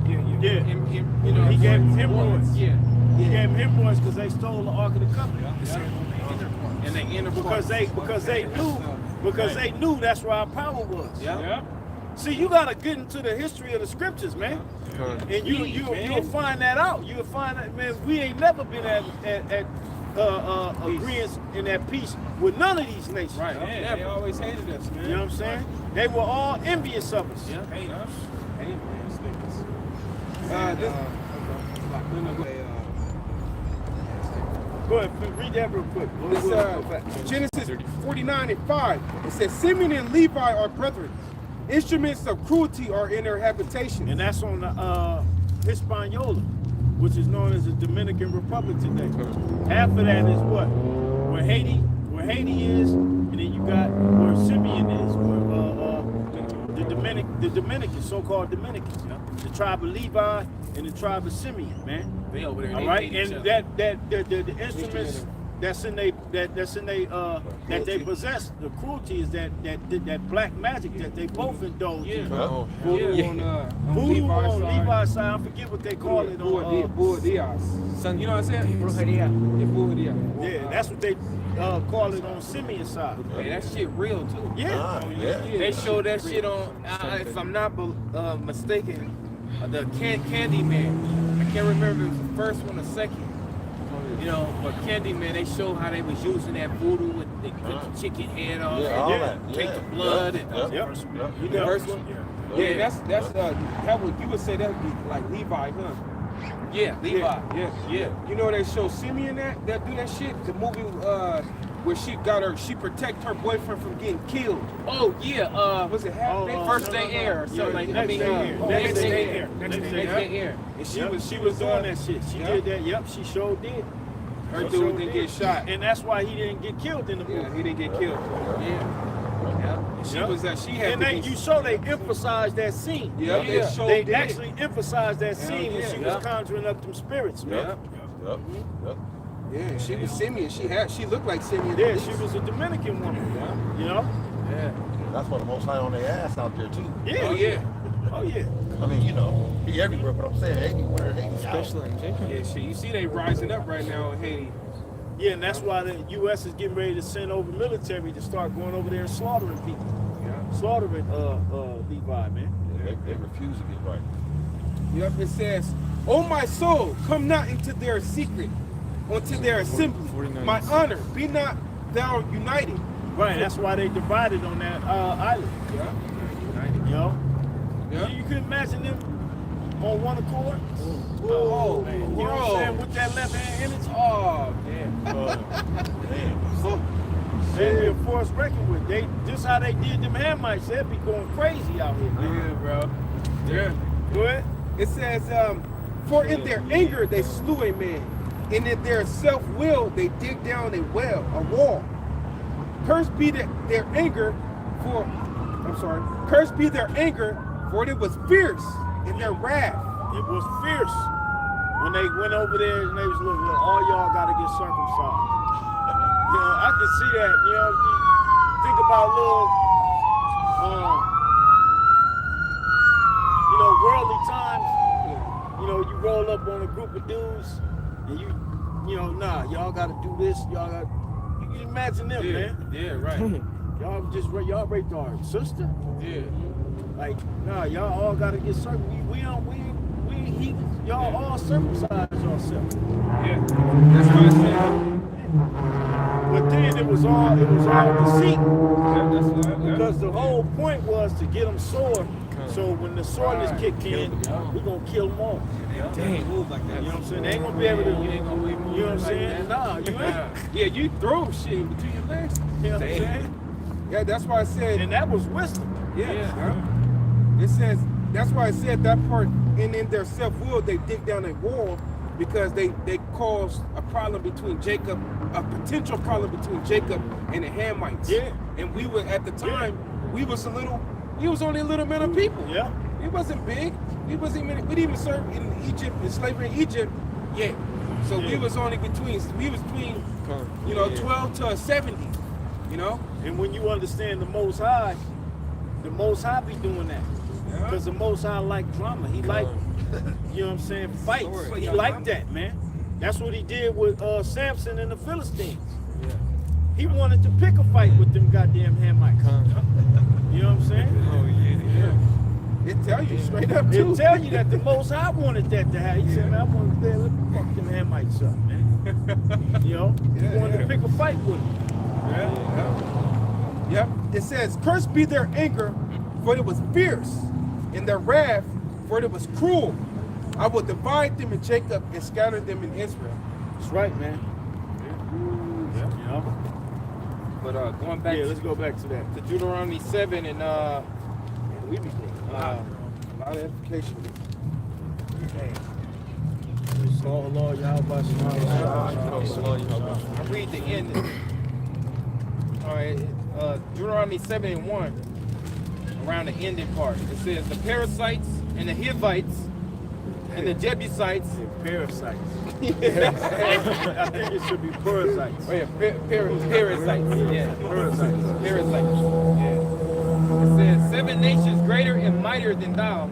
Yeah. You know, He gave them hemorrhoids. Yeah. He gave them hemorrhoids because they stole the Ark of the Covenant. And they inner Because they knew that's where our power was. Yeah. See, you gotta get into the history of the scriptures, man. And you'll find that out. You'll find that, man, we ain't never been at agreements in that peace with none of these nations. Right. Yeah, they always hated us, man. You know what I'm saying? They were all envious of us. Yeah. Hate us. Hate us, niggas. Go ahead, read that real quick. Genesis 49:5. It says, Simeon and Levi are brethren. Instruments of cruelty are in their habitation. And that's on the Hispaniola, which is known as the Dominican Republic today. Half of that is what? Where Haiti is, and then you got where Simeon is, where the Dominicans, so-called Dominicans, you know, the tribe of Levi and the tribe of Simeon, man. They over there. All right, and the instruments that's in they that they possess, the cruelty is that black magic that they both indulge in. Voodoo On Levi's side, I forget what they call it on. Budias. You know what I'm saying? Brujeria. Yeah, that's what they call it on Simeon's side. Hey, that shit real too. Yeah. They show that shit on, if I'm not mistaken, the Candyman. I can't remember if it was the first one or second. You know, but Candyman, they show how they was using that voodoo with they cut the chicken head off, take the blood, and You the first one. Yeah, that's that would you would say that would be like Levi, huh? Yeah, Levi. Yeah. You know they show Simeon that do that shit. The movie where she protect her boyfriend from getting killed. Oh yeah. Was it half day? First Day Air or something like that. Next Day Air. Next Day Air. And she was doing that shit. She did that. Yep, she sure did. Her dude didn't get shot. And that's why he didn't get killed in the movie. Yeah, he didn't get killed. Yeah. She was that she had. And they, you saw they emphasized that scene. Yeah, They actually emphasized that scene when she was conjuring up them spirits, man. Yeah, she was Simeon. She looked like Simeon. Yeah, she was a Dominican woman. Yeah. You know? Yeah. That's why the Most High on their ass out there too. Yeah. Oh yeah. Oh yeah. I mean, you know, he everywhere, but I'm saying everywhere. Especially in Jacob. Yeah, shit. You see they rising up right now in Haiti. Yeah, and that's why the U.S. is getting ready to send over military to start going over there and slaughtering people. Yeah. Slaughtering Levi, man. They refuse to get right. Yep, it says, "O my soul, come not into their secret, unto their assembly. 49. My honor, be not thou united." Right, that's why they divided on that island. Yeah. You know? Yeah. You can imagine them on one accord. Oh, man. You know what I'm saying? With that left hand energy. Oh, They'd be a force reckoned with. They just how they did them Hamites, they'd be going crazy out here, man. yeah, bro. Yeah. Go ahead. It says, for in their anger they slew a man, and in their self-will they dig down a wall. Cursed be their anger, cursed be their anger, for it was fierce in their wrath. It was fierce when they went over there and they was looking, look, all y'all got to get circumcised. You know, I can see that. You know, you think about little, you know, worldly times. You know, you roll up on a group of dudes and you know, nah, y'all got to do this. Y'all got. You can imagine them, man. Yeah, right. Y'all raped our sister. Yeah. Like, nah, y'all all gotta get circumcised. We ain't heathens. Y'all all circumcised yourselves. Yeah. That's what I said. But then it was all deceit. Yeah, that's what Because the whole point was to get them sore. So when the soreness kicked in, we're gonna kill them all. Dang. Move like that. You know what I'm saying? They ain't gonna be able to. You ain't gonna be You know what I'm saying? Nah, you ain't. Yeah, you throw shit between your legs. You know what I'm saying? Yeah, that's why I said. And that was wisdom. It says that's why I said that part. And in their self-will, they dig down a wall because they caused a problem between Jacob, a potential problem between Jacob and the Hamites. Yeah. And we were at the time, we was only a little bit of people. Yeah. It wasn't big. We didn't even serve in Egypt, in slavery in Egypt yet. So we was between 12 to 70, you know? And when you understand the Most High be doing that. Because the Most High like drama. He like, you know what I'm saying, fights. He like that, man. That's what he did with Samson and the Philistines. Yeah. He wanted to pick a fight with them goddamn Hamites. You know what I'm saying? Oh, yeah. It tell you straight up, too. It tell you that the Most High wanted that to happen. He said, man, I want to fuck them Hamites up, man. You know? He wanted to pick a fight with them. Yep. It says, cursed be their anger, for it was fierce, and their wrath, for it was cruel. I will divide them in Jacob and scatter them in Israel. That's right, man. Yeah. You know? But going back let's go back to that. to Deuteronomy 7 and We be a lot of edification. Lord, Yahweh, I read the end. All right, Deuteronomy 7:1, around the ending part. It says, the Perizzites and the Hivites and the Jebusites. Parasites. I think it should be parasites. Oh yeah, Perizzites. Yeah, Parasites. Perizzites. Yeah. It says, 7 nations greater and mightier than thou.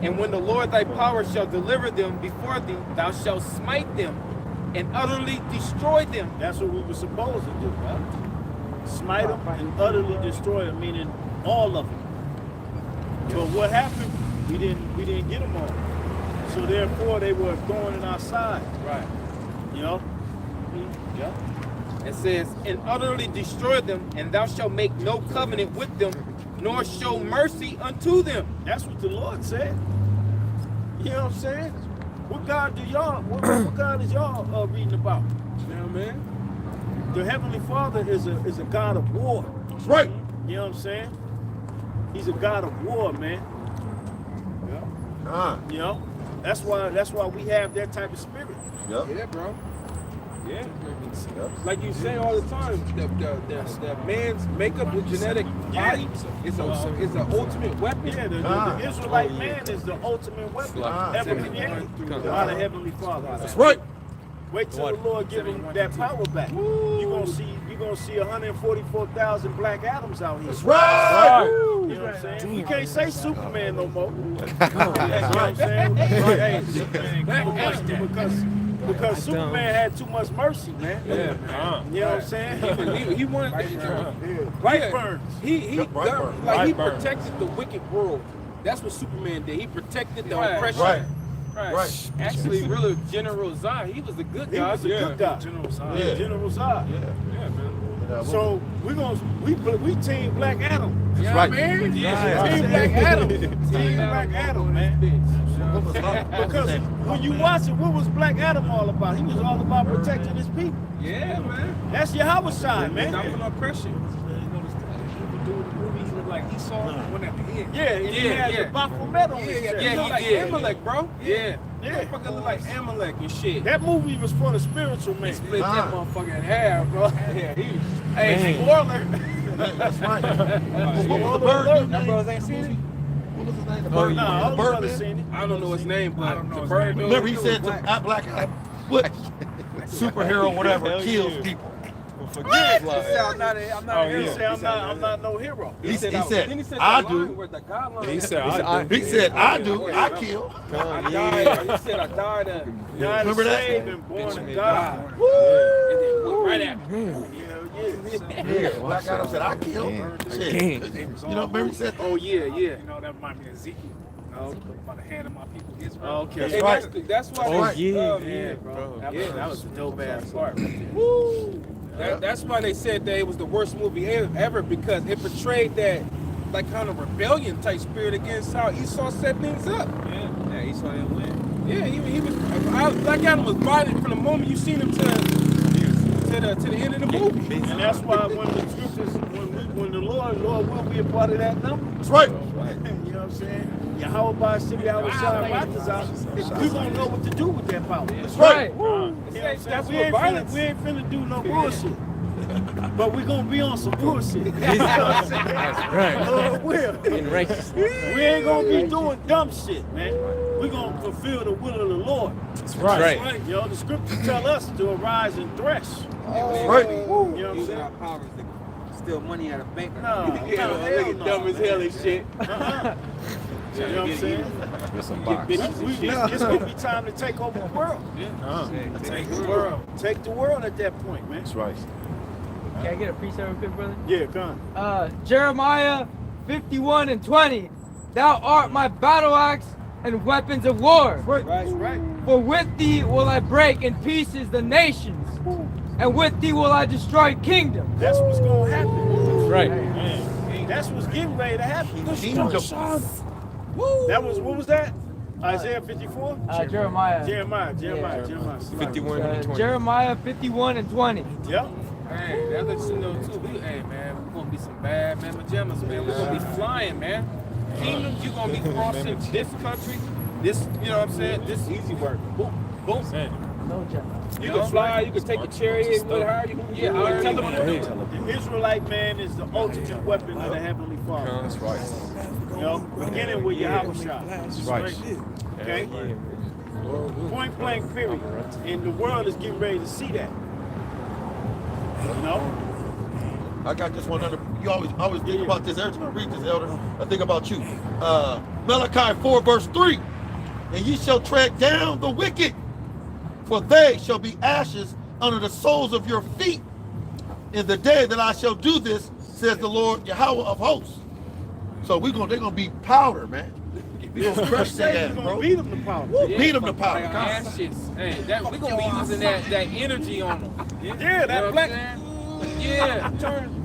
And when the Lord thy power shall deliver them before thee, thou shalt smite them and utterly destroy them. That's what we were supposed to do, right? Smite them and utterly destroy them, meaning all of them. But what happened? We didn't get them all. So therefore, they were thorn in our side. Right. You know? Yeah. It says, and utterly destroy them, and thou shalt make no covenant with them, nor show mercy unto them. That's what the Lord said. You know what I'm saying? What God do y'all? What God is y'all reading about? You know what I mean? The Heavenly Father is a God of war. That's right. You know what I'm saying? He's a God of war, man. You know? That's why we have that type of spirit. Yep. Yeah, bro. Yeah. Like you say all the time, the man's makeup, the genetic body is an ultimate weapon. Yeah, the Israelite man is the ultimate weapon ever created by the Heavenly Father. That's right. Wait till the Lord give him that power back. You're gonna see 144,000 Black Adams out here. That's right. You know what I'm saying? You can't say Superman no more. You know what I'm saying? Hey, because Superman had too much mercy, man. Yeah. You know what I'm saying? He wanted Right burns. he protected the wicked world. That's what Superman did. He protected the oppression. Right. Right. Actually, really, General Zod, he was a good He guy. was a good guy. General Zod. Yeah. General Zod. Yeah, man. So we team Black Adam. That's right. Man. Yeah. Team Black Adam. Team Black Adam, man. Because when you watch it, what was Black Adam all about? He was all about protecting his people. Yeah, man. That's Yahawashi, man. Stopping oppression. Like Esau, one at the end. Yeah, and he had the Baphomet on his chest. He look like Amalek, bro. Yeah. Motherfucker look like Amalek and shit. That movie was for the spiritual man. Split that motherfucker in half, bro. Yeah, hey, Warler. That's right. What was the bird? Them brothers ain't seen it? What was his name? The Oh, bird. no, all The the bird brothers man? seen it. I don't know his name, but the his bird. name. Remember he said to Black Adam, what superhero, whatever, kills people. He said, I'm not a He hero. said, I'm not no hero. He said, I do. He said, He said, I do. I kill. I died. He said I died. God Remember is that? saved and born of God. Right after. Yeah, Black Adam said, I kill. Shit. You know, remember he said, Oh, yeah. you know, that reminds me of Ezekiel. About the hand of my people Israel. Okay. That's And right. that's why. Oh, Yeah, bro. That was a dope ass part. That's why they said that it was the worst movie ever, because it portrayed that like kind of rebellion type spirit against how Esau set things up. Yeah, Esau didn't win. Yeah, he was. Black Adam was violent from the moment you seen him to the end of the movie. And that's why when the scriptures, when the Lord will be a part of that number. that's right. You know what I'm saying? Yahawashi we gonna know what to do with that power. That's right. You know what I'm saying? We ain't finna do no bullshit. But we gonna be on some bullshit. You know what I'm saying? That's right. Lord will. In righteousness. We ain't gonna be doing dumb shit, man. We gonna fulfill the will of the Lord. That's right. You know, the scriptures tell us to arise and thresh. Right. You know what I'm Using saying? our powers to steal money out of bank. No, Look at dumb as hell and shit. You know what I'm saying? It's gonna be time to take over the world. Take the world. Take the world at that point, man. That's right. Can I get a precept real quick, brother? Yeah, come on. Jeremiah 51:20. Thou art my battle axe and weapons of war. Right. For with thee will I break in pieces the nations, and with thee will I destroy kingdoms. That's what's gonna happen. That's right. That's what's getting ready to happen. Kingdom. That was, what was that? Isaiah 54? Jeremiah. Jeremiah. 51 and 20. Jeremiah 51:20. Yep. Hey, that lets you know too. Hey man, we're gonna be some bad mamma jammas, man. We're gonna be flying, man. Kingdoms, you're gonna be crossing this country, this, you know what I'm saying? This easy work. Boom, boom. You can fly, you can take a chariot, whatever you can. Yeah, like, tell them what to do. The Israelite man is the ultimate weapon of the Heavenly Father. That's right. You know, beginning with Yahawashi. That's right. Okay? Point blank, period. And the world is getting ready to see that. You know? I got this one under. You always think about this. Every time I read this, Elder, I think about you. Malachi 4 verse 3. And ye shall tread down the wicked, for they shall be ashes under the soles of your feet. In the day that I shall do this, says the Lord Yahweh of hosts. So they're gonna be powder, man. We gonna crush their ass, We're bro. gonna beat them to powder. Beat them to powder. Like ashes. Hey, we're gonna be using that energy on them. Yeah, that black. Yeah.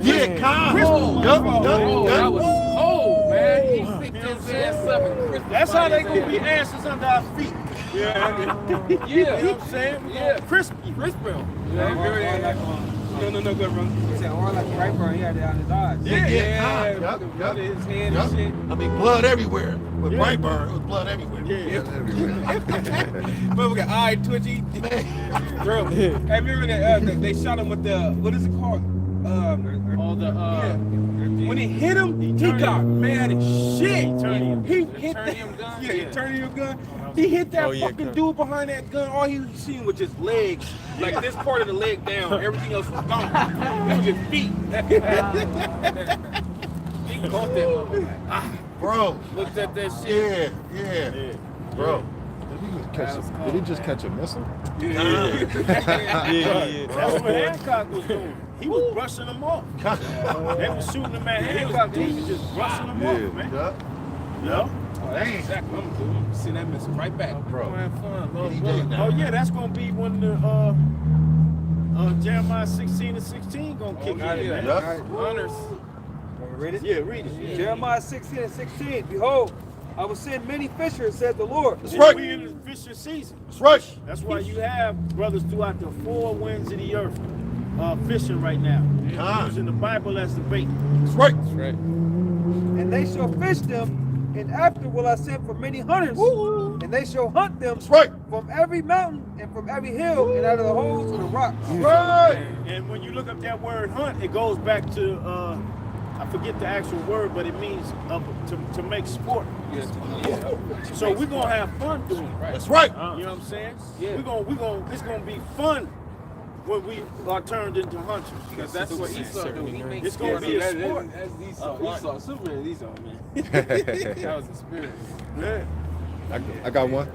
Yeah, kind. Oh, Yup, that yup, was yup. cold, man. He picked his ass up and crispy. That's how they gonna be ashes under our feet. Yeah. You know what I'm saying? Yeah. Crispy. Crispy. Or like, Go, bro. he said, or like Brightburn, he had it on his eyes. Yeah, kind. Yup, Yup, his head yup. and shit. I mean, blood everywhere. With Brightburn, it was blood everywhere. But we got eye twitchy. Bro, have you remember that they shot him with the, what is it called? All the When he hit him, he got mad as shit. Eternium. He hit Eternium gun? Yeah, Eternium gun. He hit that fucking dude behind that gun. All he was seeing was just legs. Like this part of the leg down. Everything else was gone. It was just feet. he caught that motherfucker. Bro. Looked at that shit. Yeah. Bro. Did he just catch a missile? That's what Hancock was doing. He was brushing them off. They was shooting him at Hancock. He was just brushing them off, man. Yeah. Oh, that's exactly what I'm doing. See that missile right back. Bro. Have fun, bro. Oh yeah, that's gonna be when the Jeremiah 16 and 16 gonna kick in, man. Honors. Want me to read it? Yeah, read it. Jeremiah 16 and 16. Behold, I will send many fishers, said the Lord. That's right. We in the fishing season. That's right. That's why you have brothers throughout the four winds of the earth fishing right now. Using the Bible as the bait. That's right. And they shall fish them, and after will I send for many hunters, and they shall hunt them That's right. from every mountain and from every hill and out of the holes of the rocks. Right. And when you look up that word hunt, it goes back to I forget the actual word, but it means to make sport. So we're gonna have fun doing it. That's right. You know what I'm saying? Yeah. It's gonna be fun when we are turned into hunters. Because that's what Esau do. He makes It's gonna be a sport. That's Esau. Superman is Esau, man. That was the spirit. Yeah. I got one.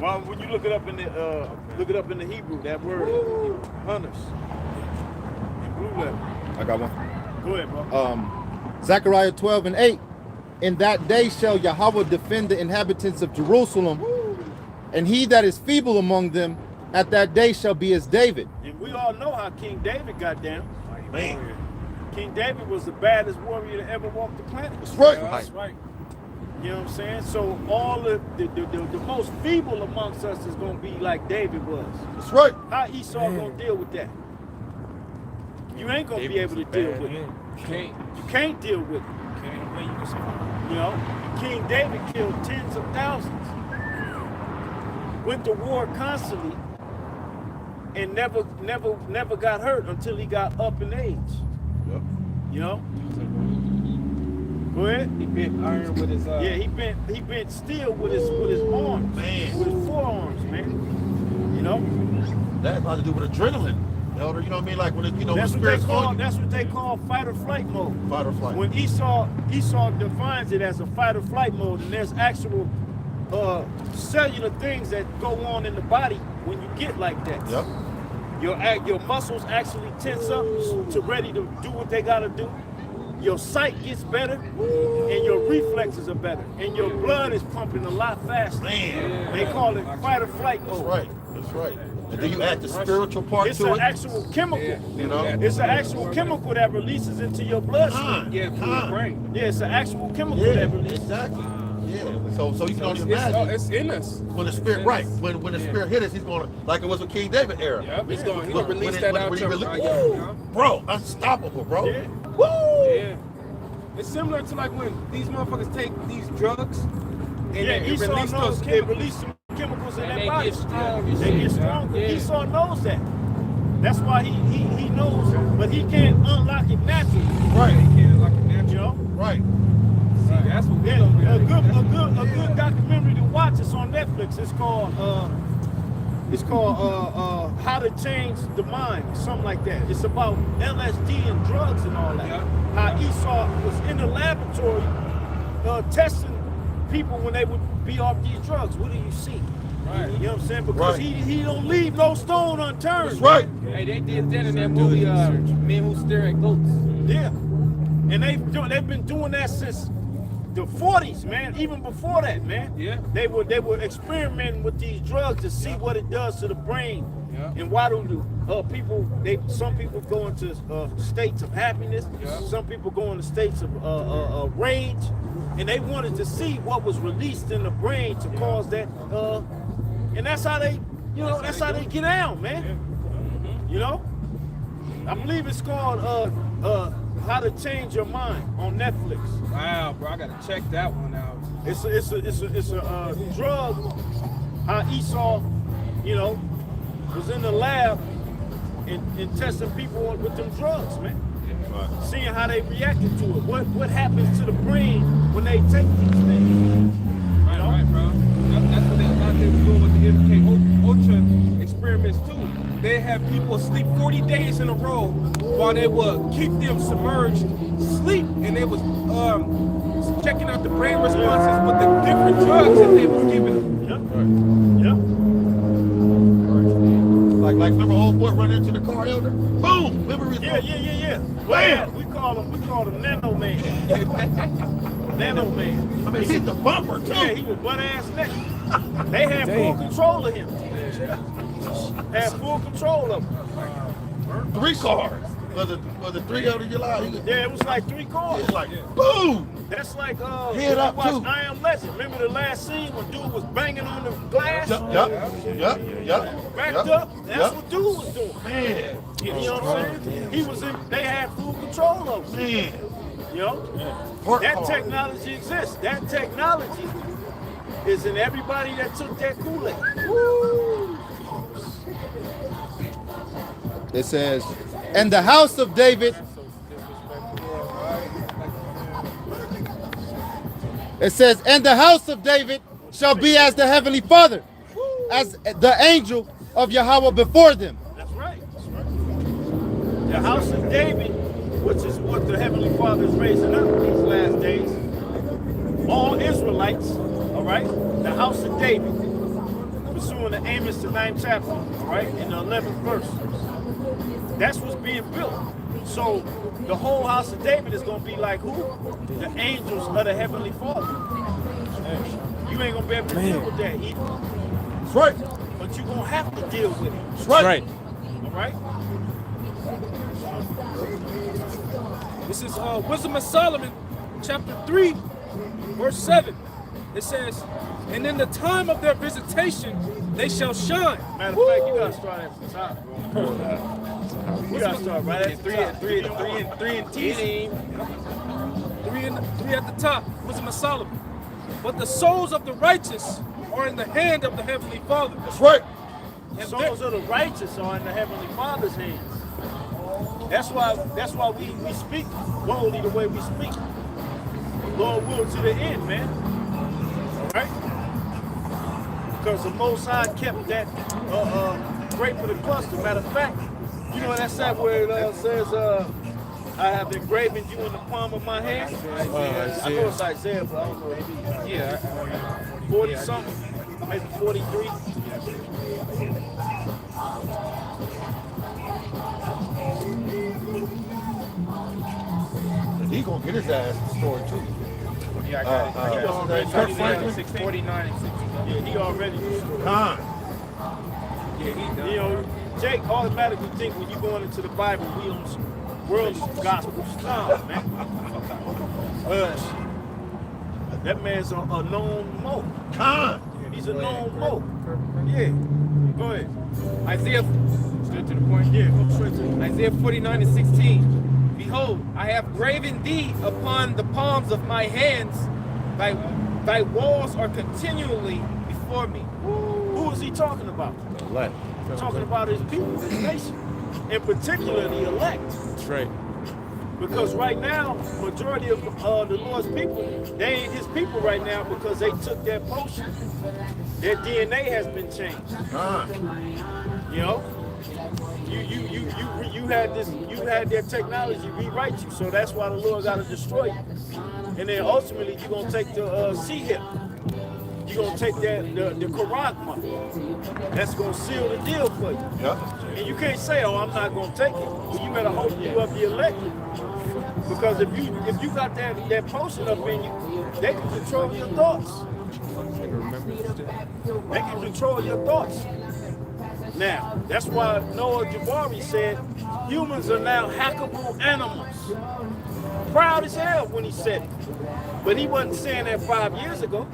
Well, when you look it up in the Hebrew, that word hunters. In blue letter. I got one. Go ahead, bro. Zechariah 12 and 8. In that day shall Yahweh defend the inhabitants of Jerusalem, and he that is feeble among them at that day shall be as David. And we all know how King David got down. Man. King David was the baddest warrior to ever walk the planet. That's right. That's right. You know what I'm saying? So all the most feeble amongst us is going to be like David was. That's right. How Esau going to deal with that? You ain't going to be able to deal with it. You can't deal with it. You know, King David killed tens of thousands. Went to war constantly and never got hurt until he got up in age. Yep. You know? Go ahead. He bent iron with his Yeah, he bent steel with his arms. Man. With his forearms, man. You know? That has a lot to do with adrenaline, Elder. You know what I mean? Like when it, when That's spirits on you. what they call fight or flight mode. Fight or flight. When Esau defines it as a fight or flight mode, and there's actual cellular things that go on in the body when you get like that. Yep. Your muscles actually tense up to ready to do what they gotta do. Your sight gets better, and your reflexes are better, and your blood is pumping a lot faster. Man. They call it fight or flight That's mode. right. That's right. And then you add the spiritual part It's to an it. actual chemical. You know? It's an actual chemical that releases into your bloodstream. Yeah, from the brain. Yeah, it's an actual chemical Yeah, that releases. exactly. Yeah. So you can only It's imagine it's in us. when the spirit, right? When the spirit hit us, he's gonna, like it was with King David era. Yep, he's going to When release it- that when out. he to- released- yeah, Woo! Bro, unstoppable, bro. Yeah. Woo! yeah. It's similar to like when these motherfuckers take these drugs and Yeah, they Esau release knows those it chemicals. release some chemicals. chemicals in And their they body. get strong and They shit. get stronger. Yeah. Esau knows that. That's why he knows, but he can't unlock it naturally. Right. He can't like a natural. You know? Right. See, that's what we Yeah, don't a get. good documentary to watch. It's on Netflix. It's called How to Change the Mind, something like that. It's about LSD and drugs and all that. Yeah. How Esau was in the laboratory testing people when they would be off these drugs. What do you see? Right. You know what I'm saying? Because he don't leave no stone unturned. That's right. Hey, they did that in that movie, Men Who Stare at Goats. Yeah. And they've been doing that since the 40s, man. Even before that, man. Yeah. They were experimenting with these drugs to see what it does to the brain. Yeah. And why do some people go into states of happiness, Yeah. some people go into states of rage, and they wanted to see what was released in the brain to cause that and that's how they get down, man. You know? I believe it's called How to Change Your Mind on Netflix. Wow, bro, I gotta check that one out. It's a drug. How Esau, was in the lab and testing people with them drugs, man. Seeing how they reacted to it. What happens to the brain when they take these things? Right, bro. That's what they were doing with the MK Ultra experiments too. They have people sleep 40 days in a row while they would keep them submerged, sleep, and they was checking out the brain responses with the different drugs that they was giving them. Yep. Like remember old boy running into the car, elder? Boom! Memories. Yeah. Well, we call him Nano Man. Nano Man. I mean, he hit the bumper too. Yeah, he was butt ass naked. They had full control of him. Had full control of him. 3 cars. Was it 3 out of July? Yeah, it was like 3 cars. It's like boom. That's like Head up, watch too. I Am Legend. Remember the last scene when dude was banging on the glass? Yup. Backed up. That's what dude was doing. Man. You know what I'm saying? They had full control of him. Man. You know? That technology exists. That technology is in everybody that took that Kool-Aid. Woo! It says, and the house of David. It says, and the house of David shall be as the heavenly Father, as the angel of Yahweh before them. That's right. The house of David, which is what the Heavenly Father is raising up these last days. All Israelites, all right? The house of David, pursuing the Amos, the 9th chapter, all right? In the 11th verse. That's what's being built. So the whole house of David is going to be like who? The angels of the Heavenly Father. You ain't going to be able to deal with that either. That's right. But you're going to have to deal with it. That's right. All right? This is Wisdom of Solomon, chapter 3, verse 7. It says, and in the time of their visitation, they shall shine. Matter of fact, you gotta start at the top, bro. You gotta start right at the top. 3 and 10. 3 at the top, Wisdom of Solomon. But the souls of the righteous are in the hand of the Heavenly Father. That's right. The souls of the righteous are in the Heavenly Father's hands. That's why we speak boldly the way we speak. Lord will to the end, man. All right? Because the Most High kept that grape of the cluster. Matter of fact, you know that's that where it says, I have engraven you in the palm of my hand. I know it's Isaiah, but I don't know. Yeah, 40 something, maybe 43. He gonna get his ass destroyed too. Yeah, I got it. He already Kirk Franklin? 49 and 60. Yeah, he already. Con. Yeah, he done. You know, Jake automatically think when you going into the Bible, we on some worldly gospel stuff, man. That man's a known mo. Con. He's a known mo. Yeah. Go ahead. Isaiah, straight to the point. Yeah, go straight to it. Isaiah 49 and 16. Behold, I have graven thee upon the palms of my hands. Thy walls are continually before me. was he talking about? Elect. Talking about his people, his nation, in particular the elect. That's right. Because right now, majority of the Lord's people, they ain't his people right now because they took their potion. Their DNA has been changed. You know, you had their technology rewrite you, so that's why the Lord got to destroy you. And then ultimately, you're gonna take the C-hip. You're gonna take the Karagma. That's gonna seal the deal for you. Yeah. And you can't say, "Oh, I'm not gonna take it." Well, you better hope you up the elected. Because if you got that potion up in you, they can control your thoughts. They can control your thoughts. Now, that's why Noah Jabari said humans are now hackable animals. Proud as hell when he said it. But he wasn't saying that 5 years ago.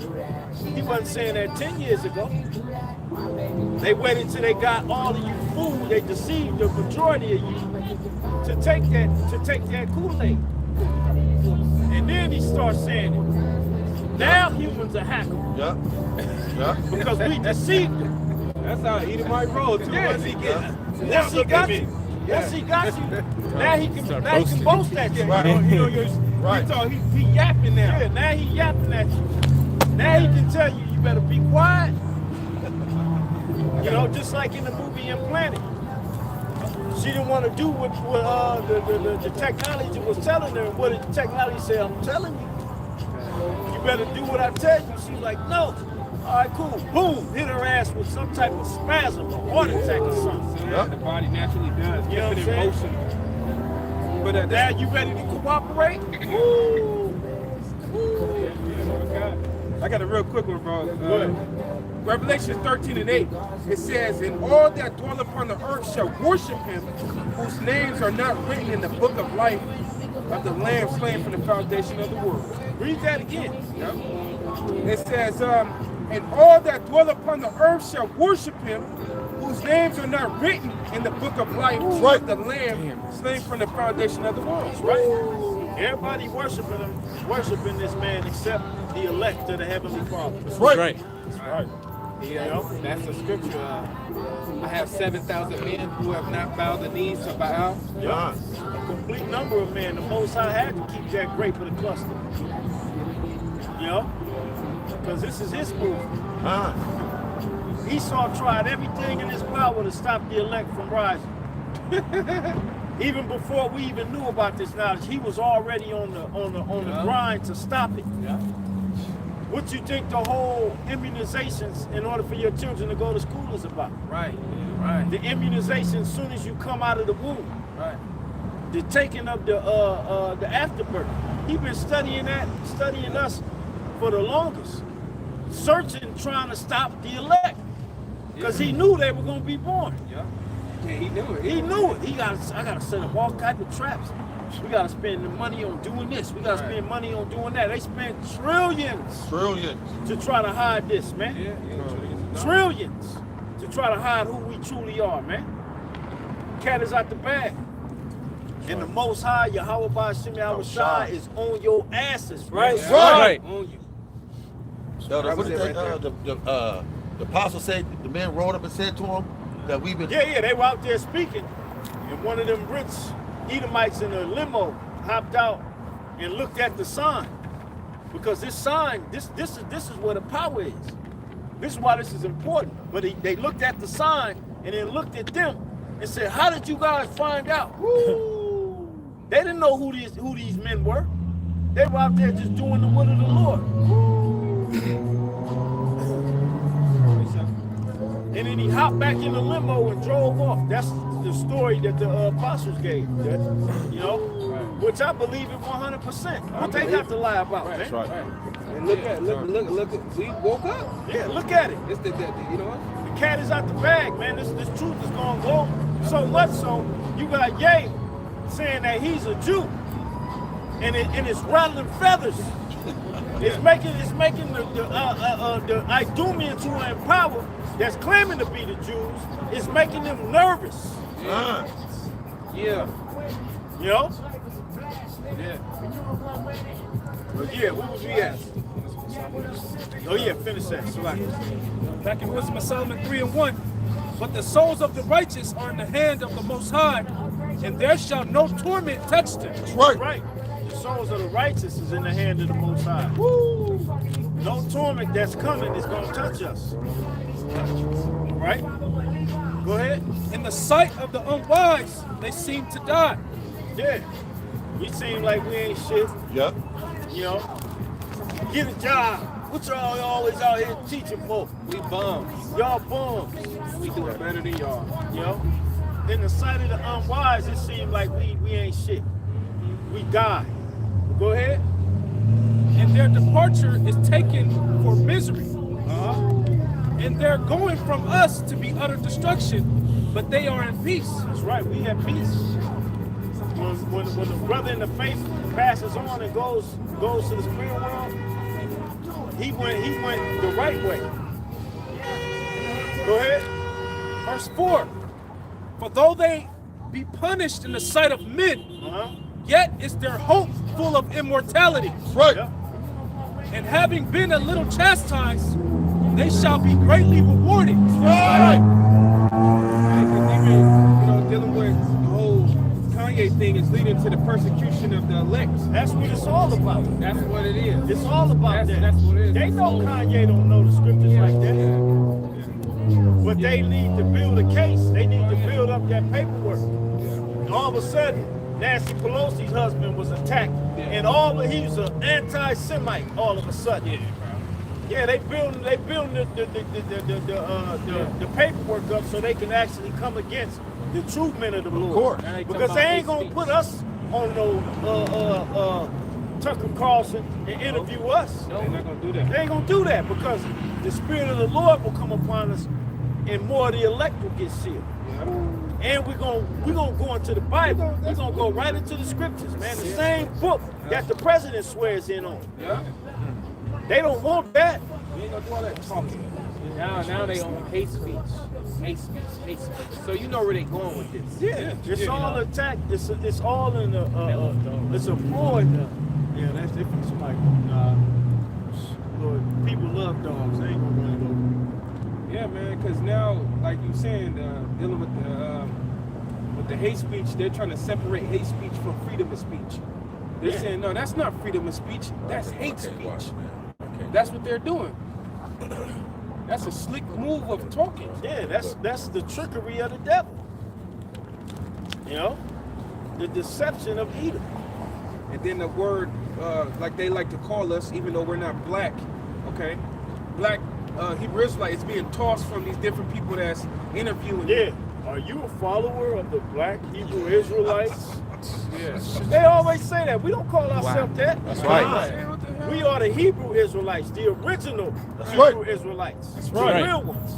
He wasn't saying that 10 years ago. They waited till they got all of you fooled. They deceived the majority of you to take that Kool-Aid. And then he starts saying it. Now humans are hackable. Yeah. Yeah. Because we deceived them. That's how Edomite roll too. Yeah. Once he get, Once he got you, now he can boast at you. Right. Right. He yapping now. Yeah, now he yapping at you. Now he can tell you better be quiet. You know, just like in the movie Implanted. She didn't want to do what the technology was telling her. What did the technology say? I'm telling you. You better do what I tell you. She's like, no. All right, cool. Boom. Hit her ass with some type of spasm or heart attack or something. yeah, the body naturally does. You know Keep what it I'm in saying? motion. But now you ready to cooperate? Woo. I got a real quick one, bro. Revelation 13:8. It says, "And all that dwell upon the earth shall worship him, whose names are not written in the book of life of the Lamb slain from the foundation of the world." Read that again. Yeah. It says, "And all that dwell upon the earth shall worship him, whose names are not written in the book of life of the Lamb slain from the foundation of the world." Right? Everybody worshiping this man except the elect of the Heavenly Father. That's right. Right. You know, that's the scripture. I have 7,000 men who have not bowed the knees to Baal. Yeah. A complete number of men. The Most High had to keep that grape of the cluster. You know? Because this is his move. Esau tried everything in his power to stop the elect from rising. Even before we even knew about this knowledge, he was already on the grind to stop it. Yeah. What you think the whole immunizations in order for your children to go to school is about? Right. Right. The immunization as soon as you come out of the womb. Right. The taking of the afterbirth. He been studying us for the longest, searching, trying to stop the elect, because he knew they were going to be born. Yeah. Yeah, he knew it. He knew it. I gotta set up all type of traps. We gotta spend the money on doing this. We gotta spend money on doing that. They spend trillions to try to hide this, man. Yeah. Trillions to try to hide who we truly are, man. Cat is out the bag. And the Most High, Yahweh Baha Sham Yahawashi, is on your asses, right? Yeah. Right. On you. What did the apostle say? The men rolled up and said to him that we've been. Yeah, they were out there speaking. And one of them rich Edomites in a limo hopped out and looked at the sign. Because this sign, this is where the power is. This is why this is important. But they looked at the sign and then looked at them and said, "How did you guys find out?" Woo! They didn't know who these men were. They were out there just doing the will of the Lord. And then he hopped back in the limo and drove off. That's the story that the apostles gave. You know, which I believe in 100%. What they got to lie about, man? That's right. And look at we woke up. Yeah, look at it. It's the you know what? The cat is out the bag, man. This truth is going to go so much so you got Ye saying that he's a Jew, and it's rattling feathers. It's making the Idumeans who are in power, that's claiming to be the Jews, is making them nervous. Yeah. You know? Yeah. But yeah, what was we at? Oh yeah, finish that. Back in Wisdom of Solomon 3:1. But the souls of the righteous are in the hand of the Most High, and there shall no torment touch them. That's right. Right. The souls of the righteous is in the hand of the Most High. No torment that's coming is going to touch us. Right? Go ahead. In the sight of the unwise, they seem to die. Yeah. We seem like we ain't shit. Yep. You know? Get a job. What y'all always out here teaching for? We bums. Y'all bums. We do it better than y'all. You know? In the sight of the unwise, it seems like we ain't shit. We die. Go ahead. And their departure is taken for misery. And they're going from us to be utter destruction, but they are in peace. That's right. We have peace. When the brother in the faith passes on and goes to the spirit world, he went the right way. Go ahead. Verse 4. For though they be punished in the sight of men, yet is their hope full of immortality. Right. Yeah. And having been a little chastised, they shall be greatly rewarded. Right. Even, dealing with the whole Kanye thing is leading to the persecution of the elect. That's what it's all about. That's what it is. It's all about that. That's what it is. They know Kanye don't know the scriptures like that. But they need to build a case. They need to build up that paperwork. And all of a sudden, Nancy Pelosi's husband was attacked, and he was an anti-Semite all of a sudden. Yeah, they building the paperwork up so they can actually come against the true men of the Lord. Of course. Because they ain't gonna put us on no Tucker Carlson and interview us. No, they're not gonna do that. They ain't gonna do that because the Spirit of the Lord will come upon us, and more of the elect will get sealed. And we're gonna go into the Bible. We're gonna go right into the scriptures, man. The same book that the president swears in on. Yeah. They don't want that. We ain't gonna do all that talking. Now they on hate speech. Hate speech. So you know where they going with this. Yeah, it's all attack. It's all in the it's a ploy. Yeah, that's different. Somebody, Lord, people love dogs. They ain't gonna run it over. Yeah, man. Because now, like you saying, dealing with the hate speech, they're trying to separate hate speech from freedom of speech. They're saying no, that's not freedom of speech. That's hate speech. That's what they're doing. That's a slick move of talking. Yeah, that's the trickery of the devil. You know, the deception of Edom. And then the word, like they like to call us, even though we're not black, okay? Black Hebrew Israelite is being tossed from these different people that's interviewing. Yeah. Are you a follower of the black Hebrew Israelites? Yeah. They always say that. We don't call ourselves that. That's right. We are the Hebrew Israelites, the original right. Hebrew Israelites. That's The right. real ones.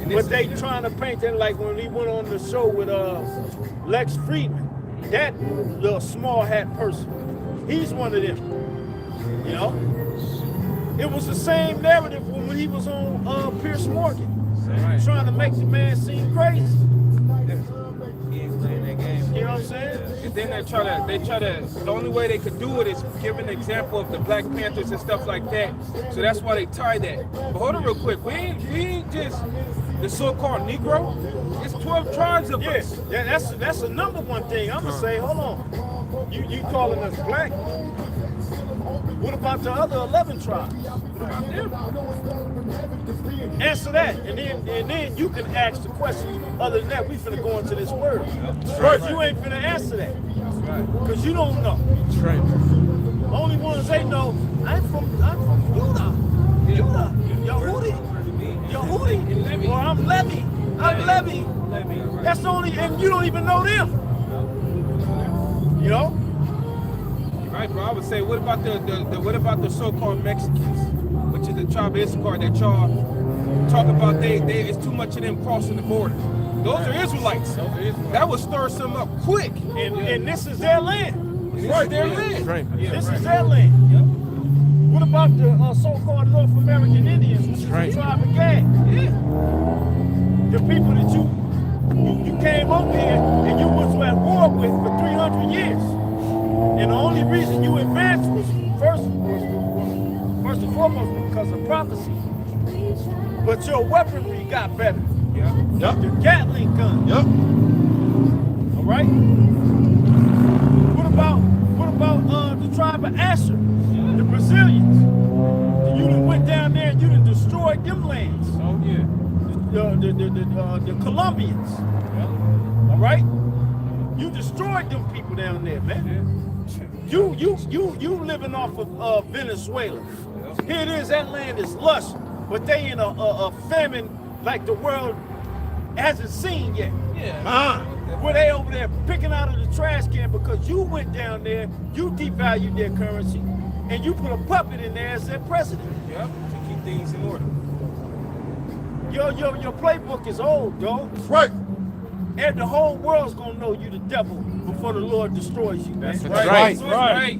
And But they trying to paint that like when he went on the show with Lex Friedman, that little small hat person, he's one of them. You know? It was the same narrative when he was on Pierce Morgan, trying to make the man seem crazy. You know what I'm saying? And then they try to, the only way they could do it is give an example of the Black Panthers and stuff like that. So that's why they tie that. But hold on real quick. We ain't just the so-called Negro. It's 12 tribes of us. Yeah, that's the number one thing. I'm gonna say, hold on. You calling us black? What about the other 11 tribes? What about them? Answer that, and then you can ask the question. Other than that, we finna go into this word. First, you ain't finna answer that, because you don't know. The only ones they know, I'm from Judah, Yehudi, or I'm Levi. That's the only, and you don't even know them. You know? Right, bro. I would say, what about the so-called Mexicans, which is the tribe of Issachar that y'all talk about? It's too much of them crossing the border. Those are Israelites. That would stir some up quick. And this is their land. Right, their land. This is their land. What about the so-called North American Indians, which is the tribe of Gad? Yeah. The people that you came over here and you was at war with for 300 years. And the only reason you advanced was first and foremost because of prophecy. But your weaponry got better. Yep. The Gatling gun. Yep. All right. What about the tribe of Asher, the Brazilians? You done went down there and you done destroyed them lands. Oh yeah. The Colombians. All right. You destroyed them people down there, man. You living off of Venezuela. Here it is. That land is lush, but they in a famine like the world hasn't seen yet. Yeah. Where they over there picking out of the trash can because you went down there, you devalued their currency, and you put a puppet in there as their president. Yep. To keep things in order. Your playbook is old, dog. That's right. And the whole world's gonna know you the devil before the Lord destroys you, man. Right. Right.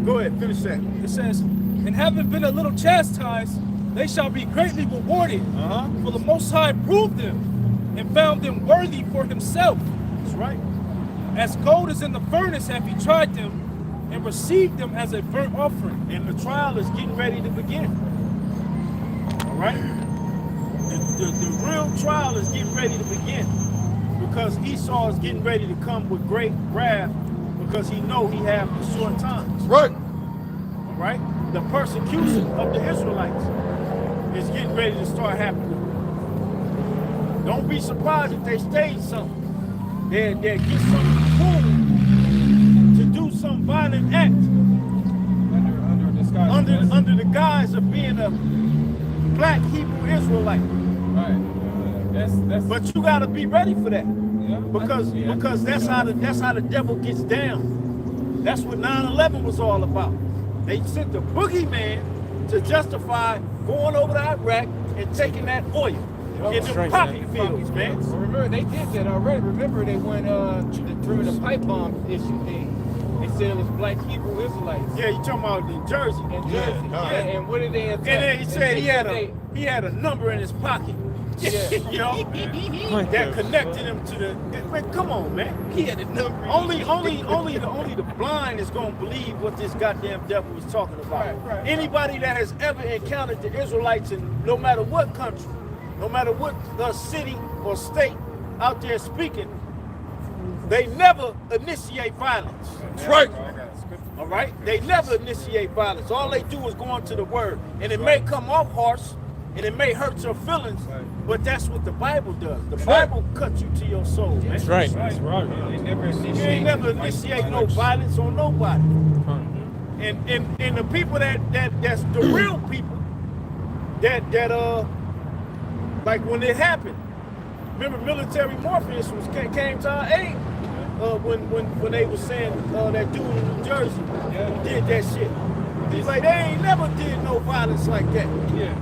Go ahead, finish that. It says, and having been a little chastised, they shall be greatly rewarded. For the Most High proved them and found them worthy for himself. That's right. As gold is in the furnace have he tried them and received them as a burnt offering. And the trial is getting ready to begin. All right? The real trial is getting ready to begin because Esau is getting ready to come with great wrath because he know he have the short time. That's right. All right? The persecution of the Israelites is getting ready to start happening. Don't be surprised if they stage something. They'll get some fool to do some violent act under the guise of being a black Hebrew Israelite. Right. That's But you gotta be ready for that. yeah. Because that's how the devil gets down. That's what 9/11 was all about. They sent the boogeyman to justify going over to Iraq and taking that oil in the poppy fields, man. Well, remember, they did that already. Remember, they went through the pipe bomb issue thing. They said it was black Hebrew Israelites Yeah, you talking about in Jersey. in Jersey. Yeah. And what did they attack? And then he said he had a number in his pocket. Yeah. You know, that connected him to the. Man, come on, man. He had a number. Only the blind is gonna believe what this goddamn devil is talking about. Right. Anybody that has ever encountered the Israelites in no matter what country, no matter what city or state out there speaking, they never initiate violence. That's right. All right? They never initiate violence. All they do is go into the word. And it may come off harsh and it may hurt your feelings, but that's what the Bible does. The Bible cuts you to your soul, man. That's right. They never You ain't never initiate no violence on nobody. And the people that's the real people that like when it happened. Remember military Morpheus came to our aid when they was saying that dude in New Jersey did that shit. He's like, they ain't never did no violence like that. Yeah.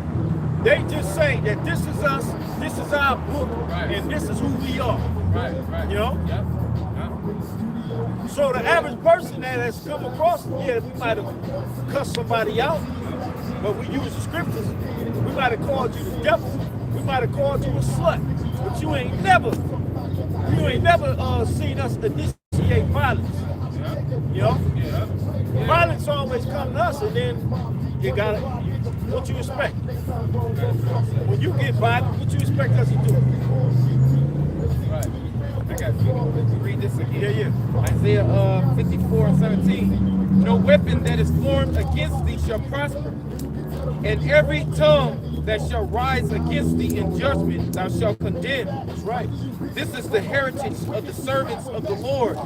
They just say that this is us, this is our book, and this is who we are. Right. You know? Yep. So the average person that has come across, we might have cussed somebody out, but we use the scriptures. We might have called you the devil. We might have called you a slut. But you ain't never seen us initiate violence. You know? Violence always comes to us, and then you gotta, what you expect? When you get violent, what you expect us to do? Right. I got you. Read this again. Yeah. Isaiah 54:17. No weapon that is formed against thee shall prosper, and every tongue that shall rise against thee in judgment thou shalt condemn. That's right. This is the heritage of the servants of the Lord,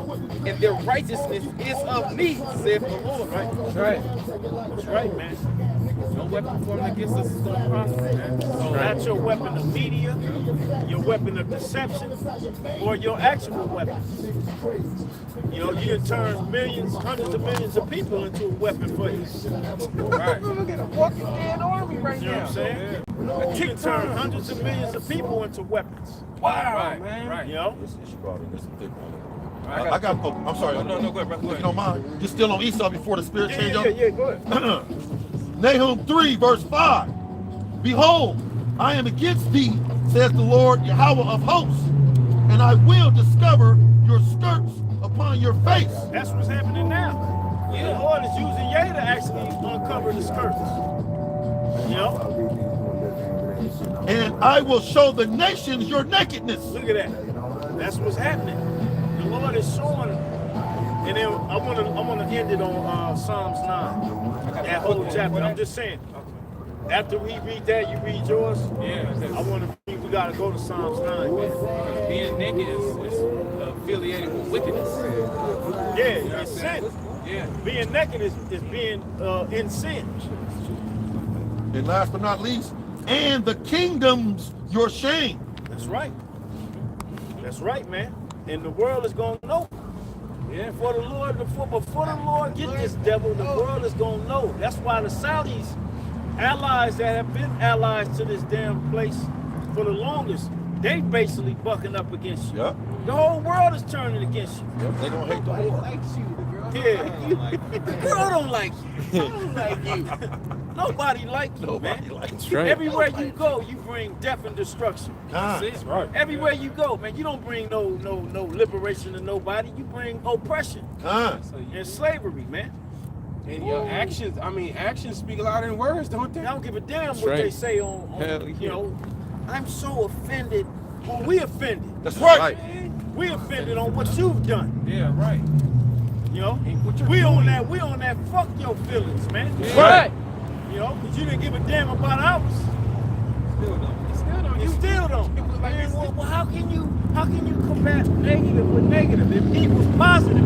and their righteousness is of me, saith the Lord. Right. That's right. That's right, man. No weapon formed against us is going to prosper, man. So that's your weapon of media, your weapon of deception, or your actual weapon. You know, you can turn millions, hundreds of millions of people into a weapon for you. Right. Look at a walking dead army right You know what I'm now. saying? You can turn hundreds of millions of people into weapons. Wow, man. Right. You know? I got. Oh, I'm sorry. No, go ahead. If you don't mind, you're still on Esau before the spirit change up. Yeah, go ahead. Nahum 3, verse 5. Behold, I am against thee, says the Lord Yahweh of hosts, and I will discover your skirts upon your face. That's what's happening now. The Lord is using Ye to actually uncover the skirts. You know? And I will show the nations your nakedness. Look at that. That's what's happening. The Lord is showing. And then I wanna end it on Psalms 9. That whole chapter. I'm just saying. After we read that, you read yours. Yeah. We gotta go to Psalms 9, man. Being naked is affiliated with wickedness. Yeah, it's sin. Yeah. Being naked is being in sin. And last but not least, and the kingdoms your shame. That's right. That's right, man. And the world is gonna know. Yeah, before the Lord get this devil, the world is gonna know. That's why the Saudis, allies that have been allies to this damn place for the longest, they basically bucking up against you. Yep. The whole world is turning against you. Yep. They gonna hate the war. Likes you, the girl. Yeah. The girl don't like you. I don't like you. Nobody like you, Nobody man. likes That's right. Everywhere you go, you bring death and destruction. That's right. Everywhere you go, man, you don't bring no liberation to nobody. You bring oppression and slavery, man. And your actions, actions speak louder than words, don't they? I don't give a damn That's what right. they say on Hell you yeah. know. I'm so offended. Well, we offended. That's right. We offended on what you've done. Yeah, right. You know, we on that. Fuck your feelings, man. Right. You know, because you didn't give a damn about ours. You still don't. Man, well, how can you combat negative with negative if equals positive?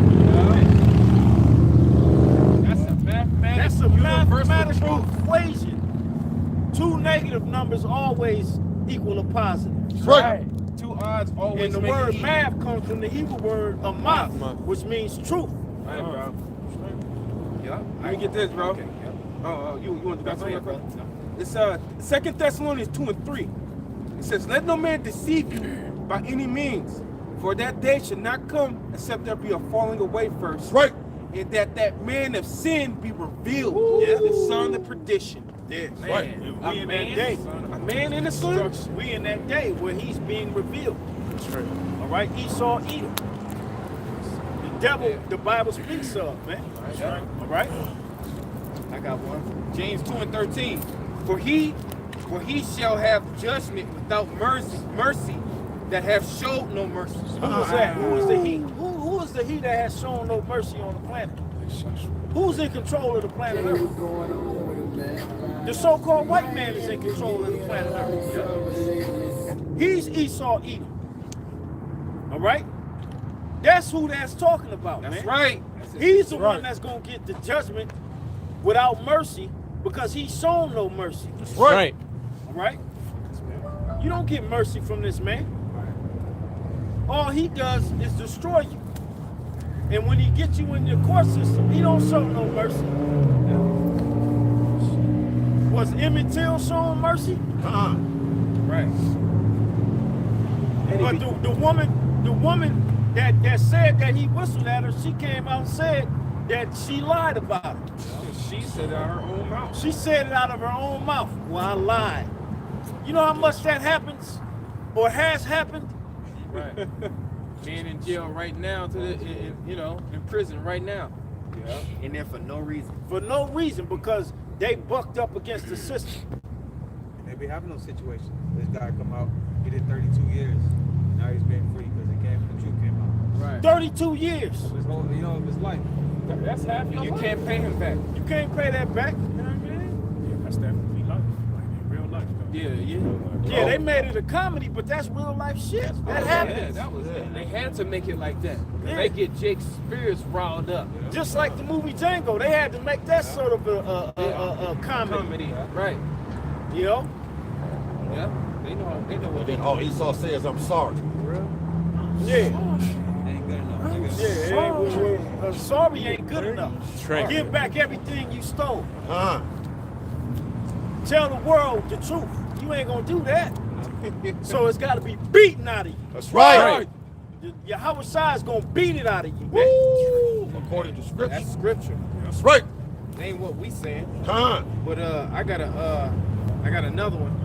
That's a mathematical equation. Two negative numbers always equal a positive. That's right. Two odds always And the make word it even. math comes from the Hebrew word amath, which means truth. Right, bro. Yeah. Let me get this, bro. Okay, yeah. Oh, you want to That's go it, bro? bro. It's 2 Thessalonians 2 and 3. It says, "Let no man deceive you by any means, for that day should not come except there be a falling away first, That's right. and that man of sin be revealed, Yeah. the son of perdition." Yeah, Right. We in that day. A man in the son. We in that day where he's being revealed. That's right. All right, Esau, Edom. The devil, the Bible speaks of, man. All right. I got one. James 2 and 13. For he shall have judgment without mercy that have showed no mercy. Who is that? Who is the he? Who is the he that has shown no mercy on the planet? Who's in control of the planet Earth? The so-called white man is in control of the planet Earth. He's Esau, Edom. All right? That's who that's talking about, That's man. right. He's the one that's going to get the judgment without mercy because he's shown no mercy. Right. All right? You don't get mercy from this man. All he does is destroy you. And when he gets you in the court system, he don't show no mercy. Was Emmett Till showing mercy? Right. But the woman that said that he whistled at her, she came out and said that she lied about it. She said it out of her own mouth. She said it out of her own mouth. Well, I lied. You know how much that happens or has happened? Right. Being in jail right now, in prison right now. Yeah. And there for no reason. For no reason, because they bucked up against the system. They be having those situations. This guy come out, he did 32 years. Now he's being free because the truth came out. Right. 32 years. His whole, of his life. That's half your You life. can't pay him back. You can't pay that back. You know what I mean? Yeah, that's definitely life, like in real life. Though. Yeah, they made it a comedy, but that's real life shit. That Yeah, happens. that was it. They had to make it like that. Yeah. They get Jake's spirits riled up. Just like the movie Django, they had to make that sort of a comedy. Comedy. Right. You know? Yeah. They know what they Then all Esau says, I'm sorry. Yeah. Ain't good enough. Yeah. Sorry ain't good enough. That's right. Give back everything you stole. Uh-huh. Tell the world the truth. You ain't gonna do that. So it's gotta be beaten out of you. That's right. Yahawashi is gonna beat it out of you, man. Woo! According to scripture. That's scripture. That's right. Ain't what we saying. Huh? But I got another one.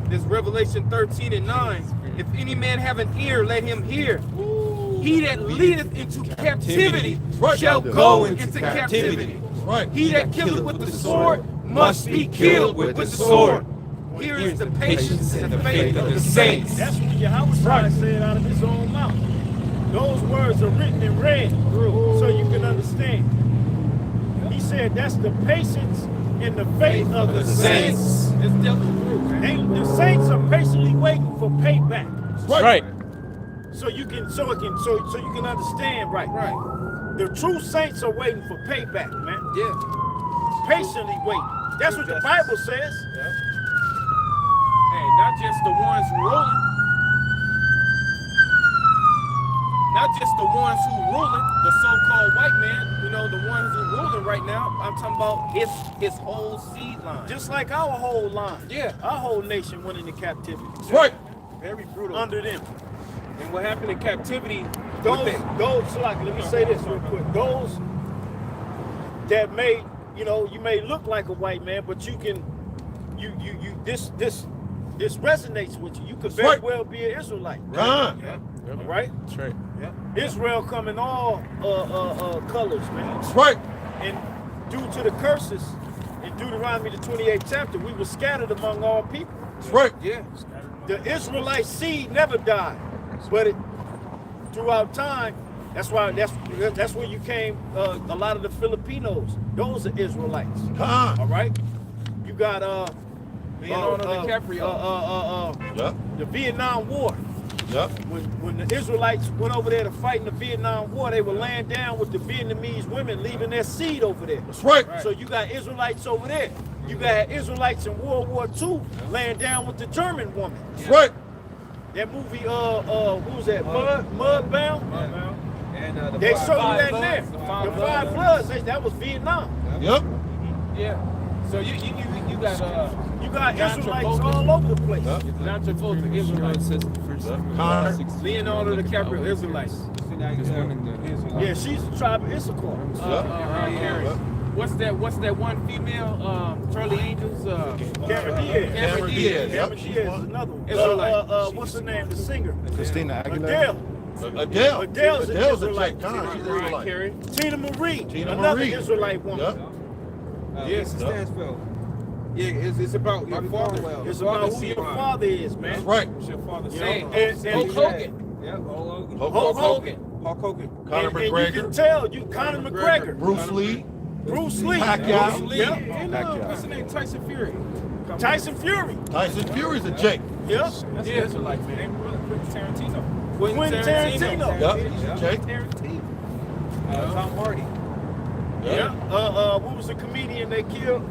This Revelation 13 and 9. If any man have an ear, let him hear He that leadeth into captivity Right. shall go into captivity. Right. He that killeth with the sword must be killed with the sword. Here is the patience and the faith of the saints. That's what Yahawashi said out of his own mouth. Those words are written in red so you can understand. He said that's the patience and the faith of the saints. It's definitely true, man. The saints are patiently waiting for payback. Right. So you can understand right. Right. The true saints are waiting for payback, man. Yeah. Patiently waiting. That's what the Bible says. Hey, not just the ones ruling. Not just the ones who ruling, the so-called white man, you know, the ones who ruling right now. I'm talking about his whole seed line. Just like our whole line. Yeah. Our whole nation went into captivity. Right. Very brutal. Under them. And what happened in captivity? Those, let me say this real quick. Those that may, you may look like a white man, but you can, this resonates with you. You could very right. well be an Israelite. Right. Yeah. All right? That's right. Yeah. Israel come in all colors, man. That's right. And due to the curses in Deuteronomy the 28th chapter, we were scattered among all people. That's right. Yeah. The Israelite seed never died, but throughout time, that's where you came. A lot of the Filipinos, those are Israelites. All right. You got Leonardo DiCaprio. The Vietnam War. Yep. When the Israelites went over there to fight in the Vietnam War, they were laying down with the Vietnamese women, leaving their seed over there. That's right. So you got Israelites over there. You got Israelites in World War II laying down with the German woman. That's right. That movie, who was that? Mudbound? And they showed you that there. The Five Bloods, that was Vietnam. Yep. Yeah. So you got You got Israelites all over the place. John Travolta, Israelites. Leonardo DiCaprio, Israelites. Yeah, she's the tribe of Issachar. What's that one female? Charlie Angels. Cameron Diaz. Cameron Diaz. Cameron Diaz is another one. Israelite. What's her name? The singer. Christina Aguilera. Adele. Adele's an a Israelite. She's Mariah Israelite. Carey. Tina Marie. Tina Another Marie. Israelite woman. Yep. Yes, Stansfield. Yeah, it's about your father. It's about who your father is, man. That's right. Your father. You know, Say Hulk Hogan. Yeah, Hulk Hulk Hogan. Conor And you McGregor. can tell, Conor McGregor. Bruce Lee. Bruce Lee. Pacquiao. Bruce Lee. And what's the name? Tyson Fury. Tyson Fury. Tyson Fury's a Jake. Yep. That's Israelite, man. Tarantino. Quentin Tarantino. Yep. He's a Jake. Tom Hardy. Yeah. What was the comedian they killed?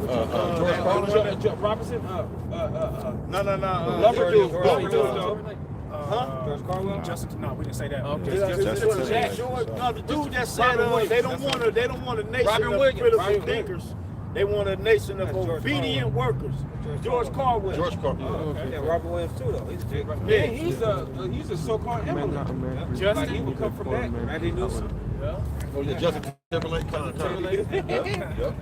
George Carlin. Robinson. No. Lover dude. Huh? George Carwell. No, we didn't say that. No, the dude that said they don't want a nation Robin of Williams. critical Robin thinkers. They want a nation of George obedient workers. George Carwell. George Carlin. Yeah, Robert Williams too though. He's a big rock. Yeah, he's a so-called Eminem. Justin, he would come from that. Randy Newsom. Oh yeah, Justin Timberlake. Timberlake. Yep.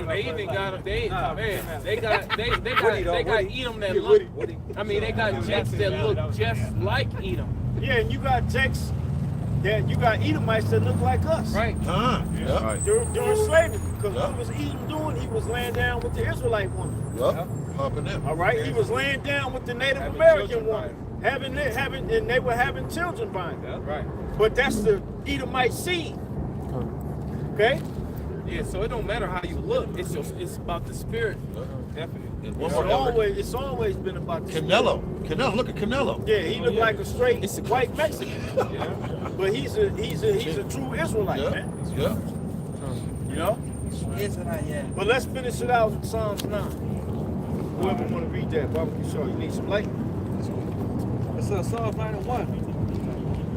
They even got they got Edom that look. I mean, they got Jets that look just like Edom. Yeah, and you got Jakes you got Edomites that look like us. Right. Yep. During slavery. Because Yep. what was Edom doing? He was laying down with the Israelite woman. Yep. Humping them. All right? He was laying down with the Native American woman. And they were having children by him. Right. But that's the Edomite seed. Okay? Yeah, so it don't matter how you look. It's about the spirit. Definitely. It's always been about the spirit. Canelo. Look at Canelo. Yeah, he looked like a straight white Mexican. But he's a true Israelite, Yeah. man. Yeah. You know? But let's finish it out with Psalms 9. Whoever want to read that, barbecue show, you need some light? It says Psalms 9:1.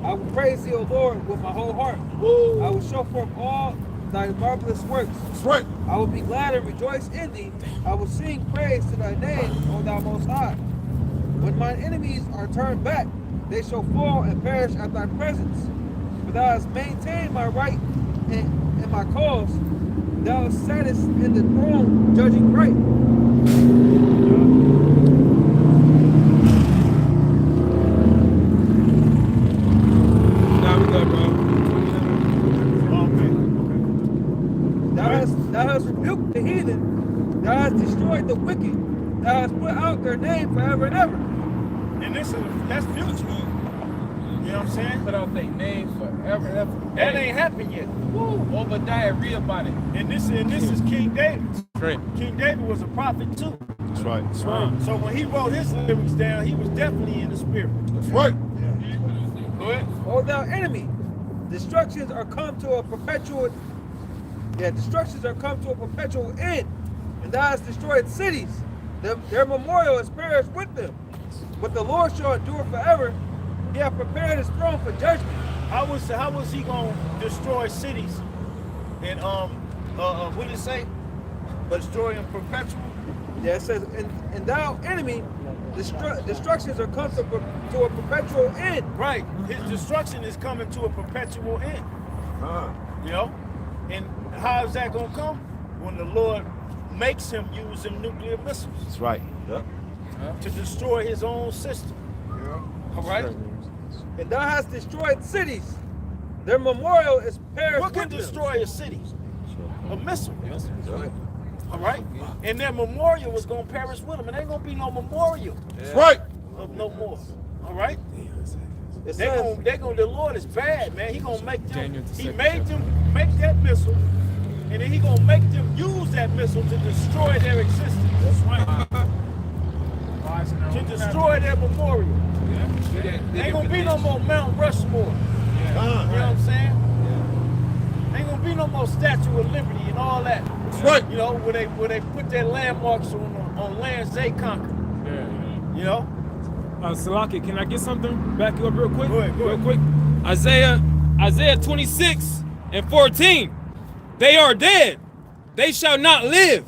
I will praise thee, O Lord, with my whole heart. I will show forth all thy marvelous works. That's right. I will be glad and rejoice in thee. I will sing praise to thy name, O thou most high. When mine enemies are turned back, they shall fall and perish at thy presence. For thou hast maintained my right and my cause. Thou sattest in the throne, judging right. hast rebuked the heathen, thou hast destroyed the wicked, thou hast put out their name forever and ever. And that's future. You know what I'm saying? Put out their name forever and ever. That ain't happened yet. Woo. Obadiah, read about it. And this is King David. Right. King David was a prophet too. That's right. That's right. So when he wrote his lyrics down, he was definitely in the spirit. That's right. Go ahead. O thou enemy, destructions are come to a perpetual end, and thou hast destroyed cities. Their memorial is perished with them. But the Lord shall endure forever. He hath prepared his throne for judgment. How was he gonna destroy cities? And what did it say? Destroy them perpetual. Yeah, it says, and thou enemy, destructions are come to a perpetual end. Right. His destruction is coming to a perpetual end. You know? And how is that gonna come? When the Lord makes him use them nuclear missiles. That's right. To destroy his own system. All right? And thou hast destroyed cities. Their memorial is perished What can with them. destroy a city? A missile. All right? And their memorial was going to perish with them. And ain't going to be no memorial That's right. of no more. All right? It They're says, going the Lord is bad, man. He going to make them, Daniel the he second made them make that missile. And then he going to make them use that missile to destroy their existence. That's right. To destroy their memorial. Ain't going to be no more Mount Rushmore. You know what I'm saying? Ain't gonna be no more Statue of Liberty and all that. That's right. You know, where they put their landmarks on lands they conquered. You know? Salaki, can I get something? Back you up real quick? Go ahead. Real quick. Isaiah 26 and 14. They are dead. They shall not live.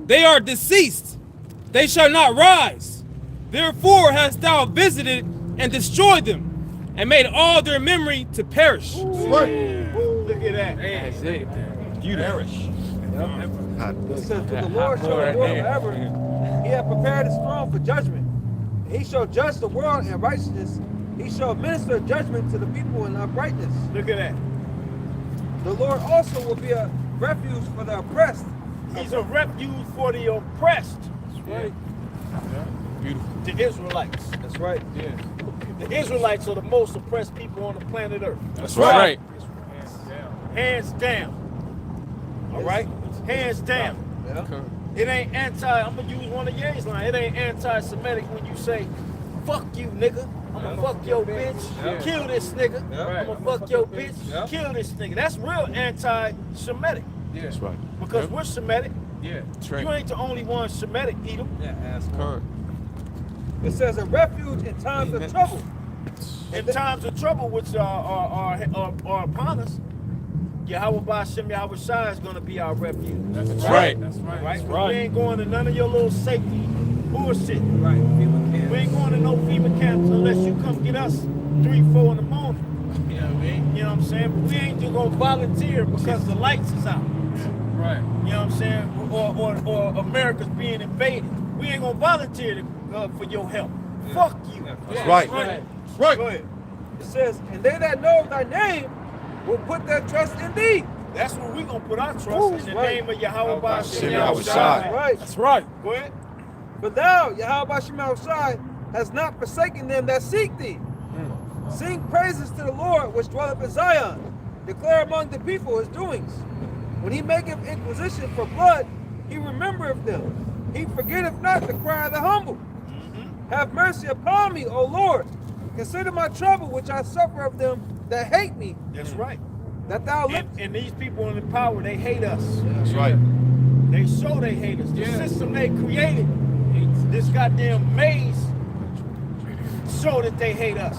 They are deceased. They shall not rise. Therefore hast thou visited and destroyed them, and made all their memory to perish. That's right. Look at that. You perish. it says, but the Lord shall endure forever. He hath prepared his throne for judgment. He shall judge the world in righteousness. He shall minister judgment to the people in uprightness. Look at that. The Lord also will be a refuge for the oppressed. He's a refuge for the oppressed. Right. Beautiful. The Israelites. That's right. The Israelites are the most oppressed people on the planet Earth. That's right. Hands down. All right? Hands down. Yeah. It ain't I'm gonna use one of Ye's lines. It ain't anti-Semitic when you say, fuck you, nigga. I'm gonna fuck your bitch. Kill this nigga. I'm gonna fuck your bitch. Kill this nigga. That's real anti-Semitic. That's right. Because we're Semitic. That's right. You ain't the only one Semitic, Edom. It says a refuge in times of trouble. In times of trouble, which are upon us, Yahweh Baha Sham Yahawashi is going to be our refuge. That's right. That's right. We ain't going to none of your little safety bullshit. Right. We ain't going to no FEMA camps unless you come get us 3, 4 in the morning. You know what I mean? You know what I'm saying? But we ain't just going to volunteer because the lights is out. Right. You know what I'm saying? Or America's being invaded. We ain't going to volunteer for your help. Fuck you. That's right. That's right. Go ahead. It says, and they that know thy name will put their trust in thee. That's where we gonna put our trust in the name of Yahweh Baha Sham Yahawashi. Yahawashi. Right. That's right. Go ahead. But thou, Yahweh Baha Sham Yahawashi, has not forsaken them that seek thee. Sing praises to the Lord which dwelleth in Zion. Declare among the people his doings. When he maketh inquisition for blood, he remembereth them. He forgetteth not the cry of the humble. Have mercy upon me, O Lord. Consider my trouble which I suffer of them that hate me. That's right. That thou lift. And these people in the power, they hate us. That's right. They show they hate us. The system they created, this goddamn maze, show that they hate us.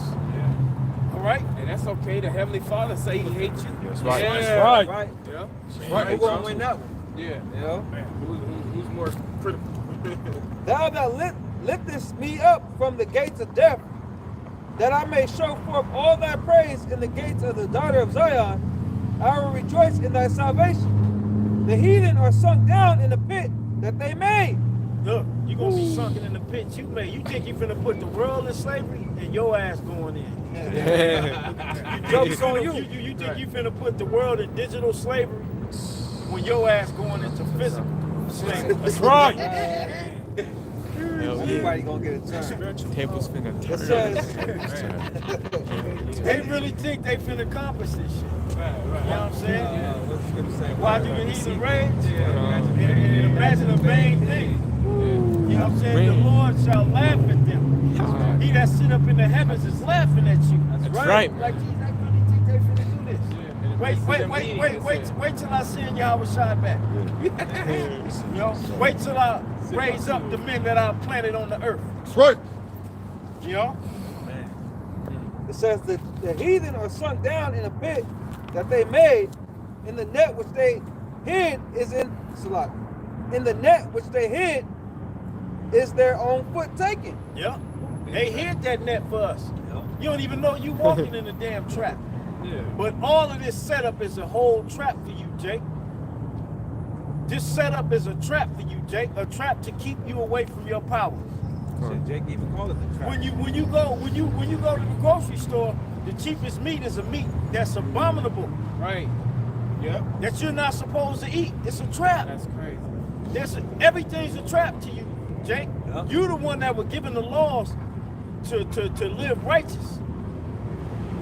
All right? And that's okay. The Heavenly Father say he hates you. That's right. That's right. Right. Yeah. Right. Who gonna win that one? Yeah. You know? Who's more critical? Thou that liftest me up from the gates of death, that I may show forth all thy praise in the gates of the daughter of Zion. I will rejoice in thy salvation. The heathen are sunk down in the pit that they made. Look, you're going to be sunken in the pit you made. You think you're finna put the world in slavery and your ass going in. Joke's on you. You think you finna put the world in digital slavery when your ass going into physical slavery. That's right. Everybody gonna get a turn. Tables finna It says, They really think they finna accomplish this shit. You know what I'm saying? Why do the heathen rage? And imagine a vain thing. You know what I'm saying? The Lord shall laugh at them. He that sit up in the heavens is laughing at you. That's right. Like, geez, I really think they finna do this. Wait till I send Yahawashi back. You know, wait till I raise up the men that I planted on the earth. That's right. You know? it says that the heathen are sunk down in a pit that they made, in the net which they hid is in Salat. In the net which they hid is their own foot taken. Yeah. They hid that net for us. You don't even know you walking in a damn trap. Yeah. But all of this setup is a whole trap for you, Jake. This setup is a trap for you, Jake. A trap to keep you away from your power. Jake even called it the trap. When you go to the grocery store, the cheapest meat is a meat that's abominable, Right. Yep. that you're not supposed to eat. It's a trap. That's crazy. Everything's a trap to you, Jake. Yeah. You the one that were given the laws to live righteous,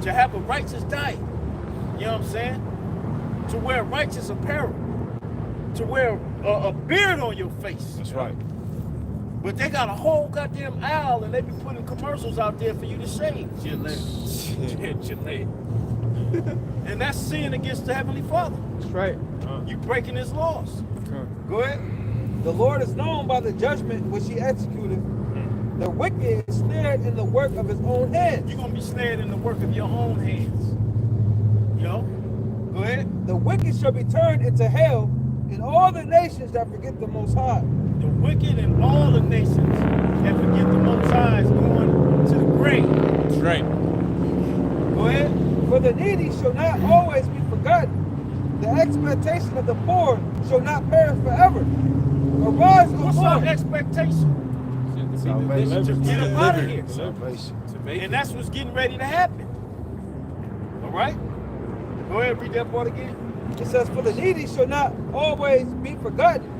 to have a righteous diet. You know what I'm saying? To wear righteous apparel, to wear a beard on your face. That's right. But they got a whole goddamn aisle and they be putting commercials out there for you to shave. And that's sin against the Heavenly Father. That's right. You breaking his laws. Go ahead. The Lord is known by the judgment which he executed. The wicked is snared in the work of his own hands. You're going to be snared in the work of your own hands. You know? Go ahead. The wicked shall be turned into hell in all the nations that forget the Most High. The wicked in all the nations that forget the Most High is going to the grave. That's right. Go ahead. For the needy shall not always be forgotten. The expectation of the poor shall not perish forever. Arise, O What's our Lord. expectation? Salvation. To get up out of here. Salvation. And that's what's getting ready to happen. All right? Go ahead, read that part again. It says, for the needy shall not always be forgotten.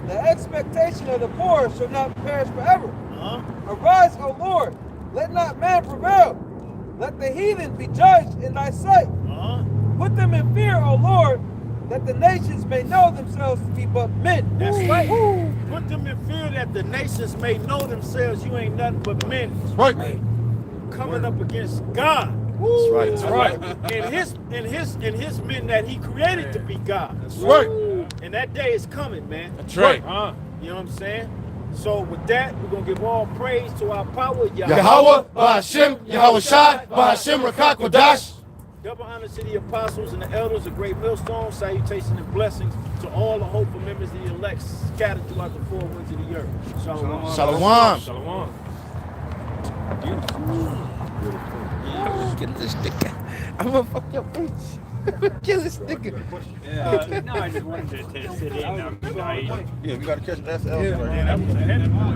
The expectation of the poor shall not perish forever. Arise, O Lord. Let not man prevail. Let the heathen be judged in thy sight. Put them in fear, O Lord, that the nations may know themselves to be but men. That's right. Put them in fear that the nations may know themselves you ain't nothing but men. That's right. Coming up against God. That's right. That's right. And his men that he created to be God. That's right. And that day is coming, man. That's right. You know what I'm saying? So with that, we're gonna give all praise to our power, Yahweh, Baha Sham Yahawashi, Baha Sham Yahawashi. Double honor to the apostles and the elders, a great millstone, salutation and blessings to all the hopeful members of the elect scattered throughout the four winds of the earth. Shalom. Shalom. Shalom. Get this nigga. I'm gonna fuck your bitch. Kill this nigga. No, I just wanted to sit in. Yeah, we got to catch that. Yeah, that was a heavy one.